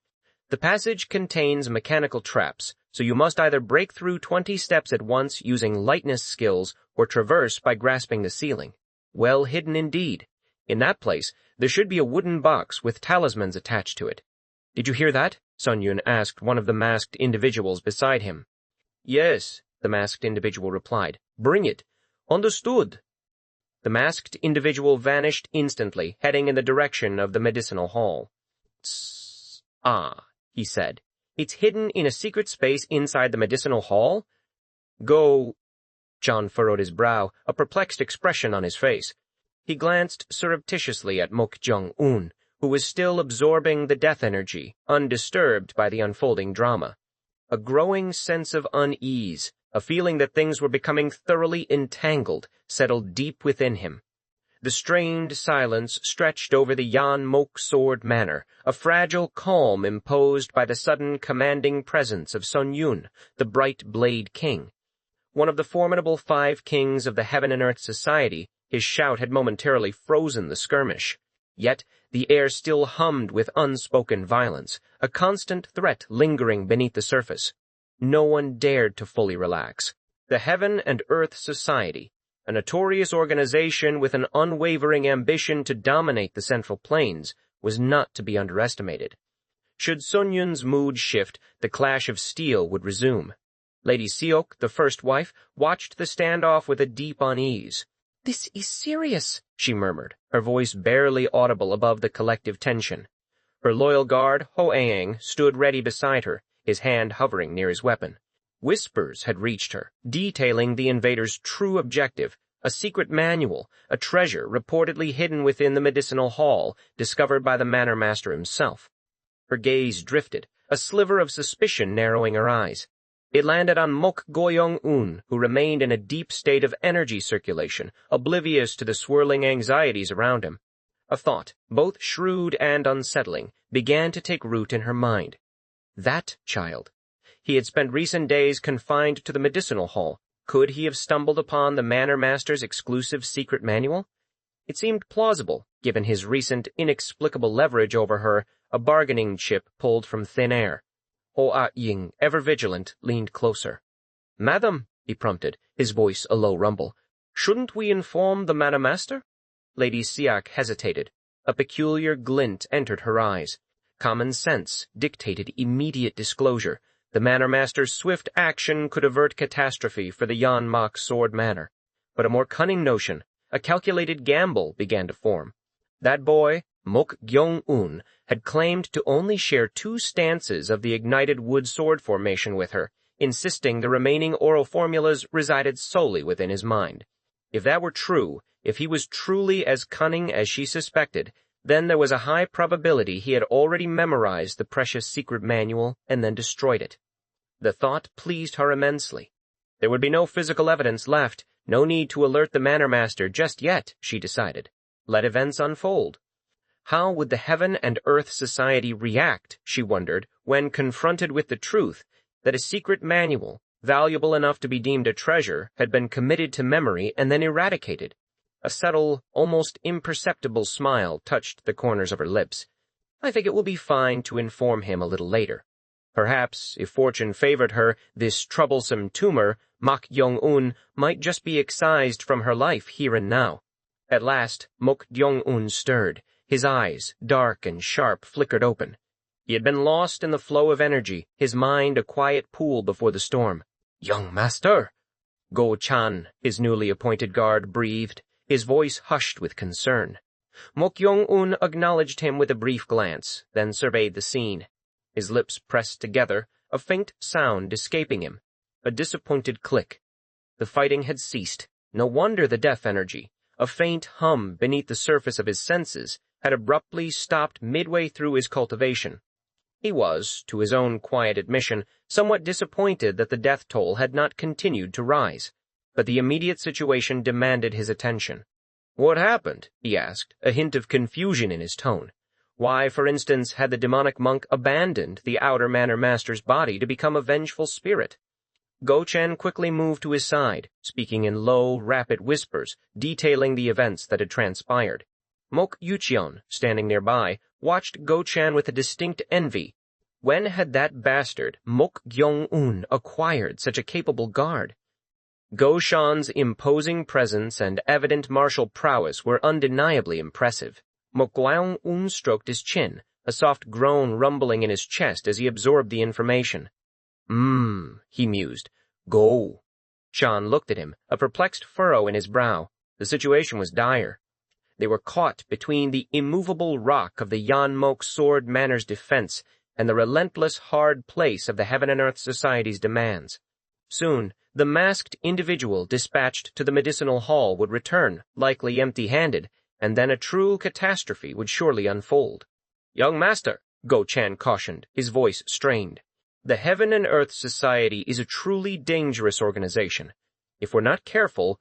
The passage contains mechanical traps, so you must either break through 20 steps at once using lightness skills or traverse by grasping the ceiling. Well hidden indeed. In that place, there should be a wooden box with talismans attached to it. Did you hear that? Sun-yun asked one of the masked individuals beside him. Yes, the masked individual replied. Bring it. Understood. The masked individual vanished instantly, heading in the direction of the medicinal hall. Ah, he said. It's hidden in a secret space inside the medicinal hall? Go. John furrowed his brow, a perplexed expression on his face. He glanced surreptitiously at Mok Gyeong-un, who was still absorbing the death energy, undisturbed by the unfolding drama. A growing sense of unease, a feeling that things were becoming thoroughly entangled, settled deep within him. The strained silence stretched over the Yeon Mok Sword Manor, a fragile calm imposed by the sudden commanding presence of Sun-yun, the Bright Blade King. One of the formidable 5 kings of the Heaven and Earth Society, his shout had momentarily frozen the skirmish. Yet the air still hummed with unspoken violence, a constant threat lingering beneath the surface. No one dared to fully relax. The Heaven and Earth Society, a notorious organization with an unwavering ambition to dominate the Central Plains, was not to be underestimated. Should Sun-yun's mood shift, the clash of steel would resume. Lady Seok, the first wife, watched the standoff with a deep unease. "This is serious," she murmured, her voice barely audible above the collective tension. Her loyal guard, Ho-aang, stood ready beside her, his hand hovering near his weapon. Whispers had reached her, detailing the invaders' true objective, a secret manual, a treasure reportedly hidden within the medicinal hall, discovered by the Manor Master himself. Her gaze drifted, a sliver of suspicion narrowing her eyes. It landed on Mok Gyeong-un, who remained in a deep state of energy circulation, oblivious to the swirling anxieties around him. A thought, both shrewd and unsettling, began to take root in her mind. That child. He had spent recent days confined to the medicinal hall. Could he have stumbled upon the Manor Master's exclusive secret manual? It seemed plausible, given his recent inexplicable leverage over her, a bargaining chip pulled from thin air. Ho-ah-ying, ever vigilant, leaned closer. "Madam," he prompted, his voice a low rumble, "shouldn't we inform the Manor Master?" Lady Siak hesitated. A peculiar glint entered her eyes. Common sense dictated immediate disclosure. The Manor Master's swift action could avert catastrophe for the Yeon Mok Sword Manor. But a more cunning notion, a calculated gamble, began to form. That boy, Mok Gyeong-un, had claimed to only share 2 stances of the ignited wood sword formation with her, insisting the remaining oral formulas resided solely within his mind. If that were true, if he was truly as cunning as she suspected, then there was a high probability he had already memorized the precious secret manual and then destroyed it. The thought pleased her immensely. There would be no physical evidence left, no need to alert the Manor Master just yet, she decided. Let events unfold. How would the Heaven and Earth Society react, she wondered, when confronted with the truth that a secret manual, valuable enough to be deemed a treasure, had been committed to memory and then eradicated? A subtle, almost imperceptible smile touched the corners of her lips. I think it will be fine to inform him a little later. Perhaps, if fortune favored her, this troublesome tumor, Mok Gyeong-un, might just be excised from her life here and now. At last, Mok Gyeong-un stirred. His eyes, dark and sharp, flickered open. He had been lost in the flow of energy, his mind a quiet pool before the storm. "Young master!" Go-chan, his newly appointed guard, breathed, his voice hushed with concern. Mok Gyeong-un acknowledged him with a brief glance, then surveyed the scene. His lips pressed together, a faint sound escaping him. A disappointed click. The fighting had ceased. No wonder the death energy, a faint hum beneath the surface of his senses, had abruptly stopped midway through his cultivation. He was, to his own quiet admission, somewhat disappointed that the death toll had not continued to rise, but the immediate situation demanded his attention. "What happened?" he asked, a hint of confusion in his tone. Why, for instance, had the demonic monk abandoned the outer Manor Master's body to become a vengeful spirit? Go-chan quickly moved to his side, speaking in low, rapid whispers, detailing the events that had transpired. Mok Yucheon, standing nearby, watched Go-chan with a distinct envy. When had that bastard, Mok Gyeong-un, acquired such a capable guard? Go-chan's imposing presence and evident martial prowess were undeniably impressive. Mok Gyeong-un stroked his chin, a soft groan rumbling in his chest as he absorbed the information. He mused. Go. Chan looked at him, a perplexed furrow in his brow. The situation was dire. They were caught between the immovable rock of the Yeon Mok Sword Manor's defense and the relentless hard place of the Heaven and Earth Society's demands. Soon, the masked individual dispatched to the medicinal hall would return, likely empty-handed, and then a true catastrophe would surely unfold. "Young master," Go-chan cautioned, his voice strained. "The Heaven and Earth Society is a truly dangerous organization. If we're not careful—"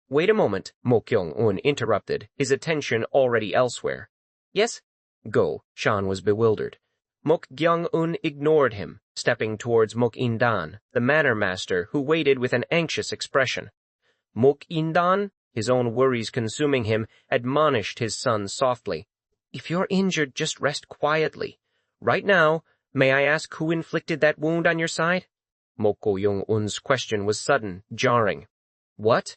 "Wait a moment," Mok Gyeong-un interrupted, his attention already elsewhere. "Yes?" Go-chan was bewildered. Mok Gyeong-un ignored him, stepping towards Mok In-dan, the Manor Master, who waited with an anxious expression. Mok In-dan, his own worries consuming him, admonished his son softly. "If you're injured, just rest quietly. Right now, may I ask who inflicted that wound on your side?" Mok Gyeong-un's question was sudden, jarring. "What?"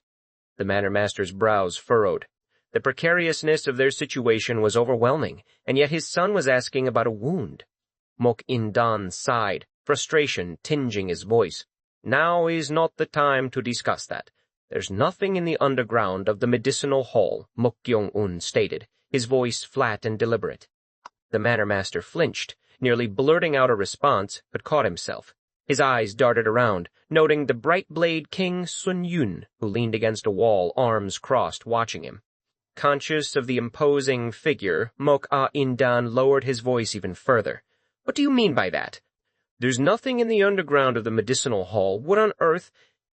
The Manor Master's brows furrowed. The precariousness of their situation was overwhelming, and yet his son was asking about a wound. Mok In-dan sighed, frustration tinging his voice. "Now is not the time to discuss that. There's nothing in the underground of the medicinal hall," Mok Gyeong-un stated, his voice flat and deliberate. The Manor Master flinched, nearly blurting out a response, but caught himself. His eyes darted around, noting the bright-blade King Sun-yun, who leaned against a wall, arms crossed, watching him. Conscious of the imposing figure, Mok In-dan lowered his voice even further. "What do you mean by that?" "There's nothing in the underground of the medicinal hall. What on earth—"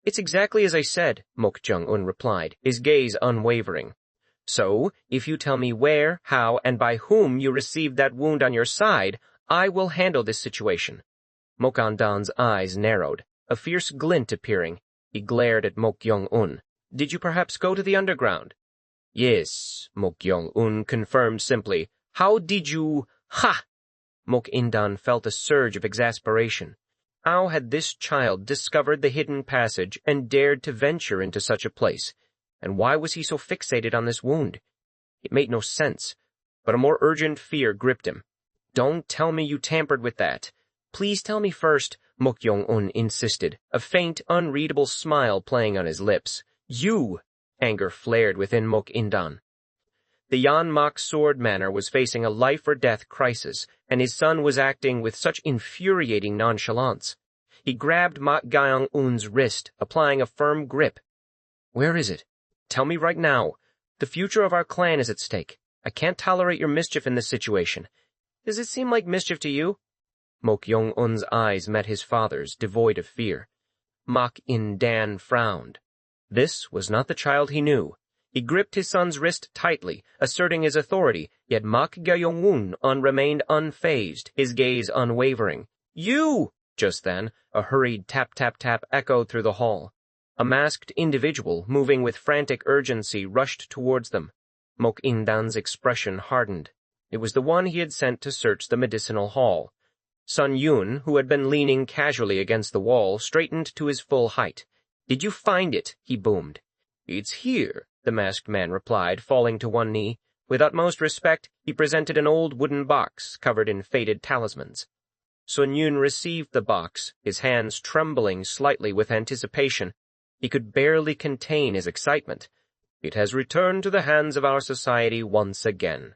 "It's exactly as I said," Mok Gyeong-un replied, his gaze unwavering. "So, if you tell me where, how, and by whom you received that wound on your side, I will handle this situation." Mok In-dan's eyes narrowed, a fierce glint appearing. He glared at Mok Gyeong-un. "Did you perhaps go to the underground?" "Yes," Mok Gyeong-un confirmed simply. "How did you— Ha!" Mok In-dan felt a surge of exasperation. How had this child discovered the hidden passage and dared to venture into such a place? And why was he so fixated on this wound? It made no sense, but a more urgent fear gripped him. "Don't tell me you tampered with that. Please tell me first," Mok Gyeong-un insisted, a faint, unreadable smile playing on his lips. "You!" Anger flared within Mok In-dan. The Yeon Mok Sword Manor was facing a life-or-death crisis, and his son was acting with such infuriating nonchalance. He grabbed Mok Gyeong-un's wrist, applying a firm grip. "Where is it? Tell me right now. The future of our clan is at stake. I can't tolerate your mischief in this situation. Does it seem like mischief to you?" Mok Gyeong-un's eyes met his father's, devoid of fear. Mok In-dan frowned. This was not the child he knew. He gripped his son's wrist tightly, asserting his authority, yet Mok Gyeong-un remained unfazed, his gaze unwavering. "You!" Just then, a hurried tap-tap-tap echoed through the hall. A masked individual, moving with frantic urgency, rushed towards them. Mok In-dan's expression hardened. It was the one he had sent to search the medicinal hall. Sun Yun, who had been leaning casually against the wall, straightened to his full height. "Did you find it?" he boomed. "It's here," the masked man replied, falling to one knee. With utmost respect, he presented an old wooden box covered in faded talismans. Sun Yun received the box, his hands trembling slightly with anticipation. He could barely contain his excitement. "It has returned to the hands of our society once again."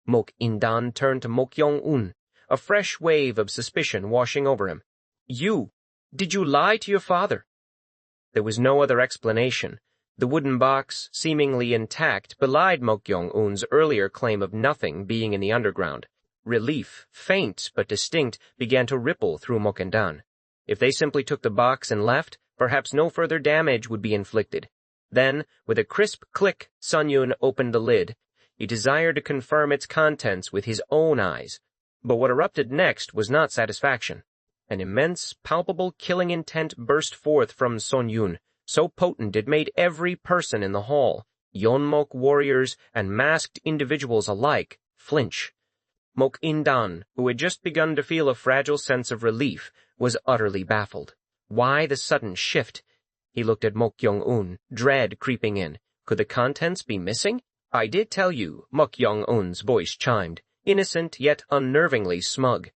Mok Indan turned to Mok Gyeong-un, a fresh wave of suspicion washing over him. Did you lie to your father?" There was no other explanation. The wooden box, seemingly intact, belied Mok Gyeong-un's earlier claim of nothing being in the underground. Relief, faint but distinct, began to ripple through Mok Indan. If they simply took the box and left, perhaps no further damage would be inflicted. Then, with a crisp click, Sun Yun opened the lid. He desired to confirm its contents with his own eyes. But what erupted next was not satisfaction. An immense, palpable killing intent burst forth from Sun Yun, so potent it made every person in the hall, Yeon Mok warriors and masked individuals alike, flinch. Mok Indan, who had just begun to feel a fragile sense of relief, was utterly baffled. Why the sudden shift? He looked at Mok Gyeong-un, dread creeping in. Could the contents be missing? "I did tell you," Mok Gyeong-un's voice chimed, innocent yet unnervingly smug.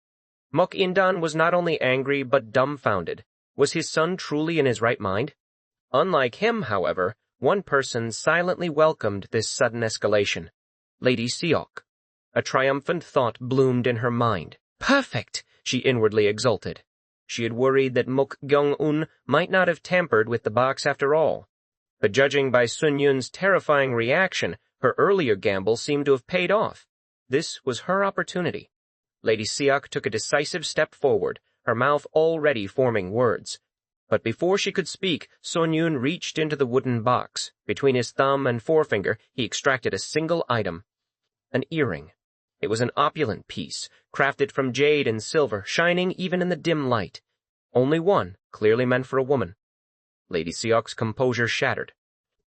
Mok Indan was not only angry but dumbfounded. Was his son truly in his right mind? Unlike him, however, one person silently welcomed this sudden escalation. Lady Seok. A triumphant thought bloomed in her mind. Perfect, she inwardly exulted. She had worried that Mok Gyeong-un might not have tampered with the box after all. But judging by Sun Yun's terrifying reaction, her earlier gamble seemed to have paid off. This was her opportunity. Lady Seok took a decisive step forward, her mouth already forming words. But before she could speak, Sun Yun reached into the wooden box. Between his thumb and forefinger, he extracted a single item. An earring. It was an opulent piece, crafted from jade and silver, shining even in the dim light. Only one, clearly meant for a woman. Lady Seok's composure shattered.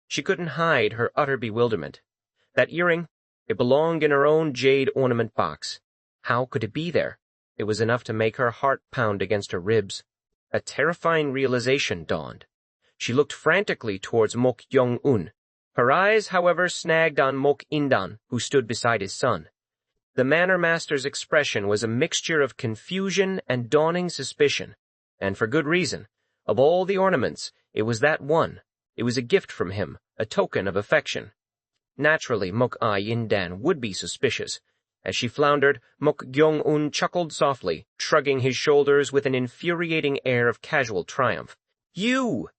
She couldn't hide her utter bewilderment. That earring, it belonged in her own jade ornament box. How could it be there? It was enough to make her heart pound against her ribs. A terrifying realization dawned. She looked frantically towards Mok Gyeong-un. Her eyes, however, snagged on Mok Indan, who stood beside his son. The Manor Master's expression was a mixture of confusion and dawning suspicion. And for good reason. Of all the ornaments, it was that one. It was a gift from him, a token of affection. Naturally, Mok Indan would be suspicious. As she floundered, Mok Gyeong-un chuckled softly, shrugging his shoulders with an infuriating air of casual triumph. "You!"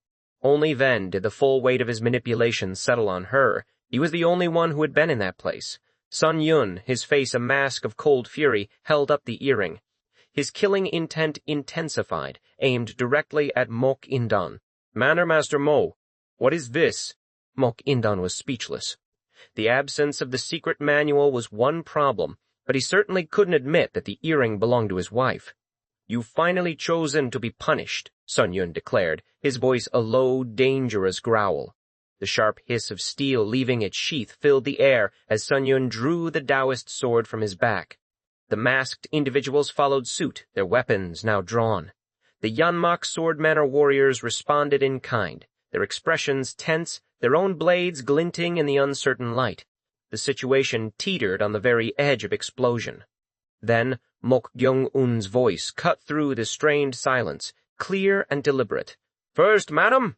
Only then did the full weight of his manipulation settle on her. He was the only one who had been in that place. Sun Yun, his face a mask of cold fury, held up the earring. His killing intent intensified, aimed directly at Mok Indan. "Manor Master Mo, what is this?" Mok Indan was speechless. The absence of the secret manual was one problem, but he certainly couldn't admit that the earring belonged to his wife. "You've finally chosen to be punished," Sun Yun declared, his voice a low, dangerous growl. The sharp hiss of steel leaving its sheath filled the air as Sun Yun drew the Taoist sword from his back. The masked individuals followed suit, their weapons now drawn. The Yeon Mok Sword Manor warriors responded in kind, their expressions tense, their own blades glinting in the uncertain light. The situation teetered on the very edge of explosion. Then, Mok Gyeong-un's voice cut through the strained silence, clear and deliberate. "First, madam!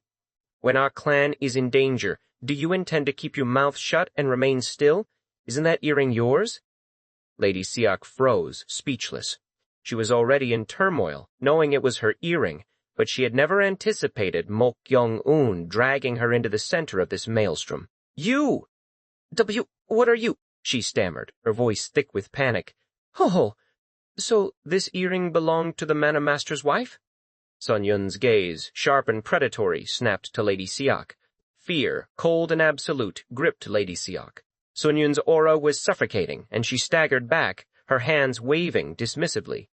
When our clan is in danger, do you intend to keep your mouth shut and remain still? Isn't that earring yours?" Lady Seok froze, speechless. She was already in turmoil, knowing it was her earring, but she had never anticipated Mok Gyeong-un dragging her into the center of this maelstrom. "You! What are you?" she stammered, her voice thick with panic. "Oh, so this earring belonged to the Manor Master's wife?" Sun Yun's gaze, sharp and predatory, snapped to Lady Seok. Fear, cold and absolute, gripped Lady Seok. Sun Yun's aura was suffocating, and she staggered back, her hands waving dismissively.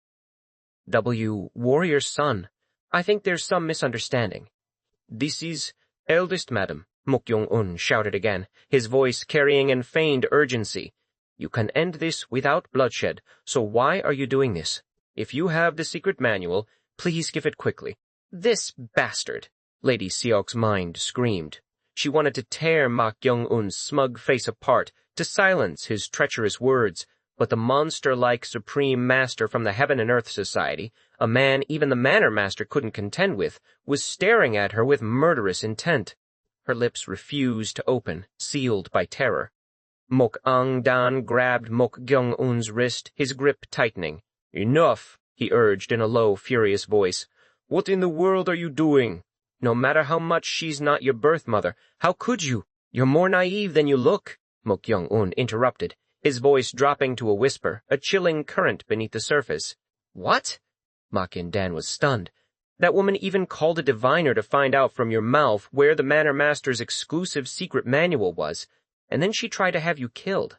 "Warrior's son. I think there's some misunderstanding." "This is eldest madam," Mok Gyeong-un shouted again, his voice carrying in feigned urgency. You can end this without bloodshed, so why are you doing this? If you have the secret manual, please give it quickly. This bastard! Lady Seok's mind screamed. She wanted to tear Mok Gyeong-un's smug face apart, to silence his treacherous words, but the monster-like supreme master from the Heaven and Earth Society, a man even the Manor Master couldn't contend with, was staring at her with murderous intent. Her lips refused to open, sealed by terror. Mok Ang-dan grabbed Mok Gyeong-un's wrist, his grip tightening. "Enough," he urged in a low, furious voice. "What in the world are you doing? No matter how much she's not your birth mother, how could you? You're more naive than you look," Mok Gyeong-un interrupted, his voice dropping to a whisper, a chilling current beneath the surface. "What?" Mok In-dan was stunned. "That woman even called a diviner to find out from your mouth where the Manor Master's exclusive secret manual was, and then she tried to have you killed.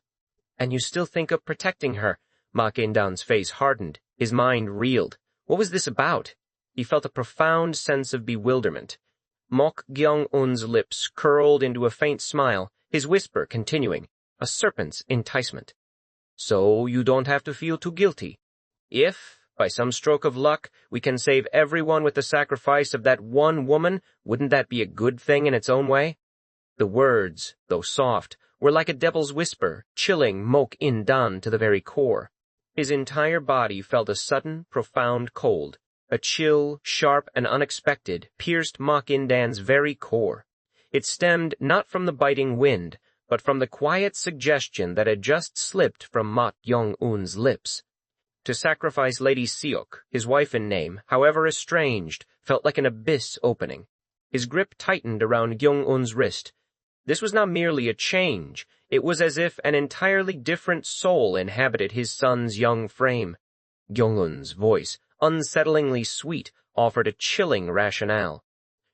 And you still think of protecting her?" Mok In-dan's face hardened, his mind reeled. What was this about? He felt a profound sense of bewilderment. Mok Gyeong-un's lips curled into a faint smile, his whisper continuing, a serpent's enticement. "So you don't have to feel too guilty. If, by some stroke of luck, we can save everyone with the sacrifice of that one woman, wouldn't that be a good thing in its own way?" The words, though soft, were like a devil's whisper, chilling Mok In-dan to the very core. His entire body felt a sudden, profound cold. A chill, sharp and unexpected, pierced Mok In-dan's very core. It stemmed not from the biting wind, but from the quiet suggestion that had just slipped from Mok Gyeong-un's lips. To sacrifice Lady Seok, his wife in name, however estranged, felt like an abyss opening. His grip tightened around Gyeong-un's wrist. This was not merely a change, it was as if an entirely different soul inhabited his son's young frame. Gyeong-un's voice, unsettlingly sweet, offered a chilling rationale.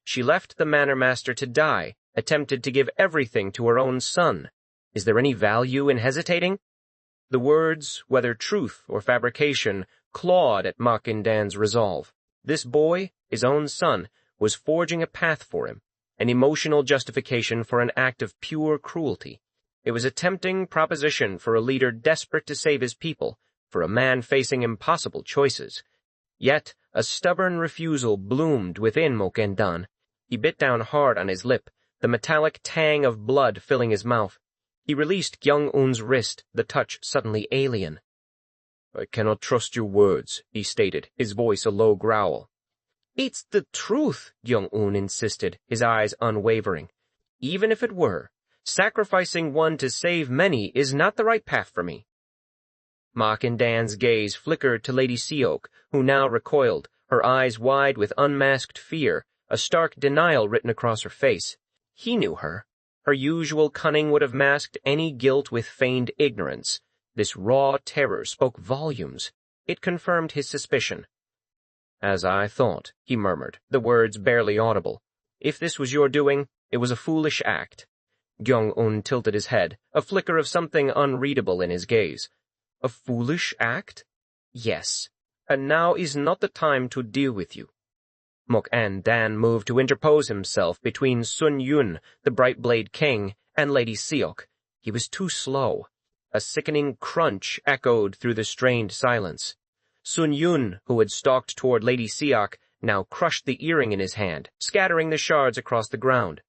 She left the Manor Master to die, attempted to give everything to her own son. Is there any value in hesitating? The words, whether truth or fabrication, clawed at Mok In-dan's resolve. This boy, his own son, was forging a path for him, an emotional justification for an act of pure cruelty. It was a tempting proposition for a leader desperate to save his people, for a man facing impossible choices. Yet a stubborn refusal bloomed within Mok In-dan. He bit down hard on his lip, the metallic tang of blood filling his mouth. He released Gyeong-un's wrist, the touch suddenly alien. "I cannot trust your words," he stated, his voice a low growl. "It's the truth," Gyeong-un insisted, his eyes unwavering. "Even if it were, sacrificing one to save many is not the right path for me." Mok In-dan's gaze flickered to Lady Seok, who now recoiled, her eyes wide with unmasked fear, a stark denial written across her face. He knew her. Her usual cunning would have masked any guilt with feigned ignorance. This raw terror spoke volumes. It confirmed his suspicion. "As I thought," he murmured, the words barely audible. "If this was your doing, it was a foolish act." Gyeong-un tilted his head, a flicker of something unreadable in his gaze. "A foolish act?" "Yes. And now is not the time to deal with you." Mok In-dan moved to interpose himself between Sun-yun, the bright-blade king, and Lady Seok. He was too slow. A sickening crunch echoed through the strained silence. Sun-yun, who had stalked toward Lady Seok, now crushed the earring in his hand, scattering the shards across the ground.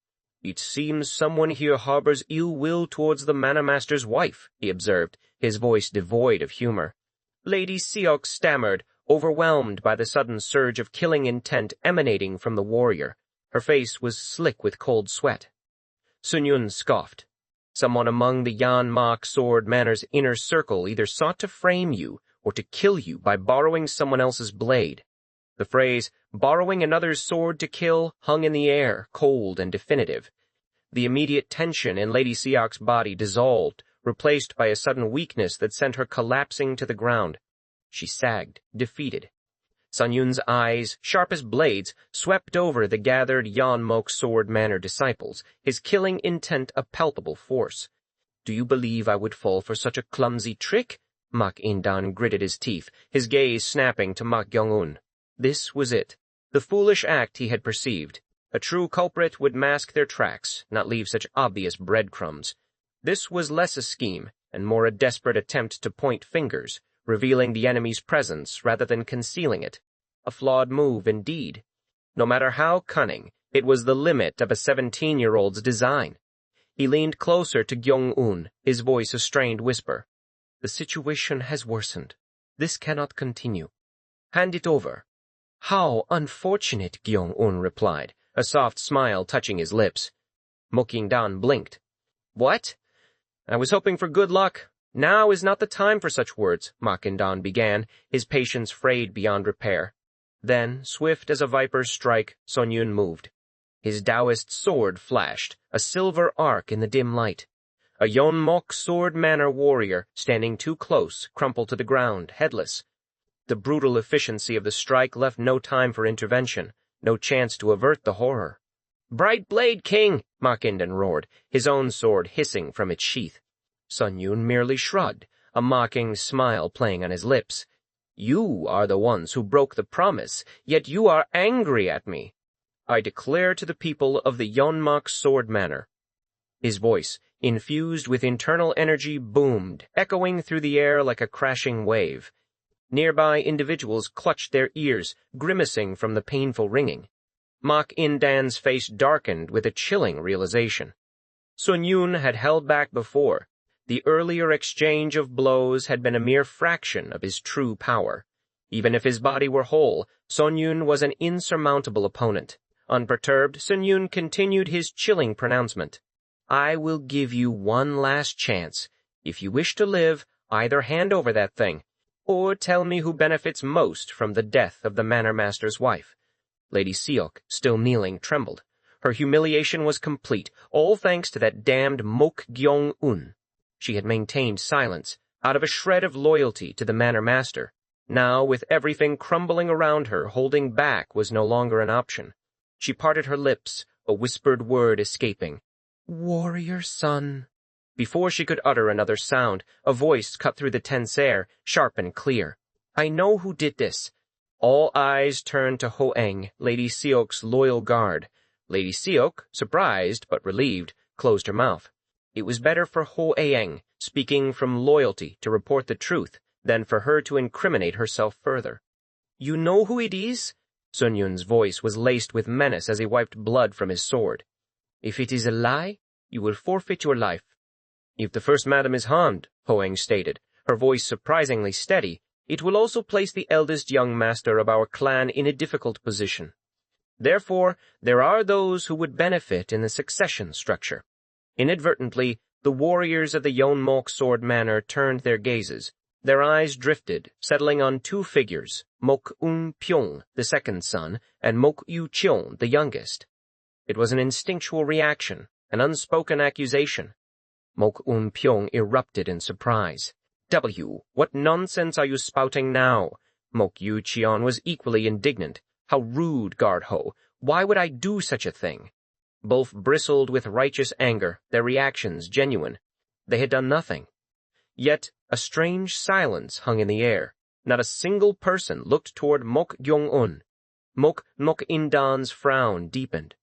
"It seems someone here harbors ill will towards the Manor Master's wife," he observed, his voice devoid of humor. Lady Seok stammered, overwhelmed by the sudden surge of killing intent emanating from the warrior. Her face was slick with cold sweat. Sun-yun scoffed. "Someone among the Yeon Mok Sword Manor's inner circle either sought to frame you or to kill you by borrowing someone else's blade." The phrase, "borrowing another's sword to kill," hung in the air, cold and definitive. The immediate tension in Lady Seok's body dissolved, replaced by a sudden weakness that sent her collapsing to the ground. She sagged, defeated. Sun-yun's eyes, sharp as blades, swept over the gathered Yeon Mok Sword Manor disciples, his killing intent a palpable force. "Do you believe I would fall for such a clumsy trick?" Mok In-dan gritted his teeth, his gaze snapping to Mok Gyeong-un. This was it, the foolish act he had perceived. A true culprit would mask their tracks, not leave such obvious breadcrumbs. This was less a scheme, and more a desperate attempt to point fingers, revealing the enemy's presence rather than concealing it. A flawed move indeed. No matter how cunning, it was the limit of a 17-year-old's design. He leaned closer to Gyeong-un, his voice a strained whisper. The situation has worsened. This cannot continue. Hand it over. How unfortunate, Gyeong-un replied, a soft smile touching his lips. Mok Gyeong-un blinked. What? I was hoping for good luck. Now is not the time for such words, Mok Gyeong-un began, his patience frayed beyond repair. Then, swift as a viper's strike, Sun-yun moved. His Taoist sword flashed, a silver arc in the dim light. A Yeon Mok Sword Manor warrior, standing too close, crumpled to the ground, headless. The brutal efficiency of the strike left no time for intervention, no chance to avert the horror. Bright blade, king! Mok Gyeong-un roared, his own sword hissing from its sheath. Sun-yun merely shrugged, a mocking smile playing on his lips. You are the ones who broke the promise, yet you are angry at me. I declare to the people of the Yeon Mok Sword Manor. His voice, infused with internal energy, boomed, echoing through the air like a crashing wave. Nearby individuals clutched their ears, grimacing from the painful ringing. Mok Gyeong-un's face darkened with a chilling realization. Sun-yun had held back before. The earlier exchange of blows had been a mere fraction of his true power. Even if his body were whole, Sun-yun was an insurmountable opponent. Unperturbed, Sun-yun continued his chilling pronouncement. I will give you one last chance. If you wish to live, either hand over that thing, or tell me who benefits most from the death of the Manor Master's wife. Lady Seok, still kneeling, trembled. Her humiliation was complete, all thanks to that damned Mok Gyeong-un. She had maintained silence, out of a shred of loyalty to the Manor Master. Now, with everything crumbling around her, holding back was no longer an option. She parted her lips, a whispered word escaping. Warrior son. Before she could utter another sound, a voice cut through the tense air, sharp and clear. I know who did this. All eyes turned to Ho-eng, Lady Seok's loyal guard. Lady Seok, surprised but relieved, closed her mouth. It was better for Ho-eng, speaking from loyalty, to report the truth, than for her to incriminate herself further. You know who it is? Sun-yun's voice was laced with menace as he wiped blood from his sword. If it is a lie, you will forfeit your life. If the first madam is harmed, Ho-eng stated, her voice surprisingly steady, it will also place the eldest young master of our clan in a difficult position. Therefore, there are those who would benefit in the succession structure. Inadvertently, the warriors of the Yeon Mok Sword Manor turned their gazes. Their eyes drifted, settling on two figures, Mok Un-pyong, the second son, and Mok Yu-cheon, the youngest. It was an instinctual reaction, an unspoken accusation. Mok Un-pyong erupted in surprise. What nonsense are you spouting now? Mok Yu-cheon was equally indignant. How rude, Guard Ho. Why would I do such a thing? Both bristled with righteous anger, their reactions genuine. They had done nothing. Yet a strange silence hung in the air. Not a single person looked toward Mok Gyeong-un. Mok Gyeong-un's frown deepened.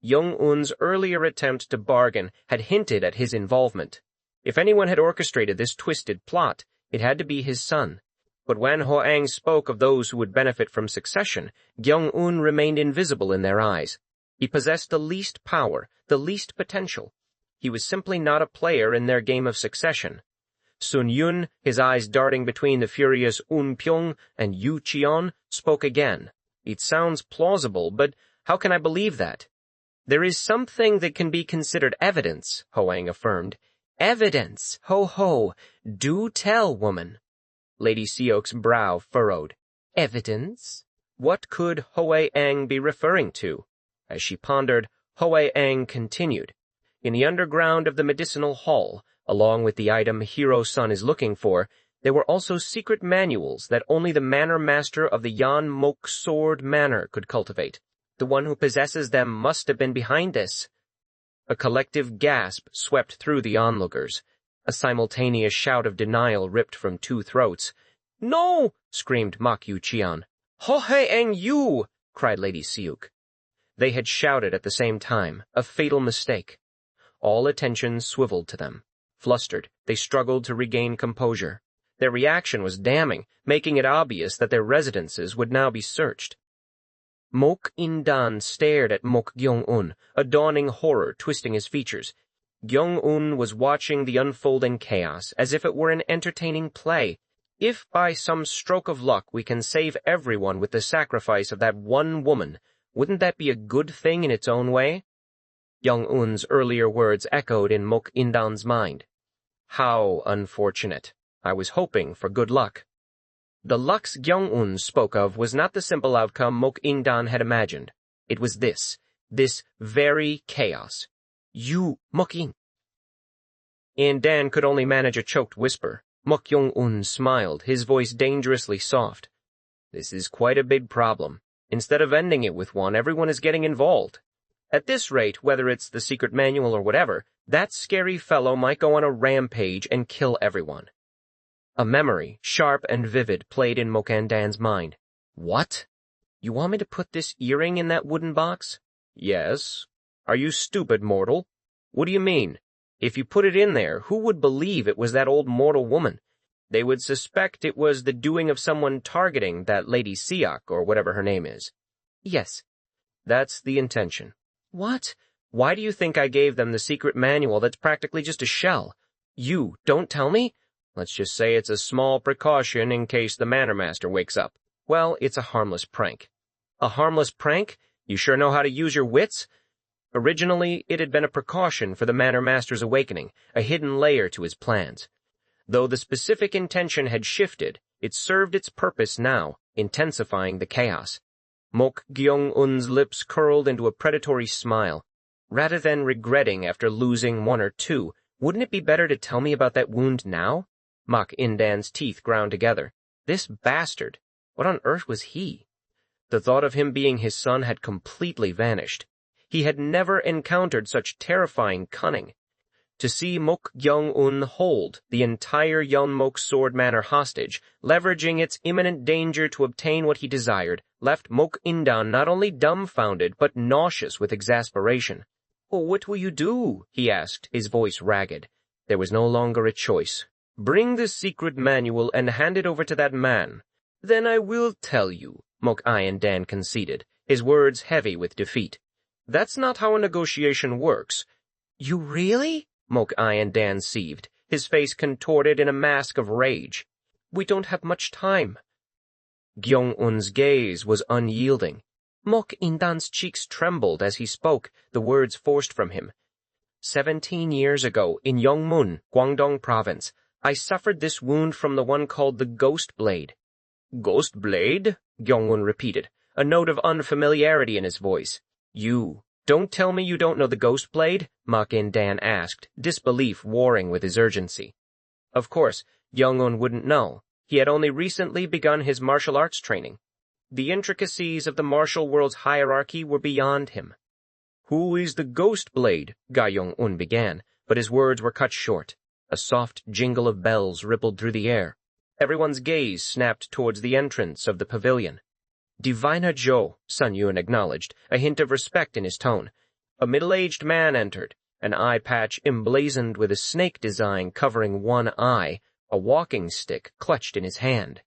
Gyeong-un's earlier attempt to bargain had hinted at his involvement. If anyone had orchestrated this twisted plot, it had to be his son. But when Ho-eng spoke of those who would benefit from succession, Gyeong-un remained invisible in their eyes. He possessed the least power, the least potential. He was simply not a player in their game of succession. Sun-yun, his eyes darting between the furious Un-pyong and Yu-cheon, spoke again. It sounds plausible, but how can I believe that? There is something that can be considered evidence, Ho-eng affirmed. Evidence! Ho-ho! Do tell, woman. Lady Seok's brow furrowed. Evidence? What could Ho-eng be referring to? As she pondered, Ho-eng continued. In the underground of the medicinal hall, along with the item Hero-san is looking for, there were also secret manuals that only the Manor Master of the Yeon Mok Sword Manor could cultivate. The one who possesses them must have been behind this. A collective gasp swept through the onlookers. A simultaneous shout of denial ripped from two throats. No! Screamed Mok Yu-cheon. Ho-eng you! Cried Lady Seok. They had shouted at the same time, a fatal mistake. All attention swiveled to them. Flustered, they struggled to regain composure. Their reaction was damning, making it obvious that their residences would now be searched. Mok In-dan stared at Mok Gyeong-un, a dawning horror twisting his features. Gyeong-un was watching the unfolding chaos as if it were an entertaining play. If by some stroke of luck we can save everyone with the sacrifice of that one woman, wouldn't that be a good thing in its own way? Gyeong-un's earlier words echoed in Mok In-dan's mind. How unfortunate. I was hoping for good luck. The luck Gyeong-un spoke of was not the simple outcome Mok In-dan had imagined. It was this very chaos. You, Mok In. And Dan could only manage a choked whisper. Mok Gyeong-un smiled, his voice dangerously soft. This is quite a big problem. Instead of ending it with one, everyone is getting involved. At this rate, whether it's the secret manual or whatever, that scary fellow might go on a rampage and kill everyone. A memory, sharp and vivid, played in Mok In-dan's mind. What? You want me to put this earring in that wooden box? Yes. Are you stupid, mortal? What do you mean? If you put it in there, who would believe it was that old mortal woman? They would suspect it was the doing of someone targeting that Lady Siak or whatever her name is. Yes. That's the intention. What? Why do you think I gave them the secret manual that's practically just a shell? You don't tell me? Let's just say it's a small precaution in case the Manor Master wakes up. Well, it's a harmless prank. A harmless prank? You sure know how to use your wits? Originally, it had been a precaution for the Manor Master's awakening, a hidden layer to his plans. Though the specific intention had shifted, it served its purpose now, intensifying the chaos. Mok Gyeong-un's lips curled into a predatory smile. Rather than regretting after losing one or two, wouldn't it be better to tell me about that wound now? Mok In-dan's teeth ground together. This bastard. What on earth was he? The thought of him being his son had completely vanished. He had never encountered such terrifying cunning. To see Mok Gyeong-un hold the entire Yeon Mok Sword Manor hostage, leveraging its imminent danger to obtain what he desired, left Mok In-dan not only dumbfounded but nauseous with exasperation. What will you do? He asked, his voice ragged. There was no longer a choice. Bring the secret manual and hand it over to that man. Then I will tell you, Mok In-dan conceded, his words heavy with defeat. That's not how a negotiation works. You really? Mok In-dan seethed, his face contorted in a mask of rage. We don't have much time. Gyeong-un's gaze was unyielding. Mok In-dan's cheeks trembled as he spoke, the words forced from him. 17 years ago, in Yongmun, Guangdong Province, I suffered this wound from the one called the Ghost Blade. Ghost Blade? Gyeong-un repeated, a note of unfamiliarity in his voice. You. Don't tell me you don't know the Ghost Blade? Mok In-dan asked, disbelief warring with his urgency. Of course, Gyeong-un wouldn't know. He had only recently begun his martial arts training. The intricacies of the martial world's hierarchy were beyond him. Who is the Ghost Blade? Gyeong-un began, but his words were cut short. A soft jingle of bells rippled through the air. Everyone's gaze snapped towards the entrance of the pavilion. Diviner Zhou, Sun Yun acknowledged, a hint of respect in his tone. A middle-aged man entered, an eye patch emblazoned with a snake design covering one eye, a walking stick clutched in his hand.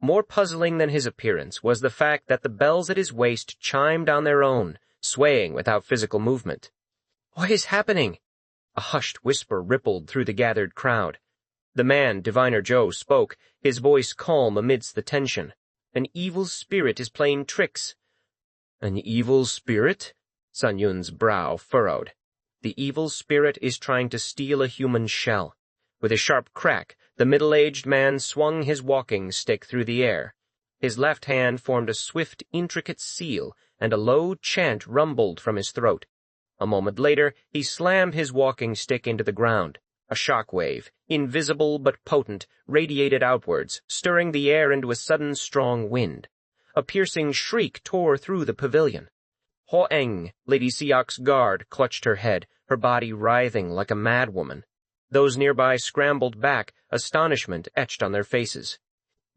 More puzzling than his appearance was the fact that the bells at his waist chimed on their own, swaying without physical movement. What is happening? A hushed whisper rippled through the gathered crowd. The man, Diviner Zhou, spoke, his voice calm amidst the tension. An evil spirit is playing tricks. An evil spirit? Sun Yun's brow furrowed. The evil spirit is trying to steal a human shell. With a sharp crack, the middle-aged man swung his walking stick through the air. His left hand formed a swift, intricate seal, and a low chant rumbled from his throat. A moment later, he slammed his walking stick into the ground. A shock wave, invisible but potent, radiated outwards, stirring the air into a sudden strong wind. A piercing shriek tore through the pavilion. Ho-eng, Lady Siak's guard, clutched her head, her body writhing like a madwoman. Those nearby scrambled back, astonishment etched on their faces.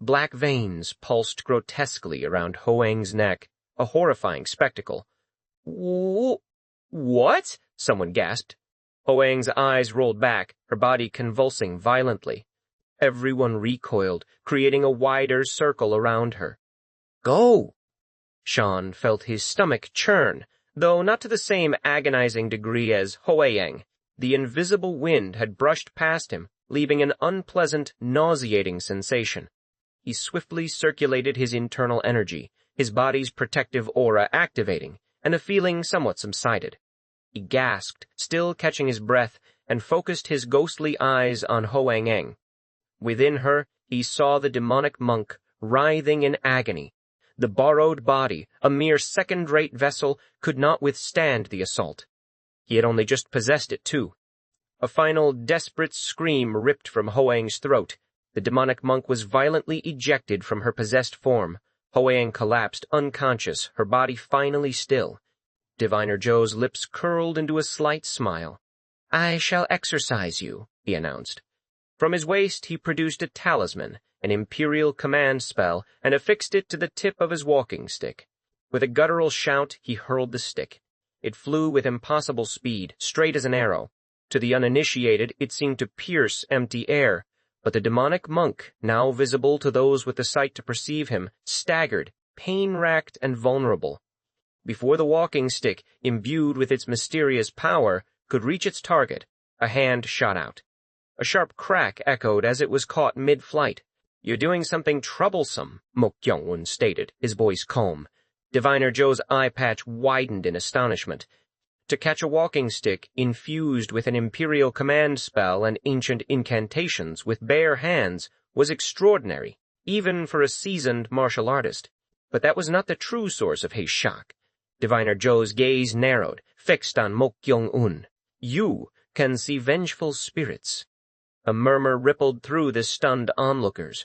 Black veins pulsed grotesquely around Ho-eng's neck, a horrifying spectacle. What? Someone gasped. Hoang's eyes rolled back, her body convulsing violently. Everyone recoiled, creating a wider circle around her. Go! Sean felt his stomach churn, though not to the same agonizing degree as Hoang. The invisible wind had brushed past him, leaving an unpleasant, nauseating sensation. He swiftly circulated his internal energy, his body's protective aura activating, and the feeling somewhat subsided. He gasped, still catching his breath, and focused his ghostly eyes on Hoang. Within her, he saw the demonic monk, writhing in agony. The borrowed body, a mere second-rate vessel, could not withstand the assault. He had only just possessed it, too. A final, desperate scream ripped from Hoang's throat. The demonic monk was violently ejected from her possessed form. Hoang collapsed unconscious, her body finally still. Diviner Joe's lips curled into a slight smile. I shall exorcise you, he announced. From his waist he produced a talisman, an imperial command spell, and affixed it to the tip of his walking stick. With a guttural shout, he hurled the stick. It flew with impossible speed, straight as an arrow. To the uninitiated, it seemed to pierce empty air, but the demonic monk, now visible to those with the sight to perceive him, staggered, pain-racked and vulnerable. Before the walking stick, imbued with its mysterious power, could reach its target, a hand shot out. A sharp crack echoed as it was caught mid-flight. You're doing something troublesome, Mok Gyeong-un stated, his voice calm. Diviner Joe's eye patch widened in astonishment. To catch a walking stick infused with an imperial command spell and ancient incantations with bare hands was extraordinary, even for a seasoned martial artist. But that was not the true source of his shock. Diviner Joe's gaze narrowed, fixed on Mok Gyeong-un. You can see vengeful spirits. A murmur rippled through the stunned onlookers.